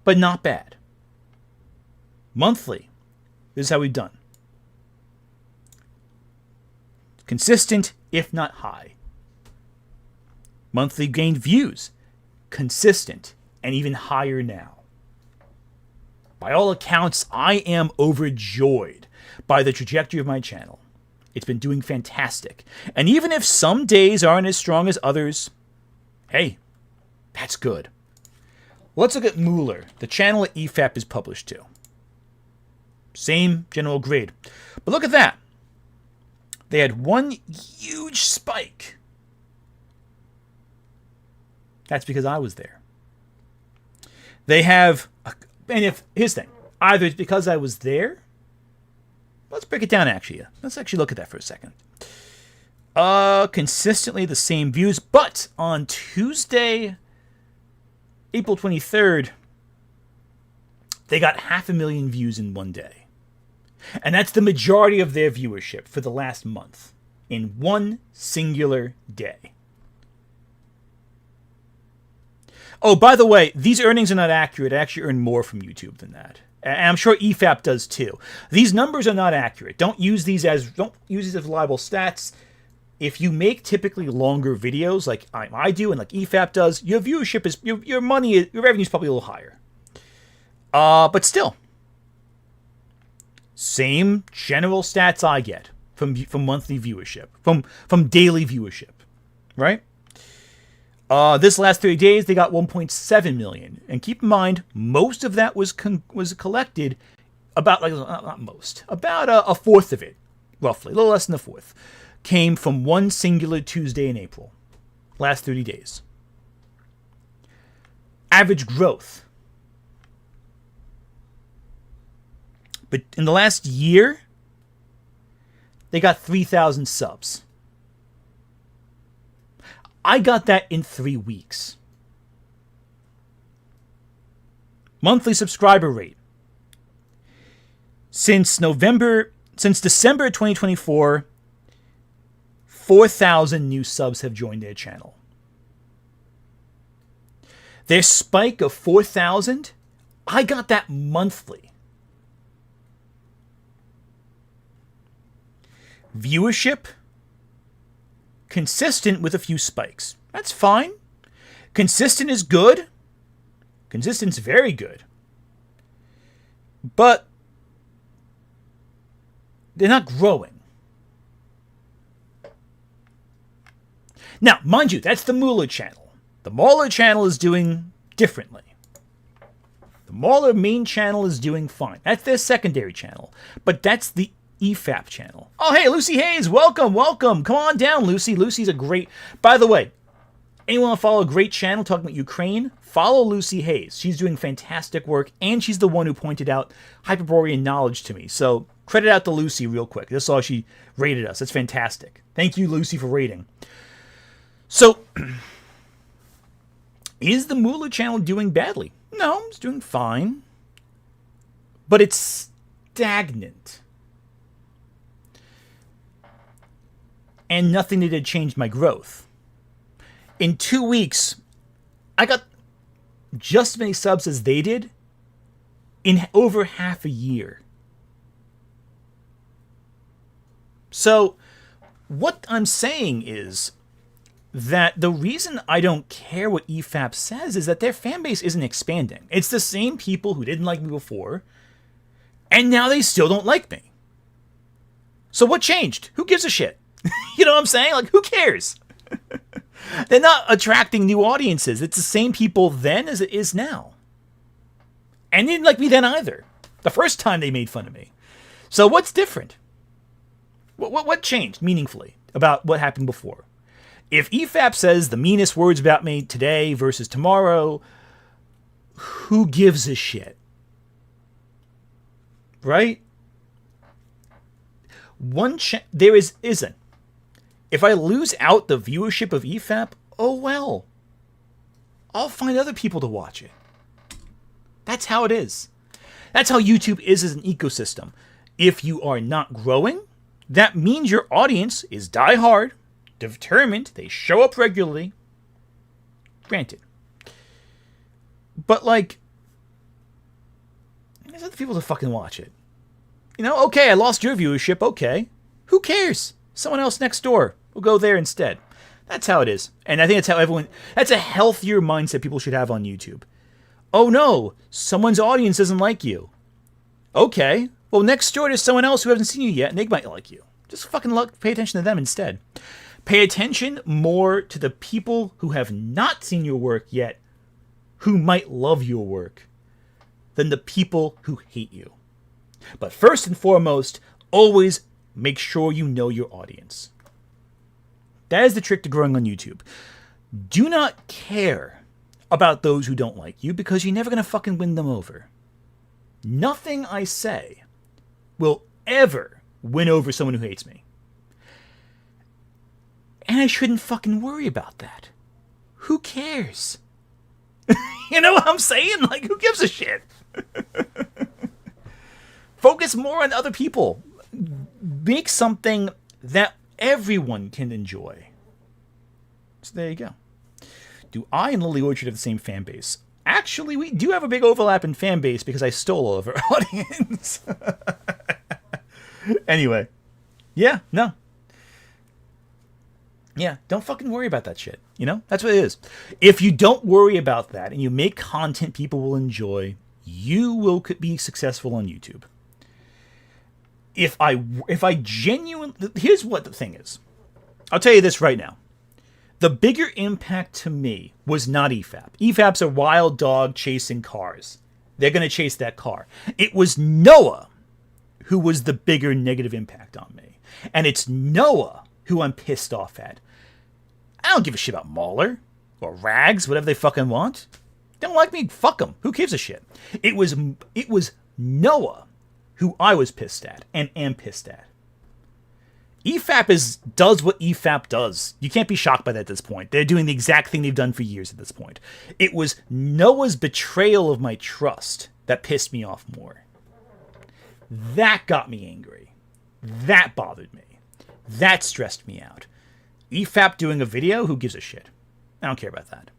but not bad. Monthly, this is how we've done. Consistent, if not high. Monthly gained views, consistent, and even higher now. By all accounts, I am overjoyed by the trajectory of my channel. It's been doing fantastic. And even if some days aren't as strong as others, hey, that's good. Let's look at Mueller, the channel that EFAP is published to. Same general grade. But look at that. They had one huge spike. That's because I was there. They have, here's the thing. Either it's because I was there. Let's break it down, actually. Let's actually look at that for a second. Consistently the same views, but on Tuesday, April 23rd, they got 500,000 views in one day. And that's the majority of their viewership for the last month in one singular day. Oh, by the way, these earnings are not accurate. I actually earn more from YouTube than that. And I'm sure EFAP does too. These numbers are not accurate. Don't use these as reliable stats. If you make typically longer videos like I do and like EFAP does, your viewership is your revenue is probably a little higher. But still, same general stats I get from monthly viewership, from daily viewership, right? This last 30 days, they got 1.7 million. And keep in mind, most of that was collected, about a fourth of it, roughly, a little less than a fourth, came from one singular Tuesday in April. Last 30 days. Average growth. But in the last year, they got 3,000 subs. I got that in 3 weeks. Monthly subscriber rate. Since December 2024, 4,000 new subs have joined their channel. Their spike of 4,000, I got that monthly. Viewership, consistent with a few spikes. That's fine. Consistent is good. Consistent's very good. But they're not growing. Now, mind you, that's the Mueller channel. The Mueller channel is doing differently. The Mueller main channel is doing fine. That's their secondary channel. But that's the EFAP channel. Oh, hey, Lucy Hayes, welcome, welcome. Come on down, Lucy. Lucy's a great... By the way, anyone want to follow a great channel talking about Ukraine? Follow Lucy Hayes. She's doing fantastic work, and she's the one who pointed out Hyperborean knowledge to me. So credit out to Lucy real quick. That's all she rated us. That's fantastic. Thank you, Lucy, for rating. So, is the Mueller channel doing badly? No, it's doing fine. but it's stagnant. And nothing that had changed my growth. In 2 weeks, I got just as many subs as they did in over half a year. So, what I'm saying is that the reason I don't care what EFAP says is that their fan base isn't expanding. It's the same people who didn't like me before, and now they still don't like me. So what changed? Who gives a shit? You know what I'm saying? Like, who cares? They're not attracting new audiences. It's the same people then as it is now. And they didn't like me then either. The first time they made fun of me. So what's different? What changed meaningfully about what happened before? If EFAP says the meanest words about me today versus tomorrow, who gives a shit? Right? There isn't. If I lose out the viewership of EFAP, oh well. I'll find other people to watch it. That's how it is. That's how YouTube is as an ecosystem. If you are not growing, that means your audience is diehard, determined, they show up regularly. Granted. But, like, there's other people to fucking watch it. You know, okay, I lost your viewership, okay. Who cares? Someone else next door. We'll go there instead. That's how it is. And I think that's a healthier mindset people should have on YouTube. Oh no, someone's audience doesn't like you. Okay, well next door there's someone else who hasn't seen you yet and they might like you. Just fucking pay attention to them instead. Pay attention more to the people who have not seen your work yet, who might love your work, than the people who hate you. But first and foremost, always make sure you know your audience. That is the trick to growing on YouTube. Do not care about those who don't like you because you're never going to fucking win them over. Nothing I say will ever win over someone who hates me. And I shouldn't fucking worry about that. Who cares? You know what I'm saying? Like, who gives a shit? Focus more on other people. Make something that everyone can enjoy. So there you go. Do I and Lily Orchard have the same fan base? Actually, we do have a big overlap in fan base because I stole all of her audience. Anyway. Yeah, no. Yeah, don't fucking worry about that shit. You know? That's what it is. If you don't worry about that and you make content people will enjoy, you will be successful on YouTube. If I genuinely... Here's what the thing is. I'll tell you this right now. The bigger impact to me was not EFAP. EFAP's a wild dog chasing cars. They're going to chase that car. It was Noah who was the bigger negative impact on me. And it's Noah who I'm pissed off at. I don't give a shit about Mauler or Rags, whatever they fucking want. They don't like me, fuck them. Who gives a shit? It was Noah who I was pissed at and am pissed at. EFAP does what EFAP does. You can't be shocked by that at this point. They're doing the exact thing they've done for years at this point. It was Noah's betrayal of my trust that pissed me off more. That got me angry. That bothered me. That stressed me out. EFAP doing a video? Who gives a shit? I don't care about that.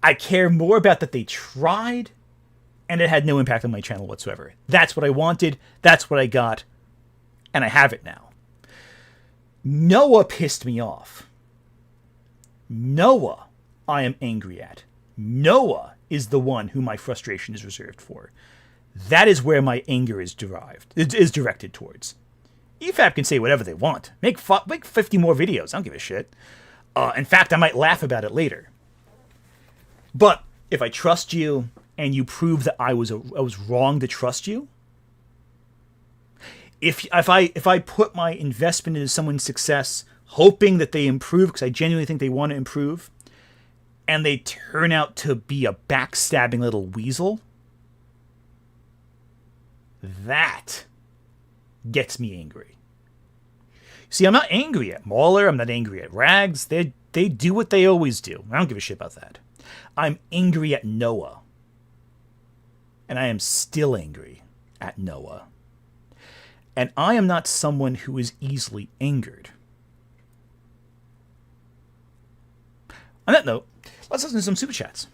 I care more about that they tried and it had no impact on my channel whatsoever. That's what I wanted. That's what I got. And I have it now. Noah pissed me off. Noah I am angry at. Noah is the one who my frustration is reserved for. That is where my anger is directed towards. EFAP can say whatever they want. Make 50 more videos. I don't give a shit. In fact, I might laugh about it later. But if I trust you and you prove that I was wrong to trust you, if I put my investment into someone's success, hoping that they improve because I genuinely think they want to improve, and they turn out to be a backstabbing little weasel, that gets me angry. See, I'm not angry at Mauler. I'm not angry at Rags. They do what they always do. I don't give a shit about that. I'm angry at Noah. And I am still angry at Noah. And I am not someone who is easily angered. On that note, let's listen to some super chats.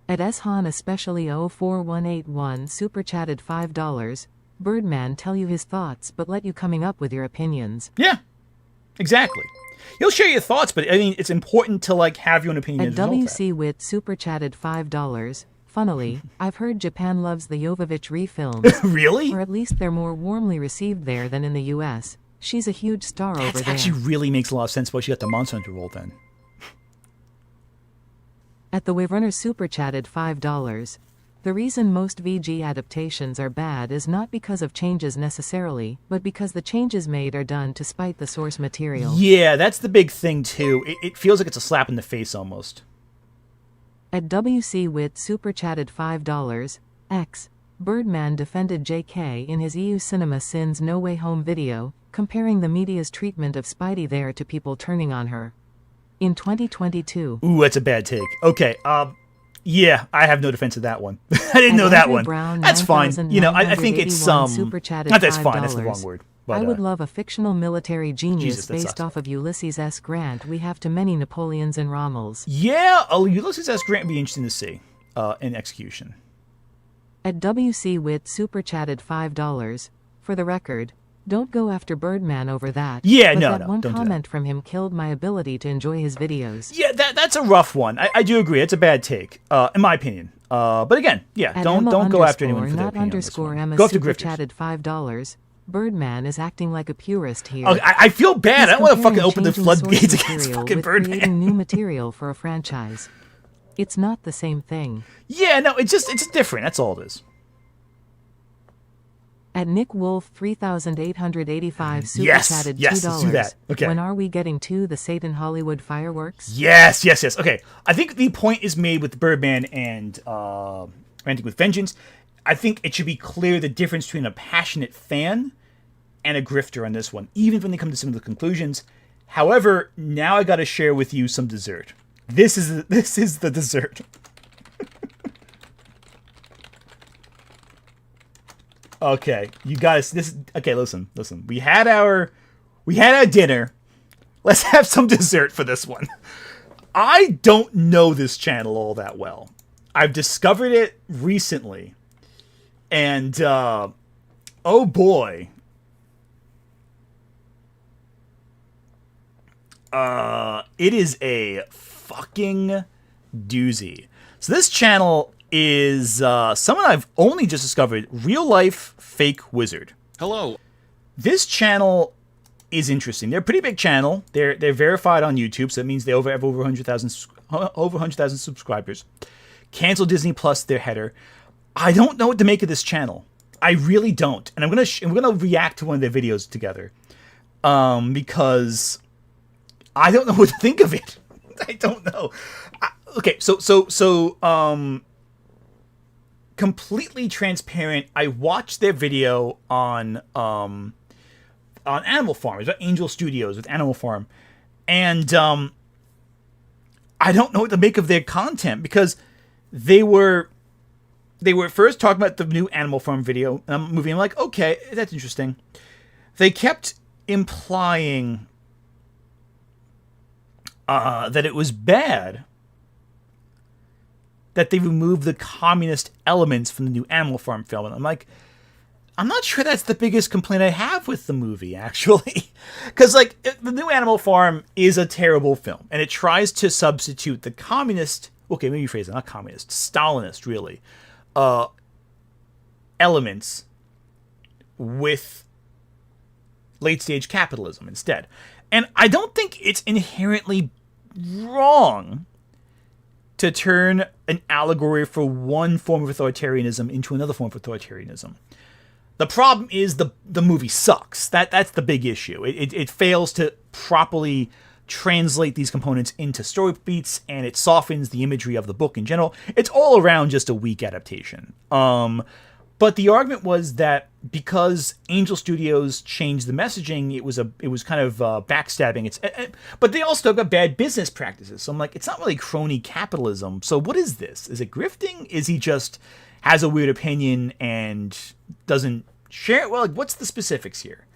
At Eshan especially 04181 super chatted $5. Birdman tell you his thoughts, but let you coming up with your opinions. Yeah, exactly. He'll share your thoughts, but I mean, it's important to like have your own opinion. At WC Wit super chatted $5. Funnily, I've heard Japan loves the Jovovich refilms. Really? Or at least they're more warmly received there than in the US. She's a huge star over there. That actually really makes a lot of sense why she got the Monster Hunter role then. At the Waverunner super chatted $5. The reason most VG adaptations are bad is not because of changes necessarily, but because the changes made are done to spite the source material. Yeah, that's the big thing too. It feels like it's a slap in the face almost. At WC Wit super chatted $5. X. Birdman defended JK in his EU Cinema Sins No Way Home video, comparing the media's treatment of Spidey there to people turning on her. In 2022. Ooh, that's a bad take. Okay, yeah, I have no defense of that one. I didn't know that one. Brown, that's fine. You know, I think it's super chatted not that's $5. fine. That's the wrong word. But, I would love a fictional military genius Jesus, based sucks. off of Ulysses S. Grant. We have too many Napoleons and Rommels. Yeah, Ulysses S. Grant would be interesting to see in execution. At WC Wit super chatted $5. For the record, don't go after Birdman over that. Yeah, but no, that no, one don't do comment from him killed my ability to enjoy his videos. Yeah, that's a rough one. I do agree. It's a bad take, in my opinion. But again, yeah, At don't Emma go after anyone for their not opinion underscore on this one. Emma Go after super grifters. chatted $5. Birdman is acting like a purist here. Oh, I feel bad. He's I don't want to fucking comparing open the changing source floodgates against material fucking with Birdman. creating new material for a franchise. It's not the same thing. Yeah, no, it's different. That's all it is. At Nick Wolf 3885 super Yes, chatted $2. yes, let's do that. Okay. When are we getting to the Satan Hollywood fireworks? Yes. Okay, I think the point is made with Birdman and Ranting with Vengeance. I think it should be clear the difference between a passionate fan and a grifter on this one, even when they come to similar conclusions. However, now I got to share with you some dessert. This is the dessert. Okay, you guys. Okay. Listen. We had our dinner. Let's have some dessert for this one. I don't know this channel all that well. I've discovered it recently, and oh boy, it is a fucking doozy. So this channel is someone I've only just discovered, Real Life Fake Wizard. Hello. This channel is interesting. They're a pretty big channel. They're verified on YouTube, so that means they have over 100,000 subscribers. Cancel Disney Plus, their header. I don't know what to make of this channel. I really don't, and we're gonna react to one of their videos together, because I don't know what to think of it. I don't know. Okay, so completely transparent. I watched their video on Animal Farm. It's about Angel Studios with Animal Farm, and I don't know what to make of their content because they were first talking about the new Animal Farm video movie. I'm like, okay, that's interesting. They kept implying that it was bad that they removed the communist elements from the new Animal Farm film. And I'm like, I'm not sure that's the biggest complaint I have with the movie, actually. Because, like, the new Animal Farm is a terrible film. And it tries to substitute the communist... Okay, maybe phrase it, not communist. Stalinist, really. Elements with late-stage capitalism instead. And I don't think it's inherently wrong to turn an allegory for one form of authoritarianism into another form of authoritarianism. The problem is the movie sucks. That's the big issue. It fails to properly translate these components into story beats, and it softens the imagery of the book in general. It's all around just a weak adaptation. But the argument was that because Angel Studios changed the messaging, it was kind of backstabbing. But they also got bad business practices. So I'm like, it's not really crony capitalism. So what is this? Is it grifting? Is he just has a weird opinion and doesn't share it? Well, like, what's the specifics here?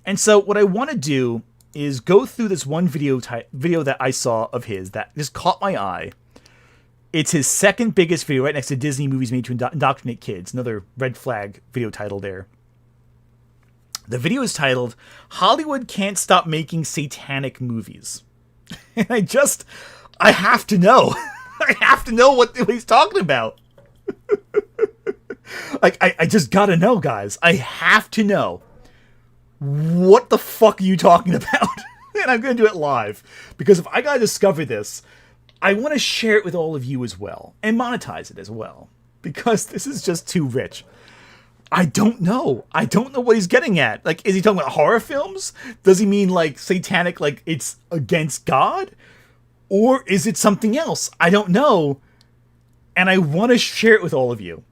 And so what I want to do is go through this one video that I saw of his that just caught my eye. It's his second biggest video, right next to Disney movies made to indoctrinate kids. Another red flag video title there. The video is titled, Hollywood Can't Stop Making Satanic Movies. And I have to know. I have to know what he's talking about. Like, I just gotta know, guys. I have to know. What the fuck are you talking about? And I'm gonna do it live. Because if I gotta discover this, I want to share it with all of you as well. And monetize it as well. Because this is just too rich. I don't know. I don't know what he's getting at. Like, is he talking about horror films? Does he mean, like, satanic, like, it's against God? Or is it something else? I don't know. And I want to share it with all of you.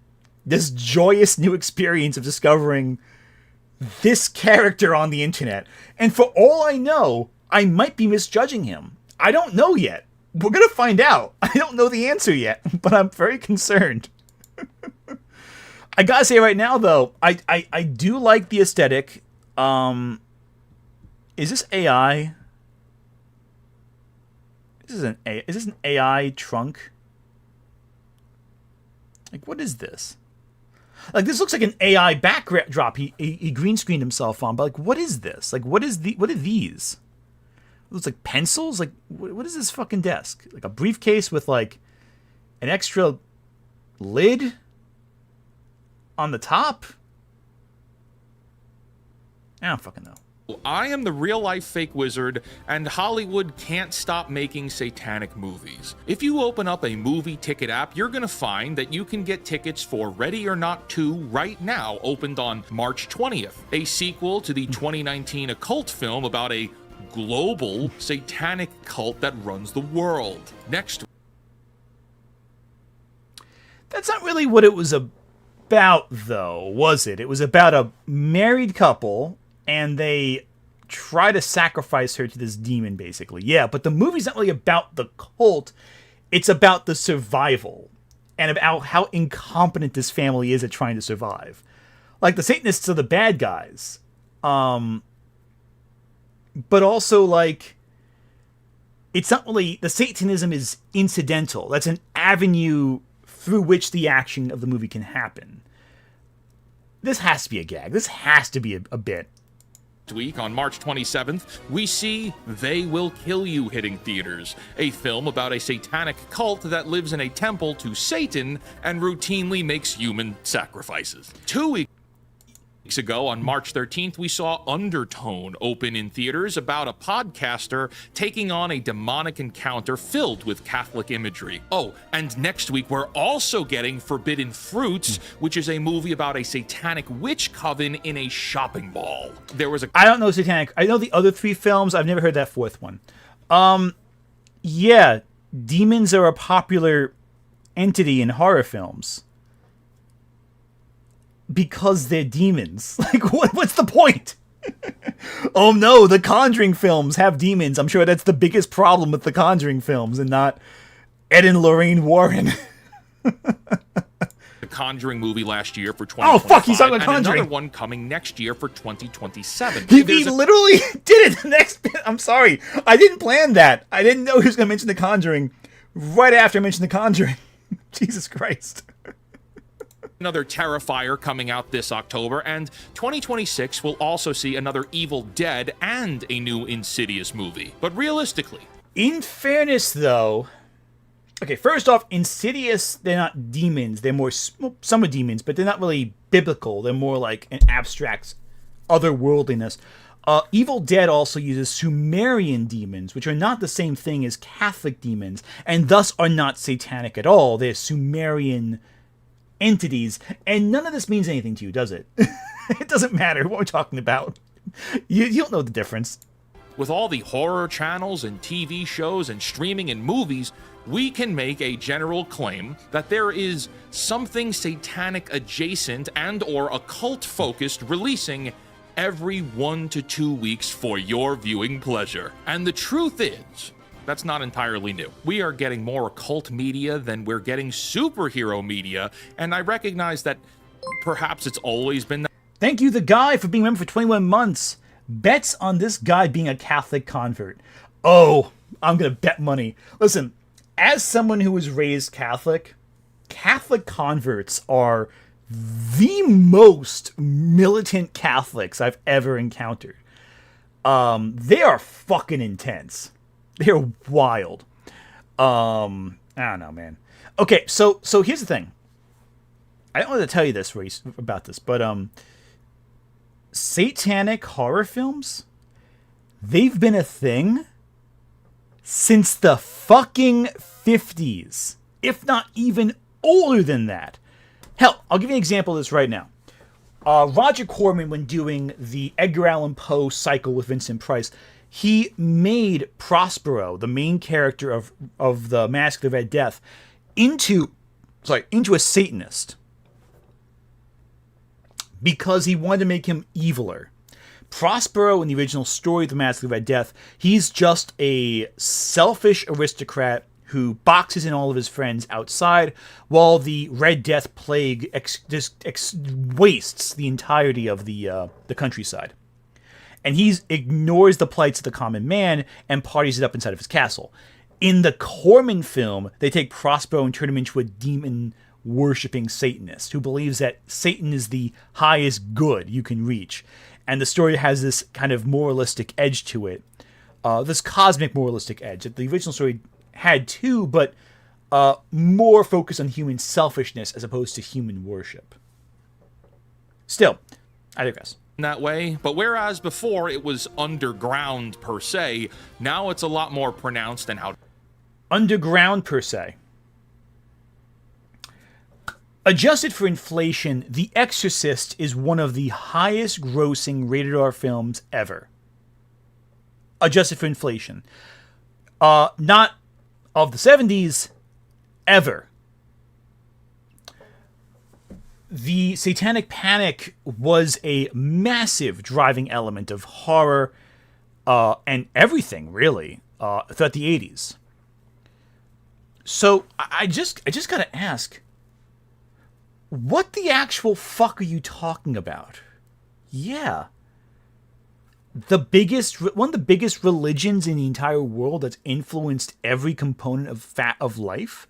This joyous new experience of discovering this character on the internet. And for all I know, I might be misjudging him. I don't know yet. We're going to find out. I don't know the answer yet, but I'm very concerned. I gotta say right now, though, I do like the aesthetic. Is this AI? Is this an AI trunk? Like, what is this? Like, this looks like an AI backdrop he green screened himself on, but like, what is this? Like, what are these? It looks like pencils? Like, what is this fucking desk? Like a briefcase with like an extra lid on the top? I don't fucking know. I am the real-life fake wizard, and Hollywood can't stop making satanic movies. If you open up a movie ticket app, you're gonna find that you can get tickets for Ready or Not 2 right now, opened on March 20th, a sequel to the 2019 occult film about a global satanic cult that runs the world. Next. That's not really what it was about, though, was it? It was about a married couple, and they try to sacrifice her to this demon, basically. Yeah, but the movie's not really about the cult. It's about the survival and about how incompetent this family is at trying to survive. Like, the Satanists are the bad guys. But also, like, it's not really... The Satanism is incidental. That's an avenue through which the action of the movie can happen. This has to be a gag. This has to be a bit. Week on March 27th, we see They Will Kill You hitting theaters, a film about a satanic cult that lives in a temple to Satan and routinely makes human sacrifices. 2 weeks ago, on March 13th, we saw Undertone open in theaters about a podcaster taking on a demonic encounter filled with Catholic imagery. Oh, and next week we're also getting Forbidden Fruits, which is a movie about a satanic witch coven in a shopping mall. There was a... I don't know Satanic. I know the other 3 films. I've never heard that 4th one. Yeah, demons are a popular entity in horror films. Because they're demons. Like, what's the point? Oh no, the Conjuring films have demons. I'm sure that's the biggest problem with the Conjuring films and not Ed and Lorraine Warren. The Conjuring movie last year for 2025. Oh fuck, he's talking about and Conjuring. another one coming next year for 2027. He literally did it the next bit. I'm sorry. I didn't plan that. I didn't know he was going to mention The Conjuring right after I mentioned The Conjuring. Jesus Christ. Another Terrifier coming out this October, and 2026 will also see another Evil Dead and a new Insidious movie. But realistically, in fairness, though, okay, first off, Insidious, they're not demons. They're more, some are demons, but they're not really biblical. They're more like an abstract otherworldliness. Evil Dead also uses Sumerian demons, which are not the same thing as Catholic demons, and thus are not satanic at all. They're Sumerian entities, and none of this means anything to you, does it? It doesn't matter what we're talking about. You don't know the difference. With all the horror channels and TV shows and streaming and movies, we can make a general claim that there is something satanic adjacent and or occult focused releasing every 1 to 2 weeks for your viewing pleasure. And the truth is, that's not entirely new. We are getting more occult media than we're getting superhero media, and I recognize that perhaps it's always been that. Thank you, the guy, for being a member for 21 months. Bets on this guy being a Catholic convert. Oh, I'm gonna bet money. Listen, as someone who was raised Catholic, Catholic converts are the most militant Catholics I've ever encountered. They are fucking intense. They're wild. I don't know, man. Okay, so here's the thing. I don't want to tell you this, Reese, about this, but satanic horror films, they've been a thing since the fucking 50s, if not even older than that. Hell, I'll give you an example of this right now. Roger Corman, when doing the Edgar Allan Poe cycle with Vincent Price, he made Prospero, the main character of the Mask of the Red Death, into a Satanist, because he wanted to make him eviler. Prospero, in the original story of the Mask of the Red Death, he's just a selfish aristocrat who boxes in all of his friends outside, while the Red Death plague wastes the entirety of the countryside. And he ignores the plights of the common man and parties it up inside of his castle. In the Corman film, they take Prospero and turn him into a demon-worshipping Satanist who believes that Satan is the highest good you can reach. And the story has this kind of moralistic edge to it, this cosmic moralistic edge. The original story had too, but more focus on human selfishness as opposed to human worship. Still, I digress. That way, but whereas before it was underground per se, now it's a lot more pronounced in how... Underground per se. Adjusted for inflation, The Exorcist is one of the highest grossing rated R films ever. Adjusted for inflation. Not of the 70s, ever. The Satanic Panic was a massive driving element of horror and everything, really, throughout the 80s. So I just gotta ask, what the actual fuck are you talking about? Yeah. One of the biggest religions in the entire world that's influenced every component of life,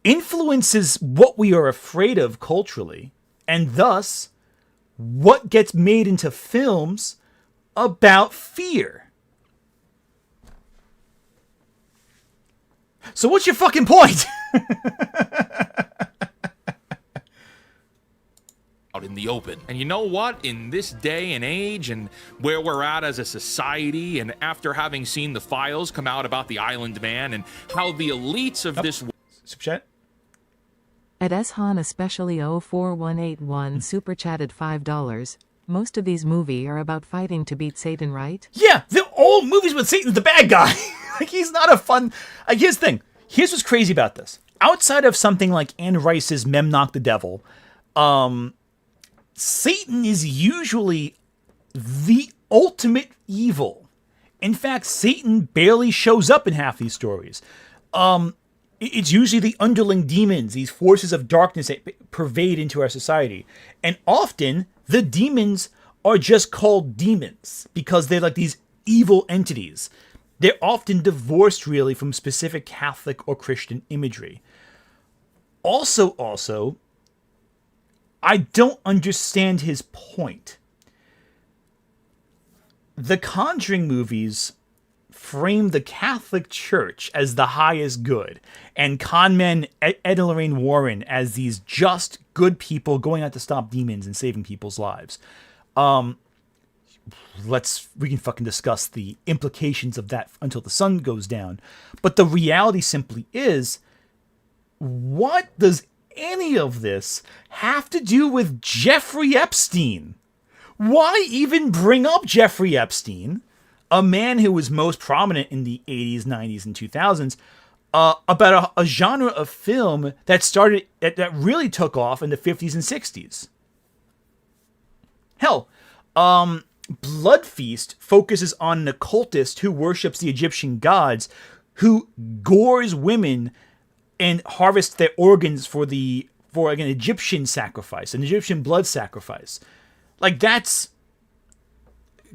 influences what we are afraid of culturally, and thus what gets made into films about fear. So what's your fucking point? Out in the open. And you know what? In this day and age and where we're at as a society, and after having seen the files come out about the Island Man and how the elites of this... Super chat? At Eshan especially 04181 super chatted $5. Most of these movies are about fighting to beat Satan, right? Yeah, they're all movies with Satan's the bad guy. Like, he's not a fun... here's the thing. Here's what's crazy about this. Outside of something like Anne Rice's Memnoch the Devil, Satan is usually the ultimate evil. In fact, Satan barely shows up in half these stories. It's usually the underling demons, these forces of darkness that pervade into our society. And often, the demons are just called demons because they're like these evil entities. They're often divorced, really, from specific Catholic or Christian imagery. Also, I don't understand his point. The Conjuring movies frame the Catholic Church as the highest good, and conmen Ed and Lorraine Warren as these just good people going out to stop demons and saving people's lives. We can fucking discuss the implications of that until the sun goes down. But the reality simply is, what does any of this have to do with Jeffrey Epstein? Why even bring up Jeffrey Epstein a man who was most prominent in the 80s, 90s, and 2000s, about a genre of film that really took off in the 50s and 60s. Hell, Blood Feast focuses on an occultist who worships the Egyptian gods, who gores women and harvests their organs for an Egyptian sacrifice, an Egyptian blood sacrifice. Like, that's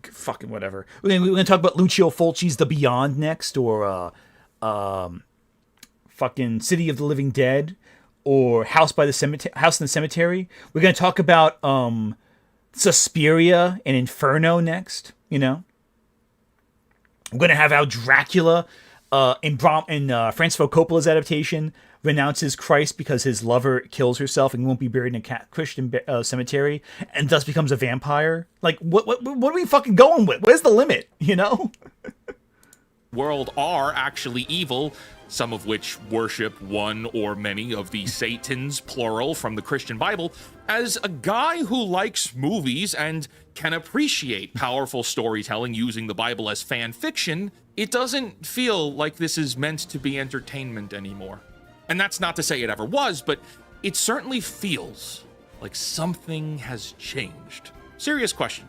fucking whatever. We're gonna talk about Lucio Fulci's The Beyond next, or fucking City of the Living Dead, or House in the Cemetery. We're gonna talk about Suspiria and Inferno next. You know, we're gonna have how Dracula in Francis Ford Coppola's adaptation renounces Christ because his lover kills herself and won't be buried in a Christian cemetery, and thus becomes a vampire. Like, what are we fucking going with? Where's the limit? You know? World are actually evil, some of which worship one or many of the Satans, plural, from the Christian Bible. As a guy who likes movies and can appreciate powerful storytelling using the Bible as fan fiction, it doesn't feel like this is meant to be entertainment anymore. And that's not to say it ever was, but it certainly feels like something has changed. Serious question.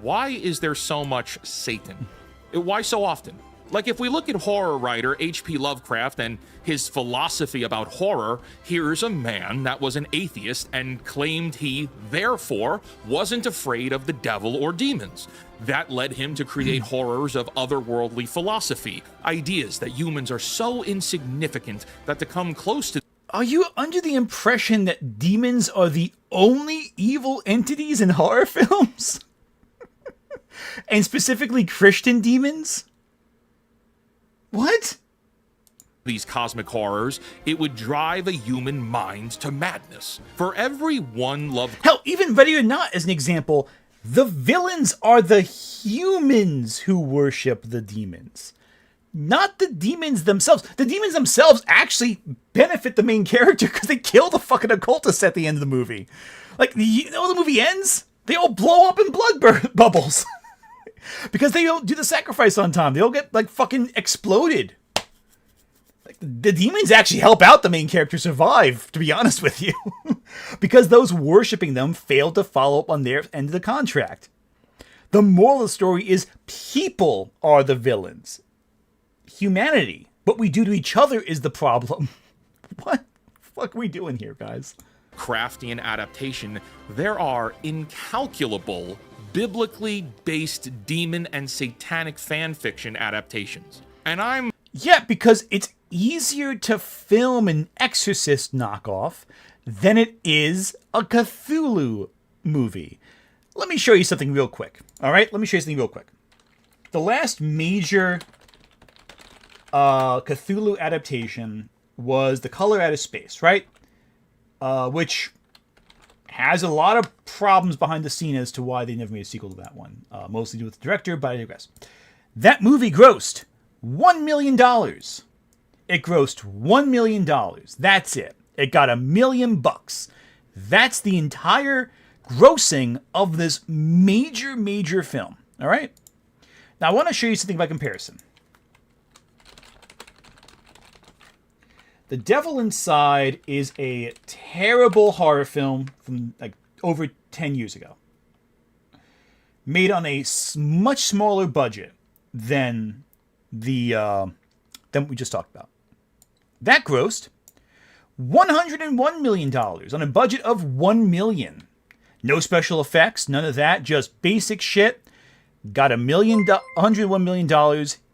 Why is there so much Satan? Why so often? Like, if we look at horror writer H.P. Lovecraft and his philosophy about horror, here's a man that was an atheist and claimed he, therefore, wasn't afraid of the devil or demons. That led him to create horrors of otherworldly philosophy, ideas that humans are so insignificant that to come close to... Are you under the impression that demons are the only evil entities in horror films? And specifically Christian demons? What? These cosmic horrors, it would drive a human mind to madness. For every one love... Hell, even Ready or Not, as an example, the villains are the humans who worship the demons, not the demons themselves. The demons themselves actually benefit the main character because they kill the fucking occultist at the end of the movie. Like, you know, the movie ends, they all blow up in blood bubbles. Because they don't do the sacrifice on time. They all get, like, fucking exploded. Like, the demons actually help out the main character survive, to be honest with you. Because those worshipping them failed to follow up on their end of the contract. The moral of the story is people are the villains. Humanity, what we do to each other, is the problem. What the fuck are we doing here, guys? Crafty and adaptation, there are incalculable biblically based demon and satanic fan fiction adaptations. And Yeah, because it's easier to film an Exorcist knockoff than it is a Cthulhu movie. Let me show you something real quick. All right, let me show you something real quick. The last major Cthulhu adaptation was The Color Out of Space, right? Which has a lot of problems behind the scene as to why they never made a sequel to that one. Mostly to do with the director, but I digress. That movie grossed $1 million. It grossed $1 million. That's it. It got $1 million. That's the entire grossing of this major film. All right? Now, I want to show you something by comparison. The Devil Inside is a terrible horror film from like over 10 years ago. Made on a much smaller budget than than we just talked about. That grossed $101 million on a budget of $1 million. No special effects, none of that, just basic shit. Got $101 million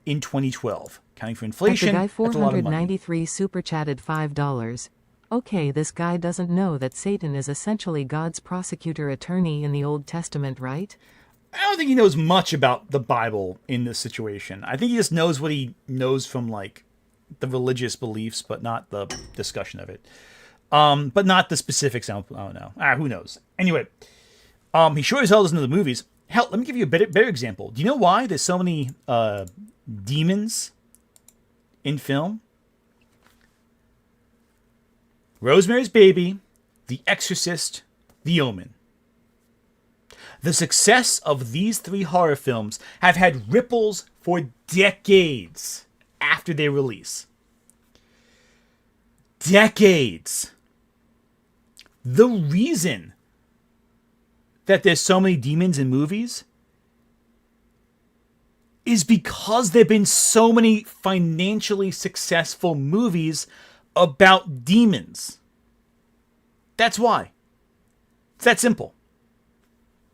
in 2012. Counting for inflation, But the guy that's a lot of money. 493 super chatted $5. Okay, this guy doesn't know that Satan is essentially God's prosecutor attorney in the Old Testament, right? I don't think he knows much about the Bible in this situation. I think he just knows what he knows from, like, the religious beliefs, but not the discussion of it. But not the specifics. I don't know. Who knows? Anyway, he sure as hell doesn't know the movies. Hell, let me give you a better example. Do you know why there's so many demons in film? Rosemary's Baby, The Exorcist, The Omen. The success of these 3 horror films have had ripples for decades after their release. Decades. The reason that there's so many demons in movies is because there have been so many financially successful movies about demons. That's why. It's that simple.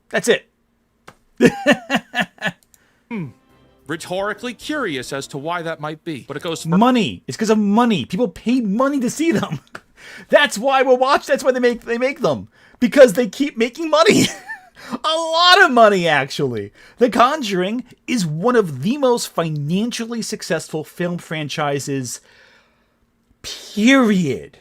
That's it. Rhetorically curious as to why that might be, but it goes money. It's because of money. People pay money to see them. That's why we'll watch. That's why they make them, because they keep making money. A lot of money, actually. The Conjuring is one of the most financially successful film franchises, period.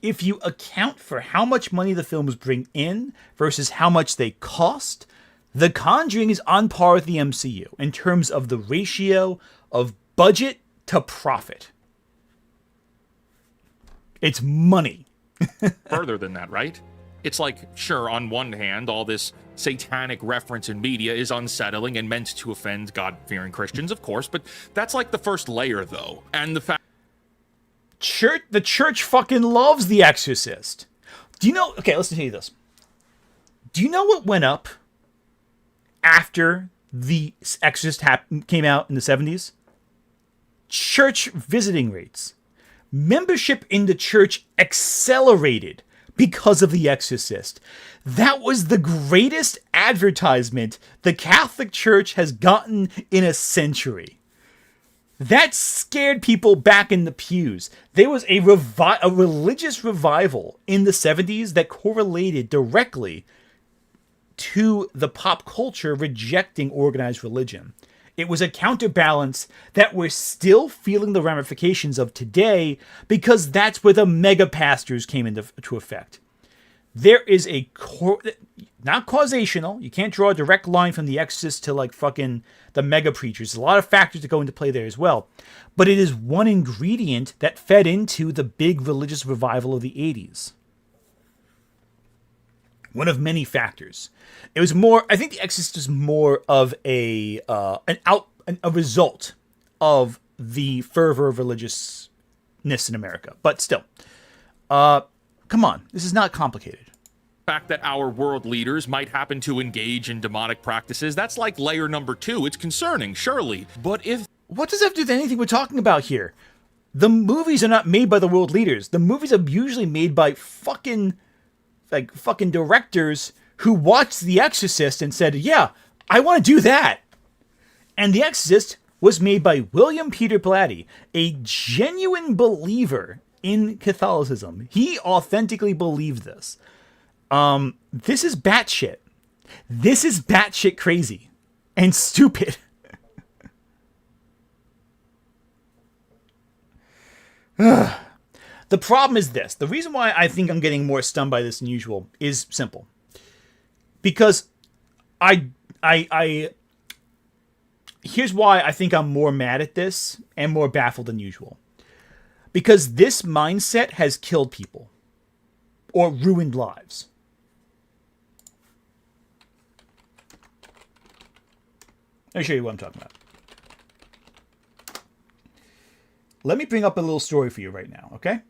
If you account for how much money the films bring in versus how much they cost, The Conjuring is on par with the MCU in terms of the ratio of budget to profit. It's money. Further than that, right? It's like, sure, on one hand, all this satanic reference in media is unsettling and meant to offend God-fearing Christians, of course, but that's like the first layer, though. And the fact... The church fucking loves The Exorcist. Do you know... Okay, listen to this. Do you know what went up after The Exorcist came out in the 70s? Church visiting rates. Membership in the church accelerated because of The Exorcist. That was the greatest advertisement the Catholic Church has gotten in a century. That scared people back in the pews. There was a religious revival in the 70s that correlated directly to the pop culture rejecting organized religion. It was a counterbalance that we're still feeling the ramifications of today, because that's where the mega pastors came into effect. There is not causational. You can't draw a direct line from The Exorcist to like fucking the mega preachers. There's a lot of factors that go into play there as well. But it is one ingredient that fed into the big religious revival of the 80s. One of many factors. It was more, I think The Exorcist is more of a result of the fervor of religiousness in America. But still, come on, this is not complicated. Fact that our world leaders might happen to engage in demonic practices, that's like layer number 2. It's concerning, surely. But if... What does that have to do with anything we're talking about here? The movies are not made by the world leaders. The movies are usually made by fucking directors who watched The Exorcist and said, yeah, I want to do that. And The Exorcist was made by William Peter Blatty, a genuine believer in Catholicism. He authentically believed this. This is batshit. This is batshit crazy and stupid. The problem is this. The reason why I think I'm getting more stunned by this than usual is simple. Because here's why I think I'm more mad at this and more baffled than usual. Because this mindset has killed people or ruined lives. Let me show you what I'm talking about. Let me bring up a little story for you right now, okay?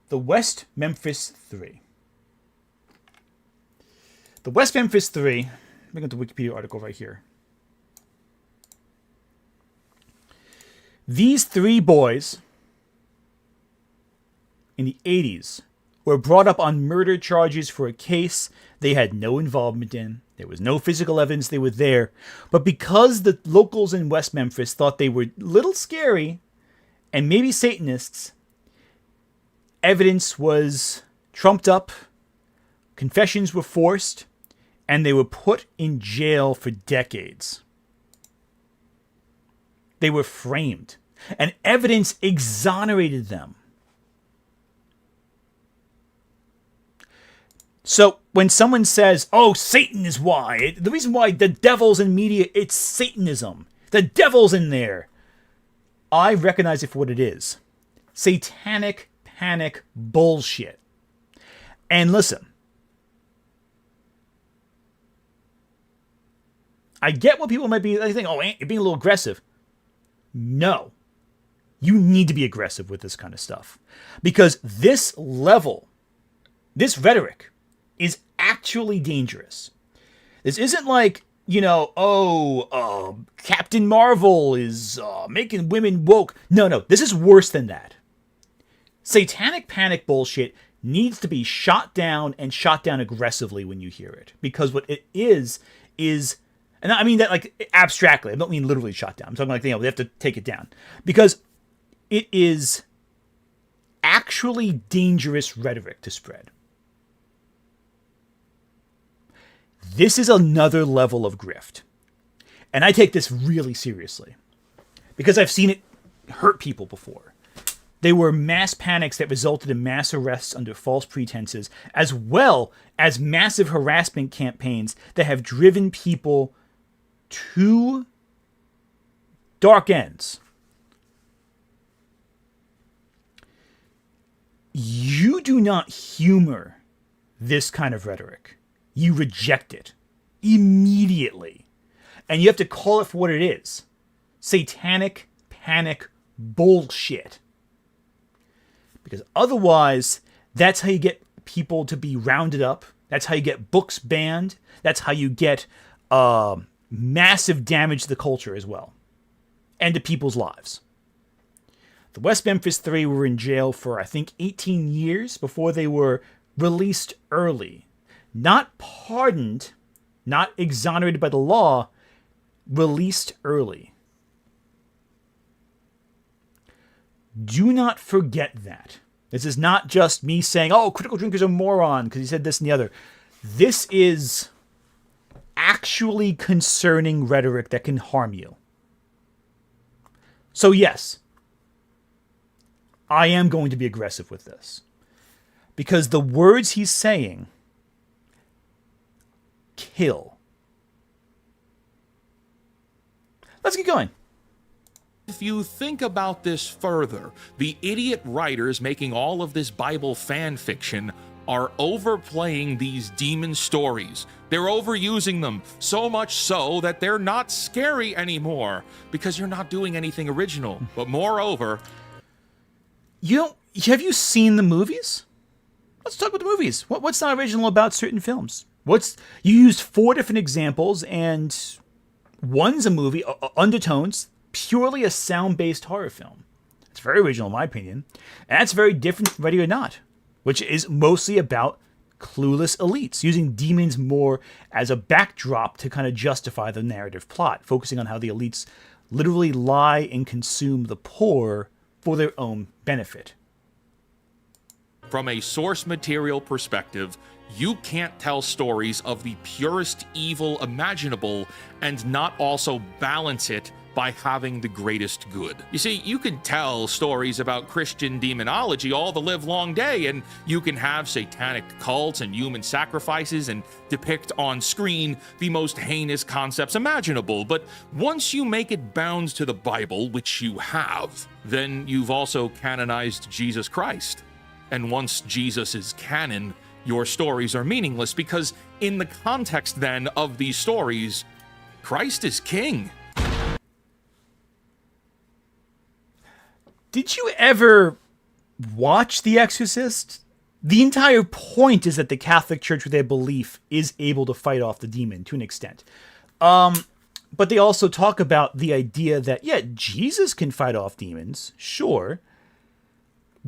The West Memphis 3. The West Memphis 3, look at the Wikipedia article right here. These 3 boys in the 80s were brought up on murder charges for a case they had no involvement in. There was no physical evidence they were there. But because the locals in West Memphis thought they were a little scary and maybe Satanists, evidence was trumped up, confessions were forced, and they were put in jail for decades. They were framed, and evidence exonerated them. So when someone says, oh, Satan is why, the reason why the devil's in media, it's Satanism. The devil's in there. I recognize it for what it is. satanic panic bullshit. And listen, I get what people might be thinking, oh, you're being a little aggressive. No. You need to be aggressive with this kind of stuff. Because this level, this rhetoric, is actually dangerous. This isn't like, Captain Marvel is making women woke. No, this is worse than that. Satanic panic bullshit needs to be shot down and shot down aggressively when you hear it. Because what it is, and I mean that like abstractly, I don't mean literally shot down. I'm talking like, they have to take it down. Because it is actually dangerous rhetoric to spread. This is another level of grift. And I take this really seriously. Because I've seen it hurt people before. They were mass panics that resulted in mass arrests under false pretenses, as well as massive harassment campaigns that have driven people to dark ends. You do not humor this kind of rhetoric. You reject it immediately. And you have to call it for what it is. Satanic panic bullshit. Because otherwise, that's how you get people to be rounded up. That's how you get books banned. That's how you get massive damage to the culture as well. And to people's lives. The West Memphis Three were in jail for, I think, 18 years before they were released early. Not pardoned, not exonerated by the law, released early. Do not forget that. This is not just me saying, oh, critical drinker's a moron because he said this and the other. This is actually concerning rhetoric that can harm you. So yes, I am going to be aggressive with this. Because the words he's saying kill. Let's get going. If you think about this further, the idiot writers making all of this Bible fan fiction are overplaying these demon stories. They're overusing them, so much so that they're not scary anymore because you're not doing anything original. But moreover, have you seen the movies? Let's talk about the movies. What's not original about certain films? You used 4 different examples, and one's a movie, Undertones, purely a sound-based horror film. It's very original in my opinion. And that's very different from Ready or Not, which is mostly about clueless elites, using demons more as a backdrop to kind of justify the narrative plot, focusing on how the elites literally lie and consume the poor for their own benefit. From a source material perspective, you can't tell stories of the purest evil imaginable and not also balance it by having the greatest good. You see, you can tell stories about Christian demonology all the live long day, and you can have satanic cults and human sacrifices and depict on screen the most heinous concepts imaginable, but once you make it bound to the Bible, which you have, then you've also canonized Jesus Christ. And once Jesus is canon, your stories are meaningless because in the context then of these stories, Christ is king. Did you ever watch The Exorcist? The entire point is that the Catholic Church, with their belief, is able to fight off the demon to an extent. But they also talk about the idea that, yeah, Jesus can fight off demons, sure.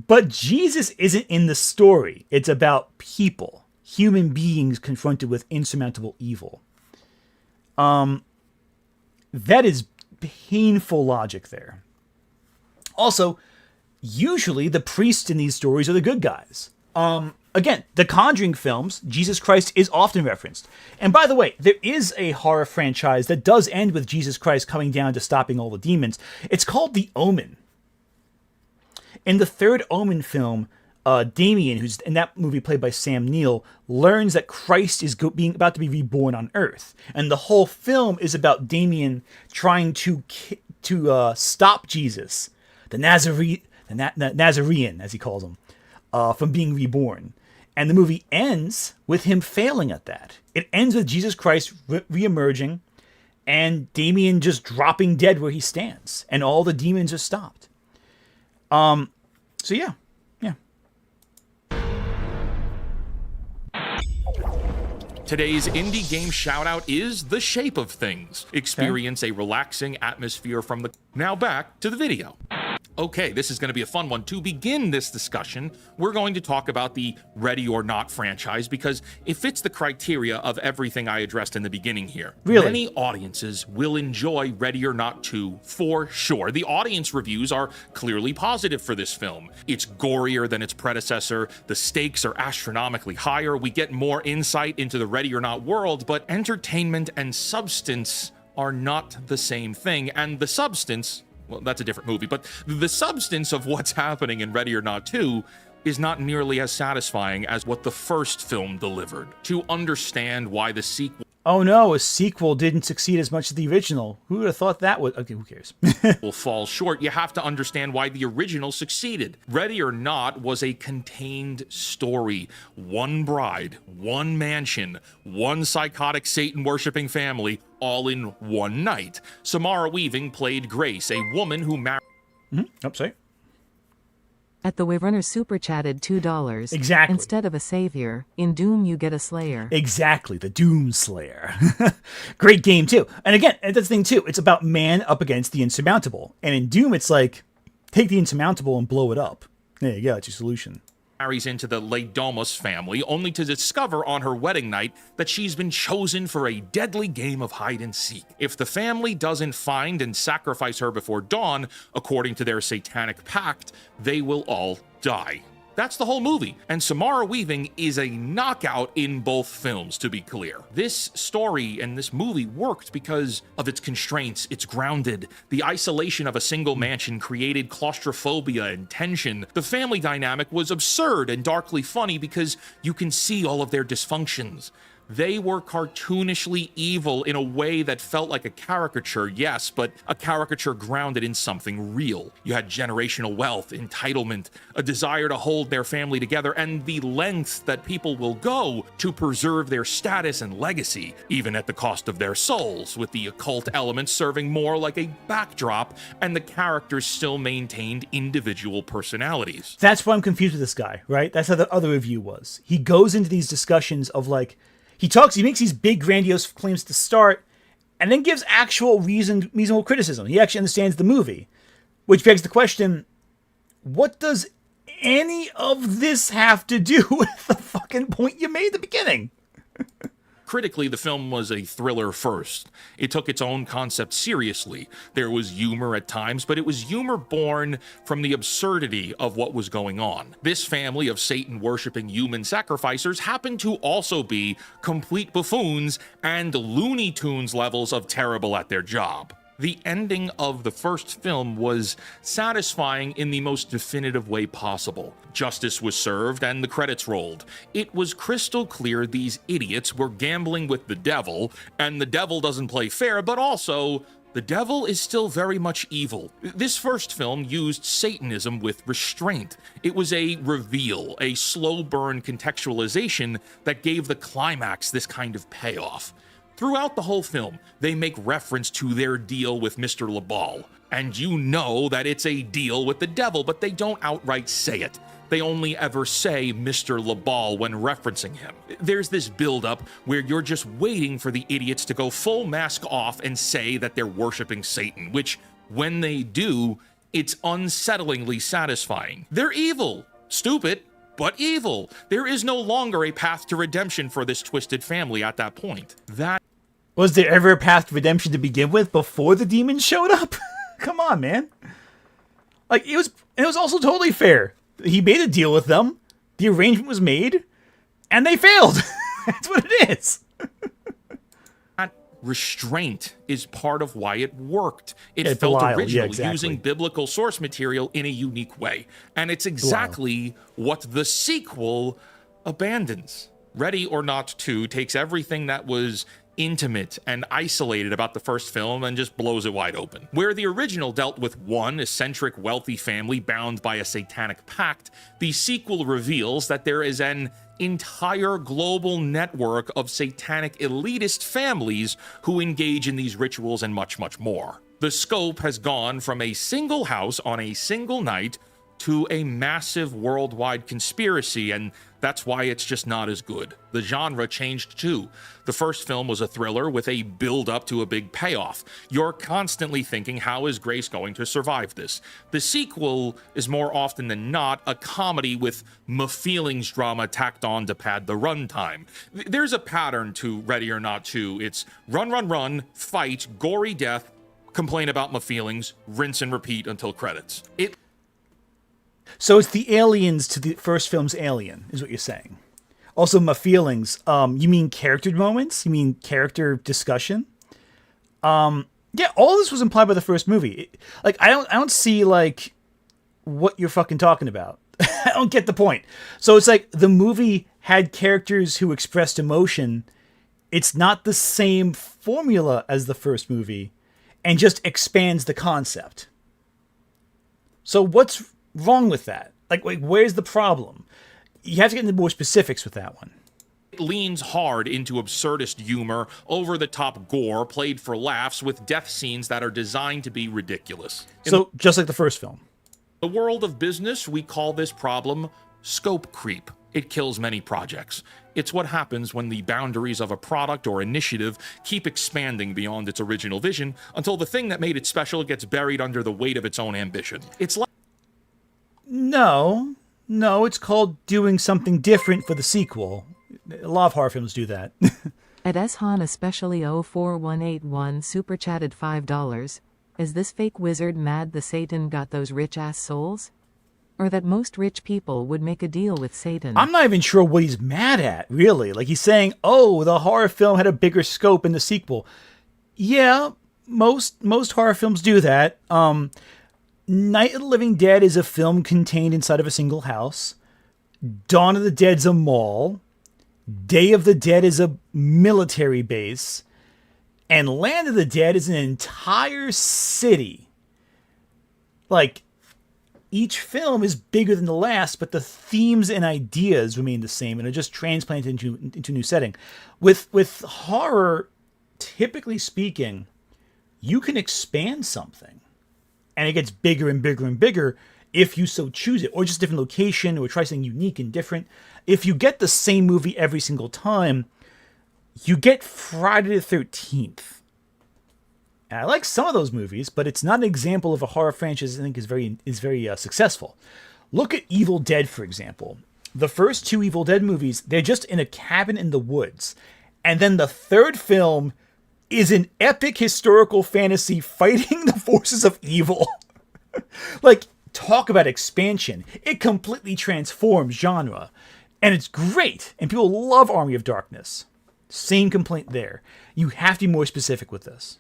But Jesus isn't in the story. It's about people, human beings confronted with insurmountable evil. That is painful logic there. Also, usually the priests in these stories are the good guys. Again, the Conjuring films, Jesus Christ is often referenced. And by the way, there is a horror franchise that does end with Jesus Christ coming down to stopping all the demons. It's called The Omen. In the third Omen film, Damien, who's in that movie played by Sam Neill, learns that Christ is about to be reborn on Earth. And the whole film is about Damien trying to stop Jesus. The the Nazarene, as he calls him, from being reborn. And the movie ends with him failing at that. It ends with Jesus Christ re-emerging and Damien just dropping dead where he stands. And all the demons are stopped. So yeah. Today's indie game shoutout is The Shape of Things. Experience a relaxing atmosphere from the... Now back to the video. Okay, this is going to be a fun one. To begin this discussion, we're going to talk about the Ready or Not franchise because it fits the criteria of everything I addressed in the beginning here. Really? Many audiences will enjoy Ready or Not 2 for sure. The audience reviews are clearly positive for this film. It's gorier than its predecessor. The stakes are astronomically higher. We get more insight into the Ready or Not world, but entertainment and substance are not the same thing. And the substance... well, that's a different movie, but the substance of what's happening in Ready or Not 2 is not nearly as satisfying as what the first film delivered. To understand why the sequel... oh no, a sequel didn't succeed as much as the original. Who would have thought that would... okay, who cares? will fall short. You have to understand why the original succeeded. Ready or Not was a contained story. One bride, one mansion, one psychotic Satan-worshipping family, all in one night. Samara Weaving played Grace, a woman who married... Oh, sorry. At the Waverunner super chatted $2. Exactly. Instead of a savior, in Doom you get a slayer. Exactly, the Doom Slayer. Great game too. And again, that's the thing too. It's about man up against the insurmountable. And in Doom, it's like, take the insurmountable and blow it up. There you go, that's your solution. Marries into the Leidomos family, only to discover on her wedding night that she's been chosen for a deadly game of hide and seek. If the family doesn't find and sacrifice her before dawn, according to their satanic pact, they will all die. That's the whole movie. And Samara Weaving is a knockout in both films, to be clear. This story and this movie worked because of its constraints. It's grounded. The isolation of a single mansion created claustrophobia and tension. The family dynamic was absurd and darkly funny because you can see all of their dysfunctions. They were cartoonishly evil in a way that felt like a caricature, yes, but a caricature grounded in something real. You had generational wealth, entitlement, a desire to hold their family together, and the lengths that people will go to preserve their status and legacy, even at the cost of their souls, with the occult elements serving more like a backdrop, and the characters still maintained individual personalities. That's why I'm confused with this guy, right? That's how the other review was. He goes into these discussions of like, he makes these big grandiose claims to start, and then gives actual reasonable criticism. He actually understands the movie, which begs the question, what does any of this have to do with the fucking point you made at the beginning? Critically, the film was a thriller first. It took its own concept seriously. There was humor at times, but it was humor born from the absurdity of what was going on. This family of Satan-worshipping human sacrificers happened to also be complete buffoons and Looney Tunes levels of terrible at their job. The ending of the first film was satisfying in the most definitive way possible. Justice was served and the credits rolled. It was crystal clear these idiots were gambling with the devil, and the devil doesn't play fair, but also, the devil is still very much evil. This first film used Satanism with restraint. It was a reveal, a slow burn contextualization that gave the climax this kind of payoff. Throughout the whole film, they make reference to their deal with Mr. Labal. And you know that it's a deal with the devil, but they don't outright say it. They only ever say Mr. Labal when referencing him. There's this buildup where you're just waiting for the idiots to go full mask off and say that they're worshiping Satan, which, when they do, it's unsettlingly satisfying. They're evil. Stupid, but evil. There is no longer a path to redemption for this twisted family at that point. Was there ever a path to redemption to begin with before the demons showed up? Come on, man. Like, it was also totally fair. He made a deal with them, the arrangement was made, and they failed. That's what it is. That restraint is part of why it worked. It felt original, using biblical source material in a unique way. And it's exactly what the sequel abandons. Ready or Not 2 takes everything that was intimate and isolated about the first film and just blows it wide open. Where the original dealt with one eccentric wealthy family bound by a satanic pact, the sequel reveals that there is an entire global network of satanic elitist families who engage in these rituals and much, much more. The scope has gone from a single house on a single night to a massive worldwide conspiracy, and that's why it's just not as good. The genre changed too. The first film was a thriller with a build-up to a big payoff. You're constantly thinking, how is Grace going to survive this? The sequel is more often than not a comedy with ma-feelings drama tacked on to pad the runtime. There's a pattern to Ready or Not 2. It's run, run, run, fight, gory death, complain about ma-feelings, rinse and repeat until credits. So it's the aliens to the first film's Alien, is what you're saying. Also, my feelings. You mean character moments? You mean character discussion? Yeah, all this was implied by the first movie. I don't see like what you're fucking talking about. I don't get the point. So it's like the movie had characters who expressed emotion. It's not the same formula as the first movie, and just expands the concept. So what's wrong with that? Like, where's the problem? You have to get into more specifics with that one. It leans hard into absurdist humor, over-the-top gore, played for laughs, with death scenes that are designed to be ridiculous. So, just like the first film. In the world of business, we call this problem scope creep. It kills many projects. It's what happens when the boundaries of a product or initiative keep expanding beyond its original vision until the thing that made it special gets buried under the weight of its own ambition. It's like... No, it's called doing something different for the sequel. A lot of horror films do that. At Eshan especially 04181 super chatted $5. Is this fake wizard mad the Satan got those rich-ass souls? Or that most rich people would make a deal with Satan? I'm not even sure what he's mad at, really. Like, he's saying, oh, the horror film had a bigger scope in the sequel. Yeah, most horror films do that. Night of the Living Dead is a film contained inside of a single house. Dawn of the Dead's a mall. Day of the Dead is a military base. And Land of the Dead is an entire city. Like, each film is bigger than the last, but the themes and ideas remain the same and are just transplanted into a new setting. With horror, typically speaking, you can expand something. And it gets bigger and bigger and bigger if you so choose it. Or just a different location, or try something unique and different. If you get the same movie every single time, you get Friday the 13th. And I like some of those movies, but it's not an example of a horror franchise I think is very successful. Look at Evil Dead, for example. The first two Evil Dead movies, they're just in a cabin in the woods. And then the third film is an epic historical fantasy fighting the forces of evil. Like, talk about expansion. It completely transforms genre. And it's great. And people love Army of Darkness. Same complaint there. You have to be more specific with this.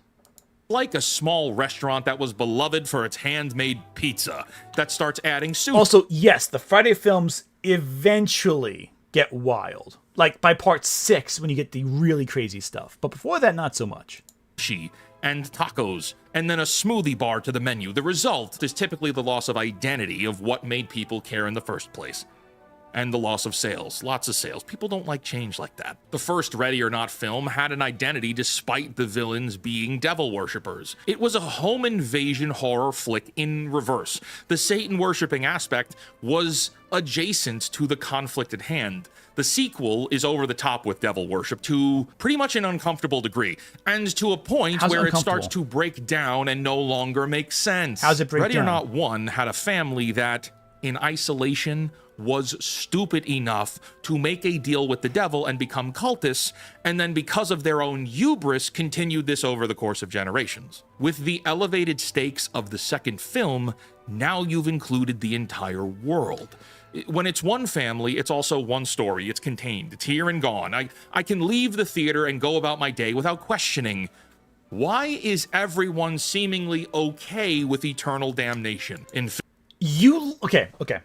Like a small restaurant that was beloved for its handmade pizza that starts adding soup. Also, yes, the Friday films eventually get wild. Like by part 6 when you get the really crazy stuff. But before that, not so much. And tacos, and then a smoothie bar to the menu. The result is typically the loss of identity of what made people care in the first place. And the loss of sales. Lots of sales. People don't like change like that. The first Ready or Not film had an identity despite the villains being devil worshippers. It was a home invasion horror flick in reverse. The Satan-worshipping aspect was adjacent to the conflict at hand. The sequel is over the top with devil worship to pretty much an uncomfortable degree, and to a point where it starts to break down and no longer make sense. How's it break Ready down? or Not 1 had a family that, in isolation, was stupid enough to make a deal with the devil and become cultists, and then because of their own hubris continued this over the course of generations. With the elevated stakes of the second film, now you've included the entire world. When it's one family, it's also one story. It's contained. It's here and gone. I can leave the theater and go about my day without questioning, why is everyone seemingly okay with eternal damnation? Okay.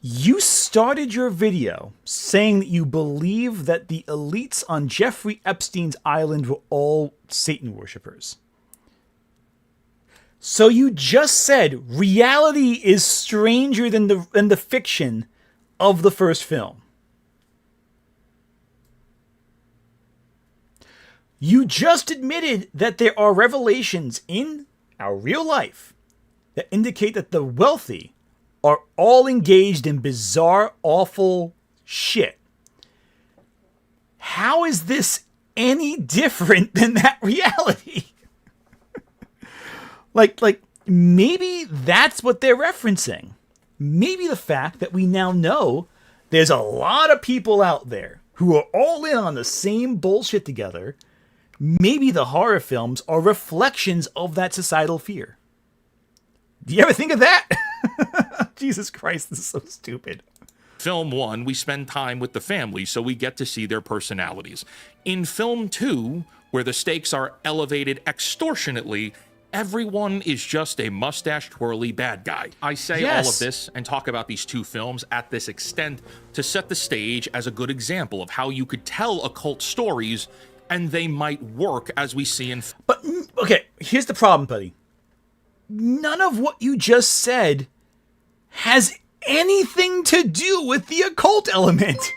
You started your video saying that you believe that the elites on Jeffrey Epstein's island were all Satan worshippers. So you just said reality is stranger than the fiction of the first film. You just admitted that there are revelations in our real life that indicate that the wealthy are all engaged in bizarre, awful shit. How is this any different than that reality? like maybe that's what they're referencing. Maybe the fact that we now know there's a lot of people out there who are all in on the same bullshit together. Maybe the horror films are reflections of that societal fear. Do you ever think of that? Jesus Christ, this is so stupid. Film 1, we spend time with the family, so we get to see their personalities. In film 2, where the stakes are elevated extortionately, everyone is just a mustache-twirly bad guy. I say all of this and talk about these two films at this extent to set the stage as a good example of how you could tell occult stories and they might work as we see in... But, okay, here's the problem, buddy. None of what you just said has anything to do with the occult element.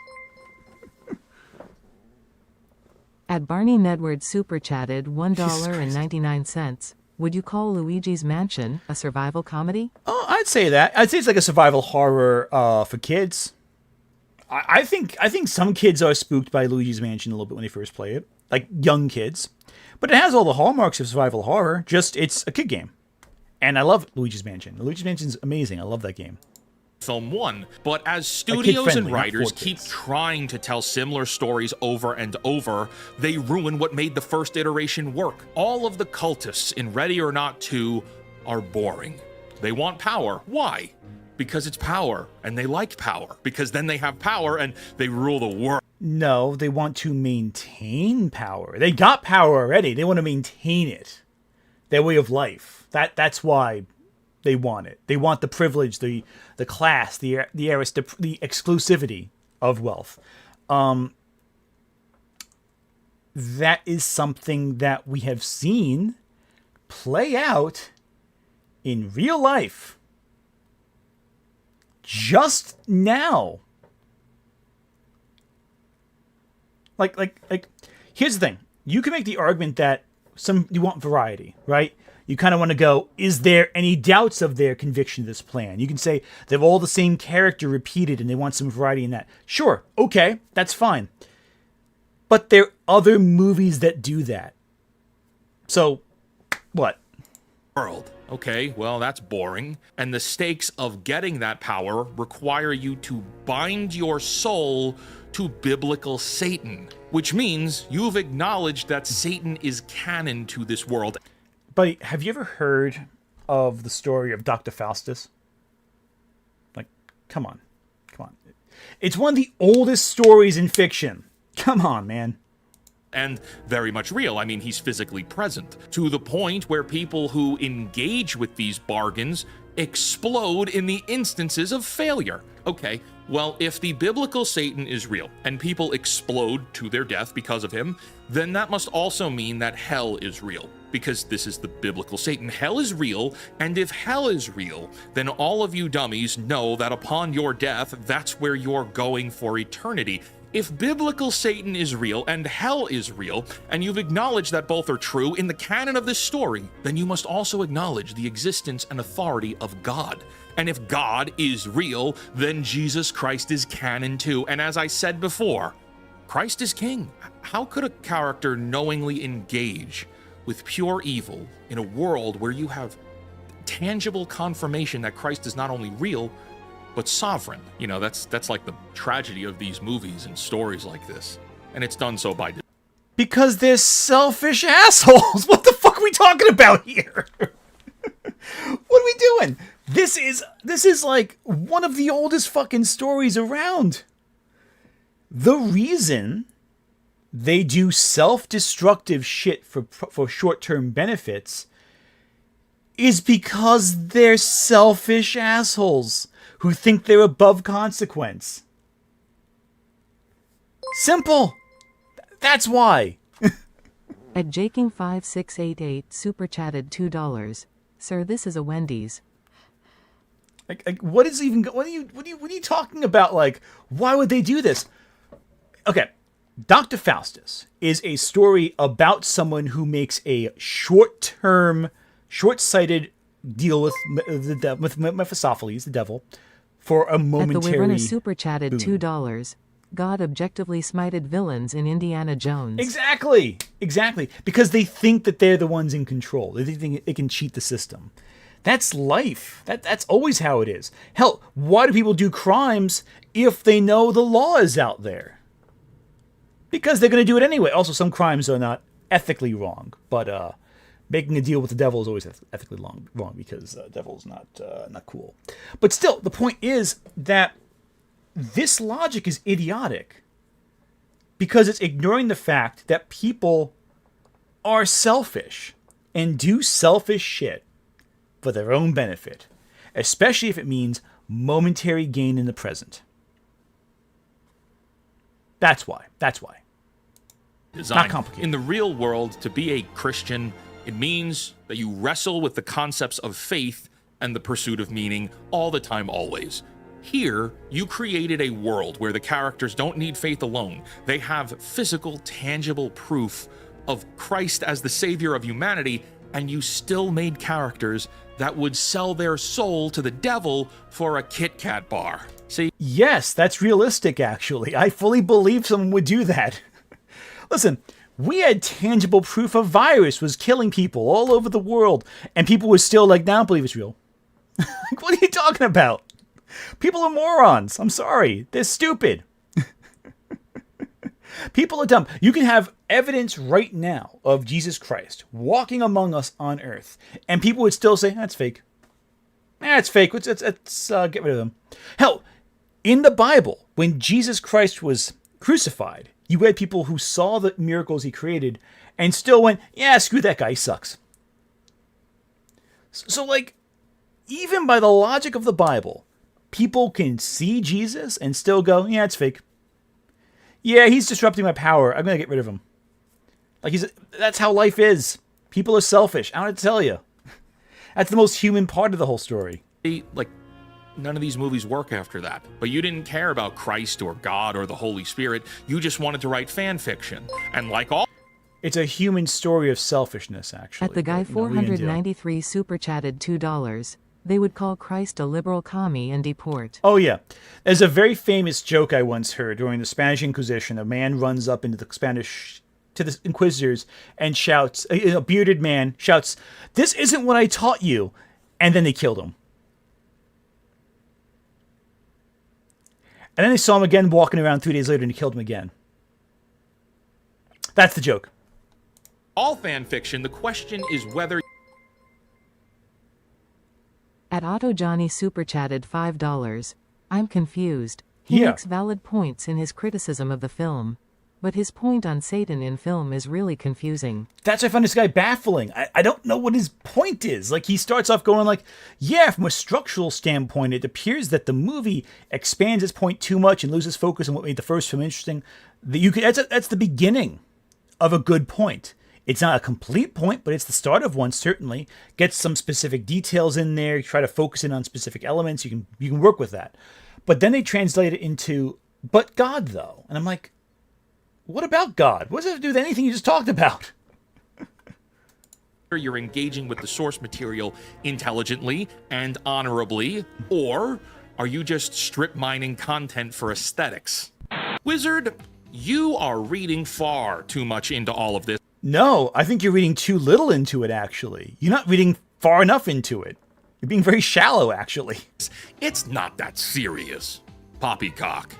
At Barney Nedward super chatted $1.99. Would you call Luigi's Mansion a survival comedy? Oh, I'd say that. I'd say it's like a survival horror for kids. I think some kids are spooked by Luigi's Mansion a little bit when they first play it, like young kids. But it has all the hallmarks of survival horror. Just it's a kid game. And I love Luigi's Mansion. Luigi's Mansion's amazing. I love that game. Film 1, but as studios and writers keep trying to tell similar stories over and over, they ruin what made the first iteration work. All of the cultists in Ready or Not 2 are boring. They want power. Why? Because it's power, and they like power, because then they have power and they rule the world. No, they want to maintain power. They got power already. They want to maintain it. Their way of life. That's why they want it. They want the privilege, the class, the exclusivity of wealth. That is something that we have seen play out in real life just now. Like here's the thing. You can make the argument that you want variety, right? You kind of want to go, is there any doubts of their conviction of this plan? You can say they've all the same character repeated and they want some variety in that. Sure, okay, that's fine. But there are other movies that do that. So, what? World. Okay, well, that's boring. And the stakes of getting that power require you to bind your soul to biblical Satan, which means you've acknowledged that Satan is canon to this world. Buddy, have you ever heard of the story of Dr. Faustus? Like, come on. It's one of the oldest stories in fiction. Come on, man. And very much real. I mean, he's physically present to the point where people who engage with these bargains explode in the instances of failure. Okay, well, if the biblical Satan is real and people explode to their death because of him, then that must also mean that hell is real, because this is the biblical Satan. Hell is real, and if hell is real, then all of you dummies know that upon your death, that's where you're going for eternity. If biblical Satan is real and hell is real, and you've acknowledged that both are true in the canon of this story, then you must also acknowledge the existence and authority of God. And if God is real, then Jesus Christ is canon too. And as I said before, Christ is king. How could a character knowingly engage with pure evil in a world where you have tangible confirmation that Christ is not only real, but sovereign? You know, that's like the tragedy of these movies and stories like this. And it's done so by... Because they're selfish assholes. What the fuck are we talking about here? What are we doing? This is like one of the oldest fucking stories around. The reason they do self-destructive shit for short-term benefits is because they're selfish assholes who think they're above consequence. Simple. That's why. At Jaking5688 super chatted $2. Sir, this is a Wendy's. Like, what is even? What are you talking about? Like, why would they do this? Okay, Dr. Faustus is a story about someone who makes a short-term, short-sighted deal with Mephistopheles, the devil, for a momentary. At the Wayrunner super chatted $2. God objectively smited villains in Indiana Jones. Exactly. Because they think that they're the ones in control. They think they can cheat the system. That's life. That's always how it is. Hell, why do people do crimes if they know the law is out there? Because they're going to do it anyway. Also, some crimes are not ethically wrong, but making a deal with the devil is always ethically wrong because the devil's not cool. But still, the point is that this logic is idiotic because it's ignoring the fact that people are selfish and do selfish shit for their own benefit, especially if it means momentary gain in the present. That's why. Not complicated. In the real world, to be a Christian, it means that you wrestle with the concepts of faith and the pursuit of meaning all the time, always. Here, you created a world where the characters don't need faith alone. They have physical, tangible proof of Christ as the savior of humanity, and you still made characters that would sell their soul to the devil for a Kit Kat bar. See? Yes, that's realistic, actually. I fully believe someone would do that. Listen, we had tangible proof a virus was killing people all over the world, and people were still like, "No, I don't believe it's real." Like, what are you talking about? People are morons. I'm sorry. They're stupid. People are dumb. You can have evidence right now of Jesus Christ walking among us on earth, and people would still say, "That's fake. That's fake. Let's get rid of them." Hell, in the Bible, when Jesus Christ was crucified, you had people who saw the miracles he created and still went, "Yeah, screw that guy. He sucks." So, like, even by the logic of the Bible, people can see Jesus and still go, "Yeah, it's fake. Yeah, he's disrupting my power. I'm going to get rid of him." Like, that's how life is. People are selfish. I want to tell you. That's the most human part of the whole story. Like, none of these movies work after that. But you didn't care about Christ or God or the Holy Spirit. You just wanted to write fan fiction. And like all... It's a human story of selfishness, actually. At the guy 493 super chatted $2. They would call Christ a liberal commie and deport. Oh, yeah. There's a very famous joke I once heard during the Spanish Inquisition. A man runs up into the inquisitors and shouts, a bearded man shouts, "This isn't what I taught you." And then they killed him. And then they saw him again walking around 3 days later and he killed him again. That's the joke. All fan fiction, the question is whether... At Otto Johnny super chatted $5. I'm confused. He makes valid points in his criticism of the film, but his point on Satan in film is really confusing. That's why I find this guy baffling. I don't know what his point is. Like, he starts off going like, yeah, from a structural standpoint, it appears that the movie expands its point too much and loses focus on what made the first film interesting. That's the beginning of a good point. It's not a complete point, but it's the start of one, certainly. Get some specific details in there, try to focus in on specific elements. You can work with that. But then they translate it into, "But God, though." And I'm like, what about God? What does it have to do with anything you just talked about? You're engaging with the source material intelligently and honorably, or are you just strip mining content for aesthetics? Wizard, you are reading far too much into all of this. No, I think you're reading too little into it, actually. You're not reading far enough into it. You're being very shallow, actually. It's not that serious. Poppycock.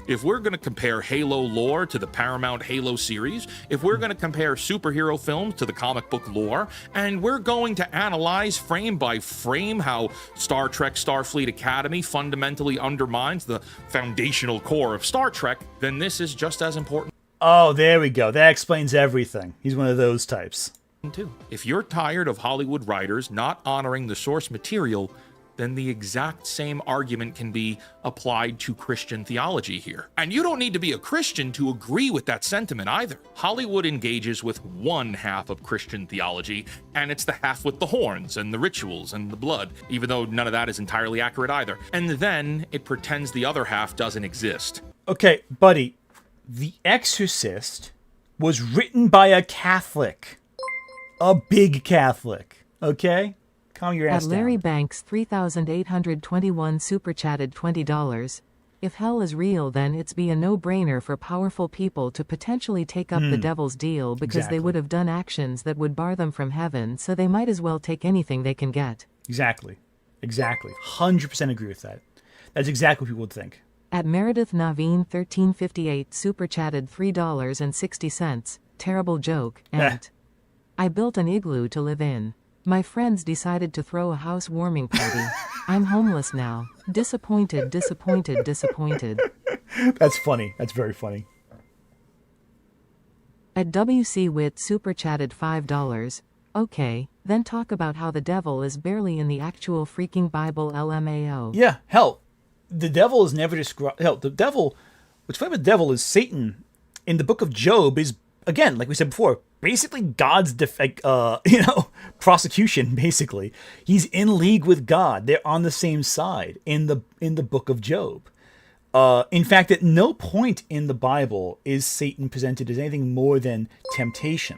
If we're going to compare Halo lore to the Paramount Halo series, if we're going to compare superhero films to the comic book lore, and we're going to analyze frame by frame how Star Trek Starfleet Academy fundamentally undermines the foundational core of Star Trek, then this is just as important. Oh, there we go. That explains everything. He's one of those types. too. If you're tired of Hollywood writers not honoring the source material, then the exact same argument can be applied to Christian theology here. And you don't need to be a Christian to agree with that sentiment either. Hollywood engages with one half of Christian theology, and it's the half with the horns and the rituals and the blood, even though none of that is entirely accurate either. And then it pretends the other half doesn't exist. Okay, buddy, The Exorcist was written by a Catholic. A big Catholic, okay? Calm your ass At Larry down. Banks 3,821 super chatted $20. If hell is real, then it's be a no-brainer for powerful people to potentially take up the devil's deal because they would have done actions that would bar them from heaven, so they might as well take anything they can get. Exactly. 100% agree with that. That's exactly what people would think. At Meredith Naveen 1358 super chatted $3.60. Terrible joke. And I built an igloo to live in. My friends decided to throw a housewarming party. I'm homeless now. Disappointed. That's funny. That's very funny. At WC Wit super chatted $5. Okay, then talk about how the devil is barely in the actual freaking Bible LMAO. Yeah, hell, the devil is never described. Hell, the devil, what's funny about the devil is Satan in the book of Job is, again, like we said before, basically God's prosecution. Basically, he's in league with God. They're on the same side in the book of Job. In fact, at no point in the Bible is Satan presented as anything more than temptation.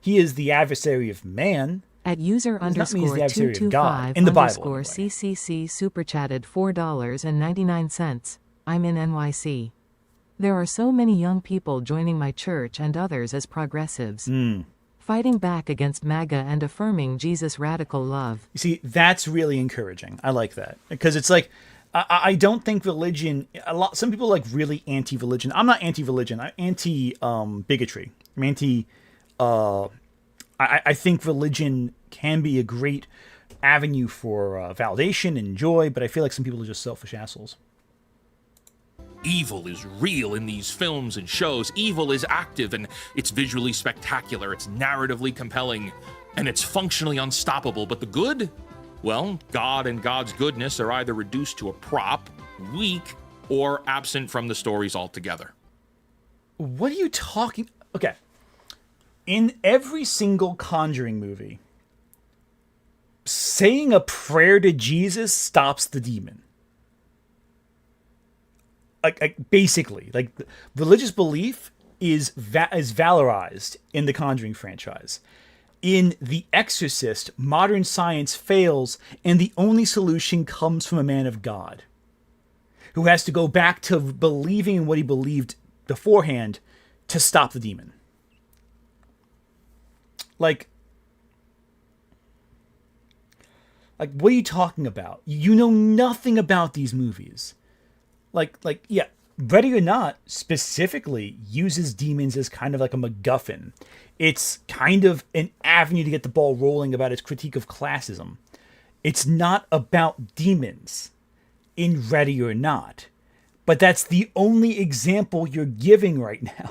He is the adversary of man. At user underscore 225 in the Bible underscore CCC super chatted $4.99. I'm in NYC. There are so many young people joining my church and others as progressives. Fighting back against MAGA and affirming Jesus' radical love. You see, that's really encouraging. I like that. Because it's like, I don't think religion, some people are like really anti-religion. I'm not anti-religion. I'm anti-bigotry. I'm anti, I think religion can be a great avenue for validation and joy, but I feel like some people are just selfish assholes. Evil is real in these films and shows. Evil is active and it's visually spectacular. It's narratively compelling and it's functionally unstoppable. But the good? Well, God and God's goodness are either reduced to a prop, weak, or absent from the stories altogether. What are you talking? Okay. In every single Conjuring movie, saying a prayer to Jesus stops the demon. Basically, religious belief is valorized in the Conjuring franchise. In The Exorcist, modern science fails, and the only solution comes from a man of God, who has to go back to believing in what he believed beforehand to stop the demon. Like, what are you talking about? You know nothing about these movies. Yeah, Ready or Not specifically uses demons as kind of like a MacGuffin. It's kind of an avenue to get the ball rolling about its critique of classism. It's not about demons in Ready or Not, but that's the only example you're giving right now.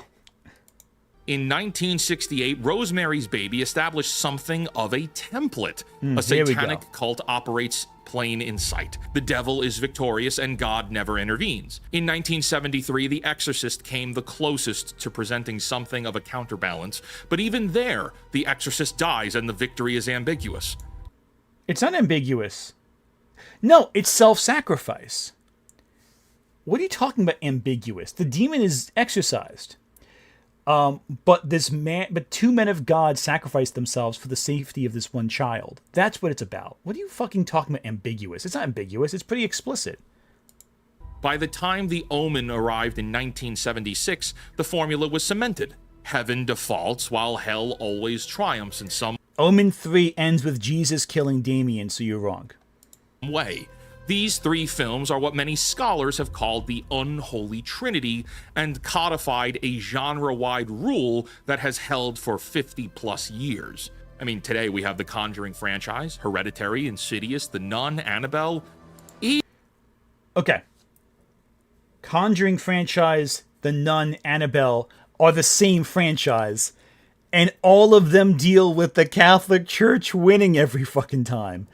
In 1968, Rosemary's Baby established something of a template. A Here we satanic go. cult operates plain in sight. The devil is victorious and God never intervenes. In 1973, The Exorcist came the closest to presenting something of a counterbalance, but even there, the exorcist dies and the victory is ambiguous. It's not ambiguous. No, it's self-sacrifice. What are you talking about ambiguous? The demon is exorcised. But two men of God sacrificed themselves for the safety of this one child. That's what it's about. What are you fucking talking about ambiguous? It's not ambiguous. It's pretty explicit. By the time The Omen arrived in 1976, the formula was cemented. Heaven defaults while hell always triumphs in some Omen 3 ends with Jesus killing Damien, so you're wrong. way. These three films are what many scholars have called the unholy trinity and codified a genre-wide rule that has held for 50 plus years. I mean, today we have the Conjuring franchise, Hereditary, Insidious, The Nun, Annabelle. Okay. Conjuring franchise, The Nun, Annabelle are the same franchise. And all of them deal with the Catholic Church winning every fucking time.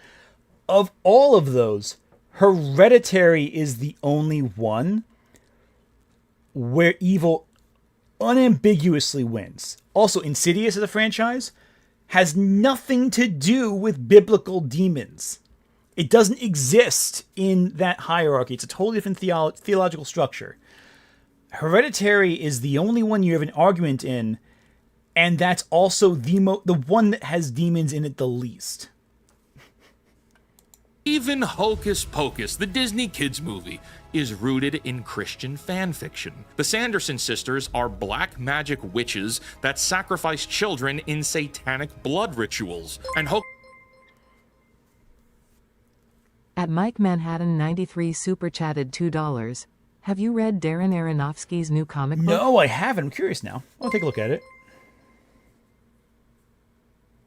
Of all of those, Hereditary is the only one where evil unambiguously wins. Also, Insidious as a franchise has nothing to do with biblical demons. It doesn't exist in that hierarchy. It's a totally different theological structure. Hereditary is the only one you have an argument in, and that's also the one that has demons in it the least. Even Hocus Pocus, the Disney kids movie, is rooted in Christian fan fiction. The Sanderson sisters are black magic witches that sacrifice children in satanic blood rituals. And At Mike Manhattan 93 super chatted $2. Have you read Darren Aronofsky's new comic book? No, I haven't. I'm curious now. I'll take a look at it.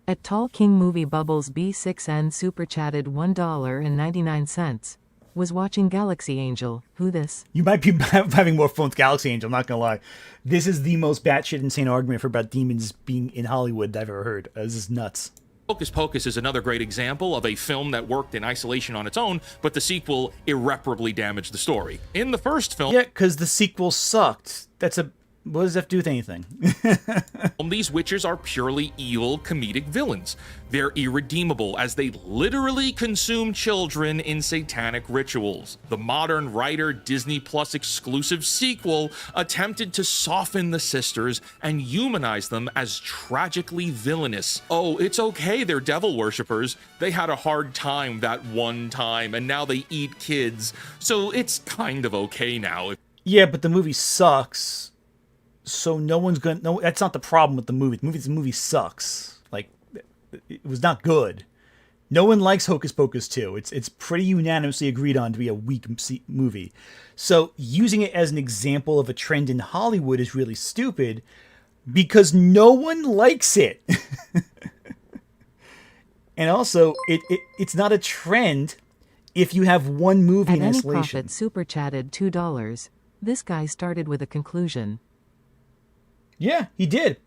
At Tall King Movie Bubbles B6N super chatted $1.99. Was watching Galaxy Angel. Who this? You might be having more fun with Galaxy Angel, I'm not gonna lie. This is the most batshit insane argument for about demons being in Hollywood that I've ever heard. This is nuts. Hocus Pocus is another great example of a film that worked in isolation on its own, but the sequel irreparably damaged the story. In the first film... Yeah, because the sequel sucked. What does that have to do with anything? These witches are purely evil comedic villains. They're irredeemable as they literally consume children in satanic rituals. The modern writer Disney Plus exclusive sequel attempted to soften the sisters and humanize them as tragically villainous. Oh, it's okay, they're devil worshippers. They had a hard time that one time and now they eat kids. So it's kind of okay now. Yeah, but the movie sucks. So no one's gonna. No, that's not the problem with the movie. The movie sucks. Like, it was not good. No one likes Hocus Pocus 2. It's pretty unanimously agreed on to be a weak movie. So using it as an example of a trend in Hollywood is really stupid because no one likes it. And also, it's not a trend if you have one movie in isolation. Any Prophet super chatted $2. This guy started with a conclusion. Yeah, he did.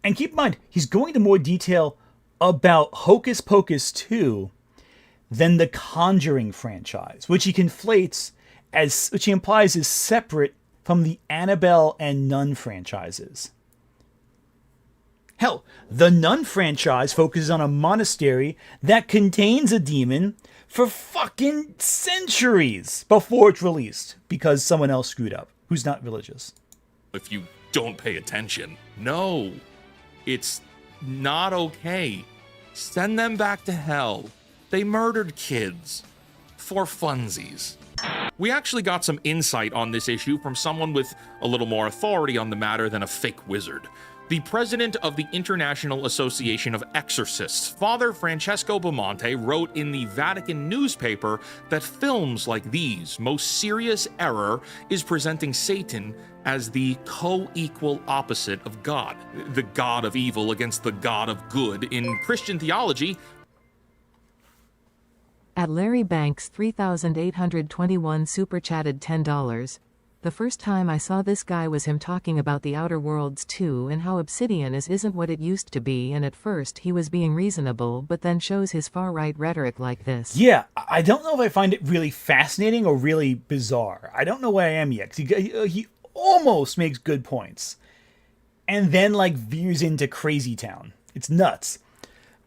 And keep in mind, he's going into more detail about Hocus Pocus 2 than the Conjuring franchise, which he conflates which he implies is separate from the Annabelle and Nun franchises. Hell, the Nun franchise focuses on a monastery that contains a demon for fucking centuries before it's released because someone else screwed up who's not religious. If you don't pay attention. No, it's not okay. Send them back to hell. They murdered kids for funsies. We actually got some insight on this issue from someone with a little more authority on the matter than a fake wizard. The president of the International Association of Exorcists, Father Francesco Bamonte, wrote in the Vatican newspaper that films like these, most serious error is presenting Satan as the co-equal opposite of God, the God of evil against the God of good. In Christian theology, at Larry Banks 3,821 super chatted $10. The first time I saw this guy was him talking about the Outer Worlds 2 and how Obsidian isn't what it used to be, and at first he was being reasonable but then shows his far-right rhetoric like this. Yeah, I don't know if I find it really fascinating or really bizarre. I don't know where I am yet, because he almost makes good points and then like veers into crazy town. It's nuts.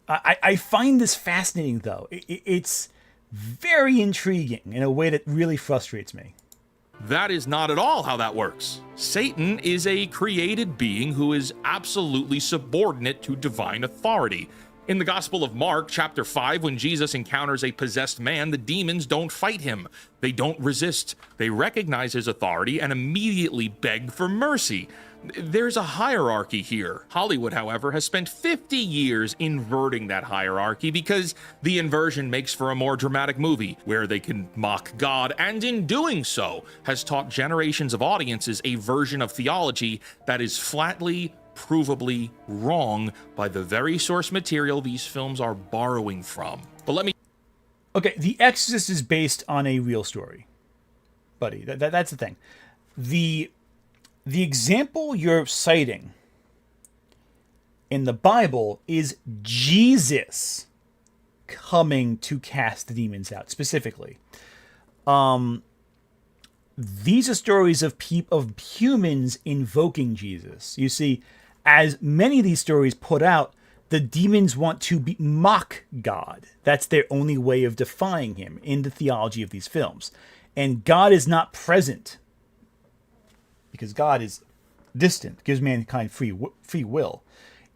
I find this fascinating though. It's very intriguing in a way that really frustrates me. That is not at all how that works. Satan is a created being who is absolutely subordinate to divine authority. In the Gospel of Mark, chapter 5, when Jesus encounters a possessed man, the demons don't fight him. They don't resist. They recognize his authority and immediately beg for mercy. There's a hierarchy here. Hollywood, however, has spent 50 years inverting that hierarchy because the inversion makes for a more dramatic movie where they can mock God, and in doing so has taught generations of audiences a version of theology that is flatly, provably wrong by the very source material these films are borrowing from. But let me... Okay, The Exorcist is based on a real story, buddy. That's the thing. The example you're citing in the Bible is Jesus coming to cast the demons out, specifically. These are stories of humans invoking Jesus. You see, as many of these stories put out, the demons want to mock God. That's their only way of defying him in the theology of these films. And God is not present because God is distant, gives mankind free will.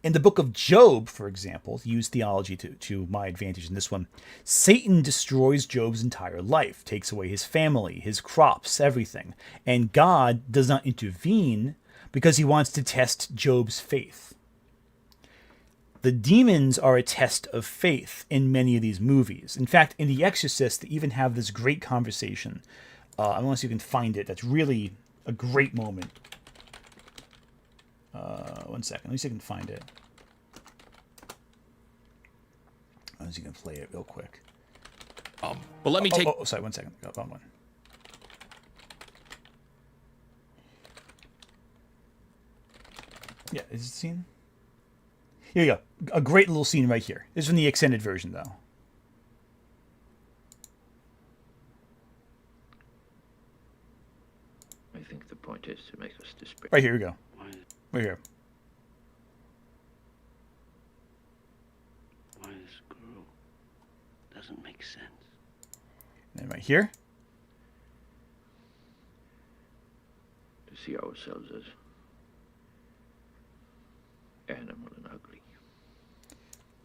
In the book of Job, for example, to use theology to my advantage in this one, Satan destroys Job's entire life, takes away his family, his crops, everything. And God does not intervene because he wants to test Job's faith. The demons are a test of faith in many of these movies. In fact, in The Exorcist, they even have this great conversation. Unless you can find it, that's really a great moment. 1 second, at least I can find it. I was going to play it real quick. But let me take... sorry, 1 second. Wrong one. Yeah, is it the scene? Here you go. A great little scene right here. This is from the extended version, though. I think the point is to make us despair. Right here we go. Right here. Why this grew doesn't make sense. And right here. To see ourselves as animal and ugly.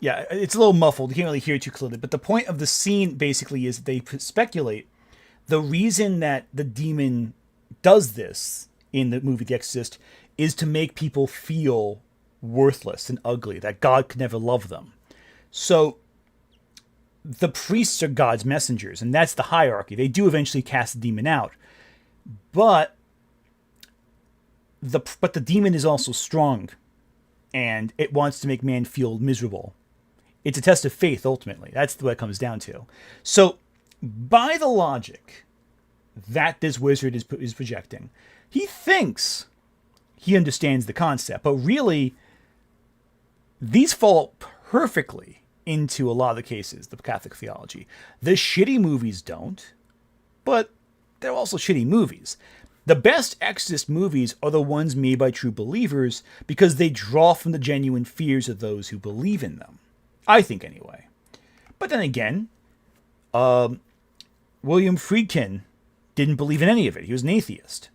Yeah, it's a little muffled. You can't really hear it too clearly. But the point of the scene basically is they speculate the reason that the demon does this in the movie The Exorcist is to make people feel worthless and ugly, that God could never love them. So the priests are God's messengers, and that's the hierarchy. They do eventually cast the demon out. But the demon is also strong, and it wants to make man feel miserable. It's a test of faith, ultimately. That's what it comes down to. So by the logic that this wizard is projecting, he thinks he understands the concept, but really, these fall perfectly into a lot of the cases, the Catholic theology. The shitty movies don't, but they're also shitty movies. The best Exorcist movies are the ones made by true believers because they draw from the genuine fears of those who believe in them. I think, anyway. But then again, William Friedkin didn't believe in any of it. He was an atheist.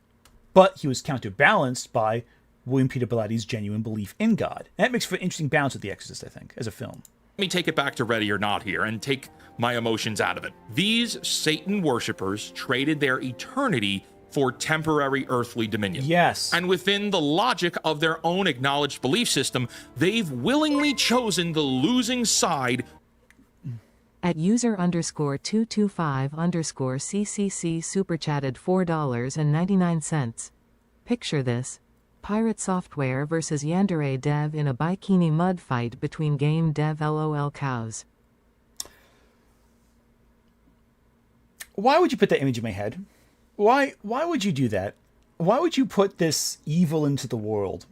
But he was counterbalanced by William Peter Blatty's genuine belief in God. And that makes for an interesting balance with The Exorcist, I think, as a film. Let me take it back to Ready or Not here and take my emotions out of it. These Satan worshippers traded their eternity for temporary earthly dominion. Yes. And within the logic of their own acknowledged belief system, they've willingly chosen the losing side. At user_225_CCC super chatted $4.99. Picture this. Pirate Software versus Yandere Dev in a bikini mud fight between game dev LOL cows. Why would you put that image in my head? Why would you do that? Why would you put this evil into the world?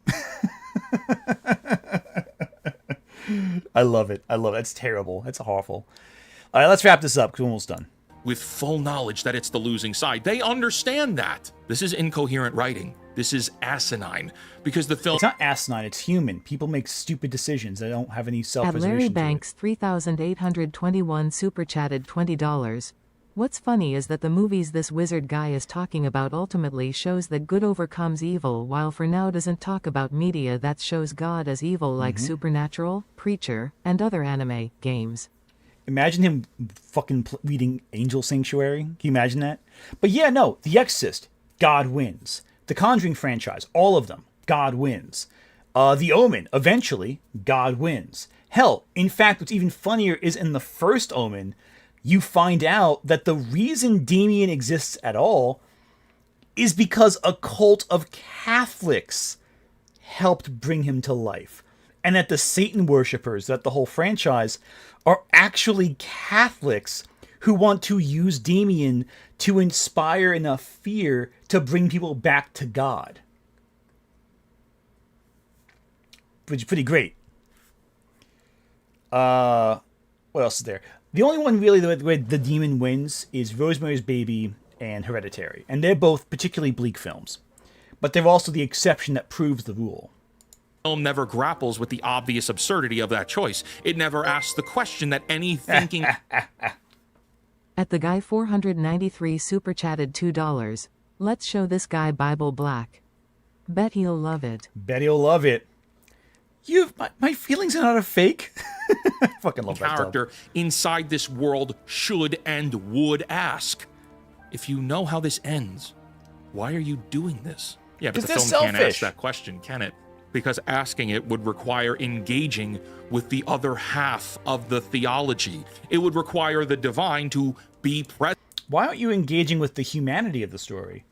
I love it. That's terrible. That's awful. All right, let's wrap this up because we're almost done. With full knowledge that it's the losing side. They understand that. This is incoherent writing. This is asinine. Because the film... It's not asinine, it's human. People make stupid decisions that don't have any self-preservation. At Larry Banks 3,821 super chatted $20. What's funny is that the movies this wizard guy is talking about ultimately shows that good overcomes evil, while for now doesn't talk about media that shows God as evil like Supernatural, Preacher, and other anime games. Imagine him fucking reading Angel Sanctuary. Can you imagine that? But yeah, no, The Exorcist, God wins. The Conjuring franchise, all of them, God wins. The Omen, eventually, God wins. Hell, in fact, what's even funnier is in the first Omen, you find out that the reason Damien exists at all is because a cult of Catholics helped bring him to life. And that the Satan worshippers, that the whole franchise, are actually Catholics who want to use Damien to inspire enough fear to bring people back to God. Which is pretty great. What else is there? The only one really where the demon wins is Rosemary's Baby and Hereditary. And they're both particularly bleak films. But they're also the exception that proves the rule. Film never grapples with the obvious absurdity of that choice. It never asks the question that any thinking... At the guy 493 super chatted $2. Let's show this guy Bible Black. Bet he'll love it. Bet he'll love it. My feelings are not a fake. I fucking love that character inside this world should and would ask, if you know how this ends, why are you doing this? Yeah, but the film can't ask that question, can it? Because asking it would require engaging with the other half of the theology. It would require the divine to be present. Why aren't you engaging with the humanity of the story?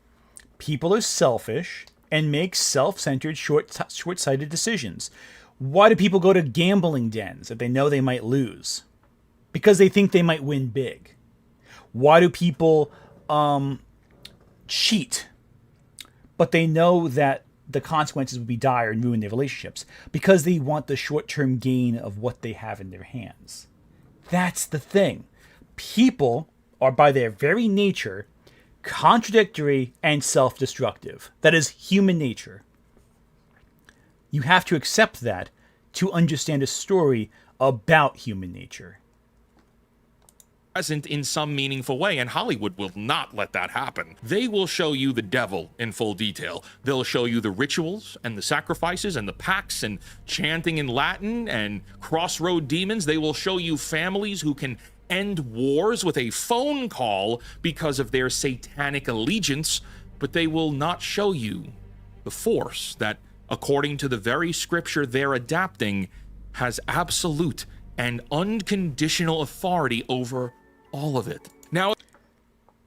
People are selfish and make self-centered, short-sighted decisions. Why do people go to gambling dens if they know they might lose? Because they think they might win big. Why do people cheat, but they know that the consequences would be dire and ruin their relationships? Because they want the short-term gain of what they have in their hands. That's the thing. People are, by their very nature, contradictory and self-destructive. That is human nature. You have to accept that to understand a story about human nature. Present in some meaningful way, and Hollywood will not let that happen. They will show you the devil in full detail. They'll show you the rituals and the sacrifices and the pacts and chanting in Latin and crossroad demons. They will show you families who can end wars with a phone call because of their satanic allegiance, but they will not show you the force that, according to the very scripture they're adapting, has absolute and unconditional authority over all of it. Now,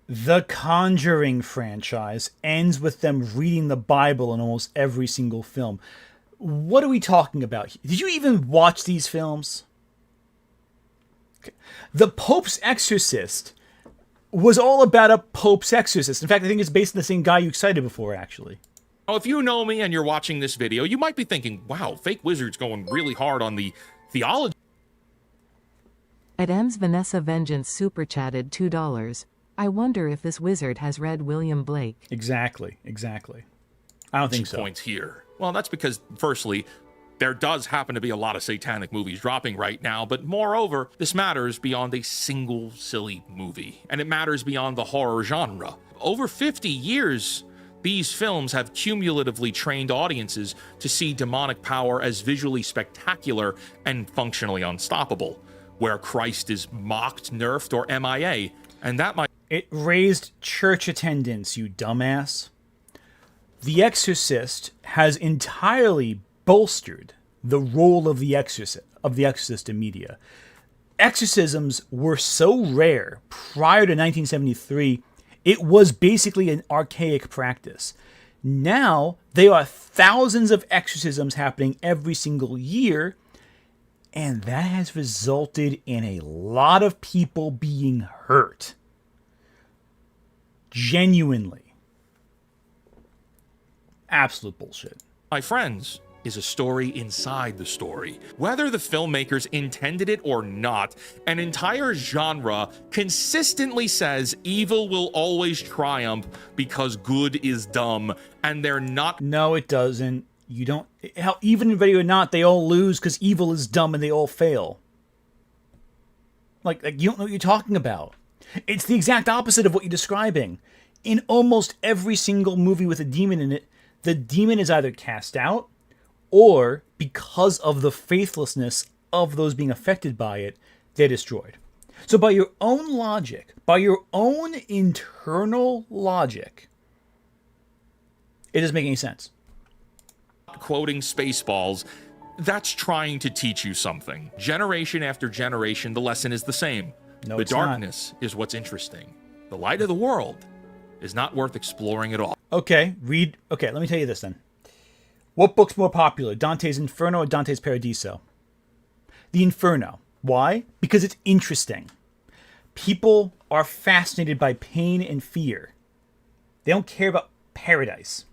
the Conjuring franchise ends with them reading the Bible in almost every single film. What are we talking about? Did you even watch these films? The Pope's Exorcist was all about a Pope's Exorcist. In fact, I think it's based on the same guy you cited before, actually. If you know me and you're watching this video, you might be thinking, wow, Fake Wizard's going really hard on the theology. At M's Vanessa Vengeance super chatted $2. I wonder if this wizard has read William Blake. Exactly. I don't think so. Points here. Well, that's because, firstly, there does happen to be a lot of satanic movies dropping right now, but moreover, this matters beyond a single silly movie, and it matters beyond the horror genre. Over 50 years, these films have cumulatively trained audiences to see demonic power as visually spectacular and functionally unstoppable, where Christ is mocked, nerfed, or MIA, and that might... It raised church attendance, you dumbass. The Exorcist has entirely bolstered the role of the exorcist in media. Exorcisms were so rare prior to 1973, it was basically an archaic practice. Now, there are thousands of exorcisms happening every single year, and that has resulted in a lot of people being hurt. Genuinely. Absolute bullshit. My friends, is a story inside the story. Whether the filmmakers intended it or not, an entire genre consistently says evil will always triumph because good is dumb, and they're not... No, it doesn't. You don't... Hell, even in Ready or Not, they all lose because evil is dumb and they all fail. Like, you don't know what you're talking about. It's the exact opposite of what you're describing. In almost every single movie with a demon in it, the demon is either cast out, or because of the faithlessness of those being affected by it, they're destroyed. So by your own logic, by your own internal logic, it doesn't make any sense. Quoting Spaceballs, that's trying to teach you something. Generation after generation, the lesson is the same. No, the it's darkness is what's interesting. The light of the world is not worth exploring at all. Okay, let me tell you this then. What book's more popular, Dante's Inferno or Dante's Paradiso? The Inferno. Why? Because it's interesting. People are fascinated by pain and fear. They don't care about paradise.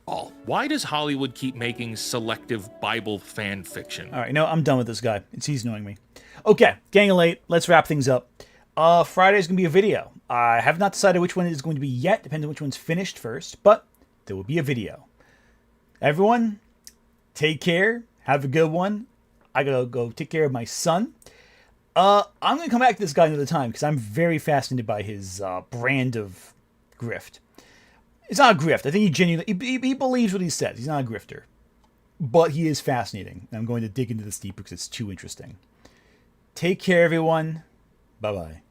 all. Why does Hollywood keep making selective Bible fan fiction? All right, no, I'm done with this guy. He's annoying me. Okay, getting late. Let's wrap things up. Friday's going to be a video. I have not decided which one it is going to be yet. Depends on which one's finished first, but there will be a video. Everyone, take care. Have a good one. I got to go take care of my son. I'm going to come back to this guy another time because I'm very fascinated by his brand of grift. It's not a grift. I think he genuinely he believes what he says. He's not a grifter. But he is fascinating. I'm going to dig into this deep because it's too interesting. Take care, everyone. Bye-bye.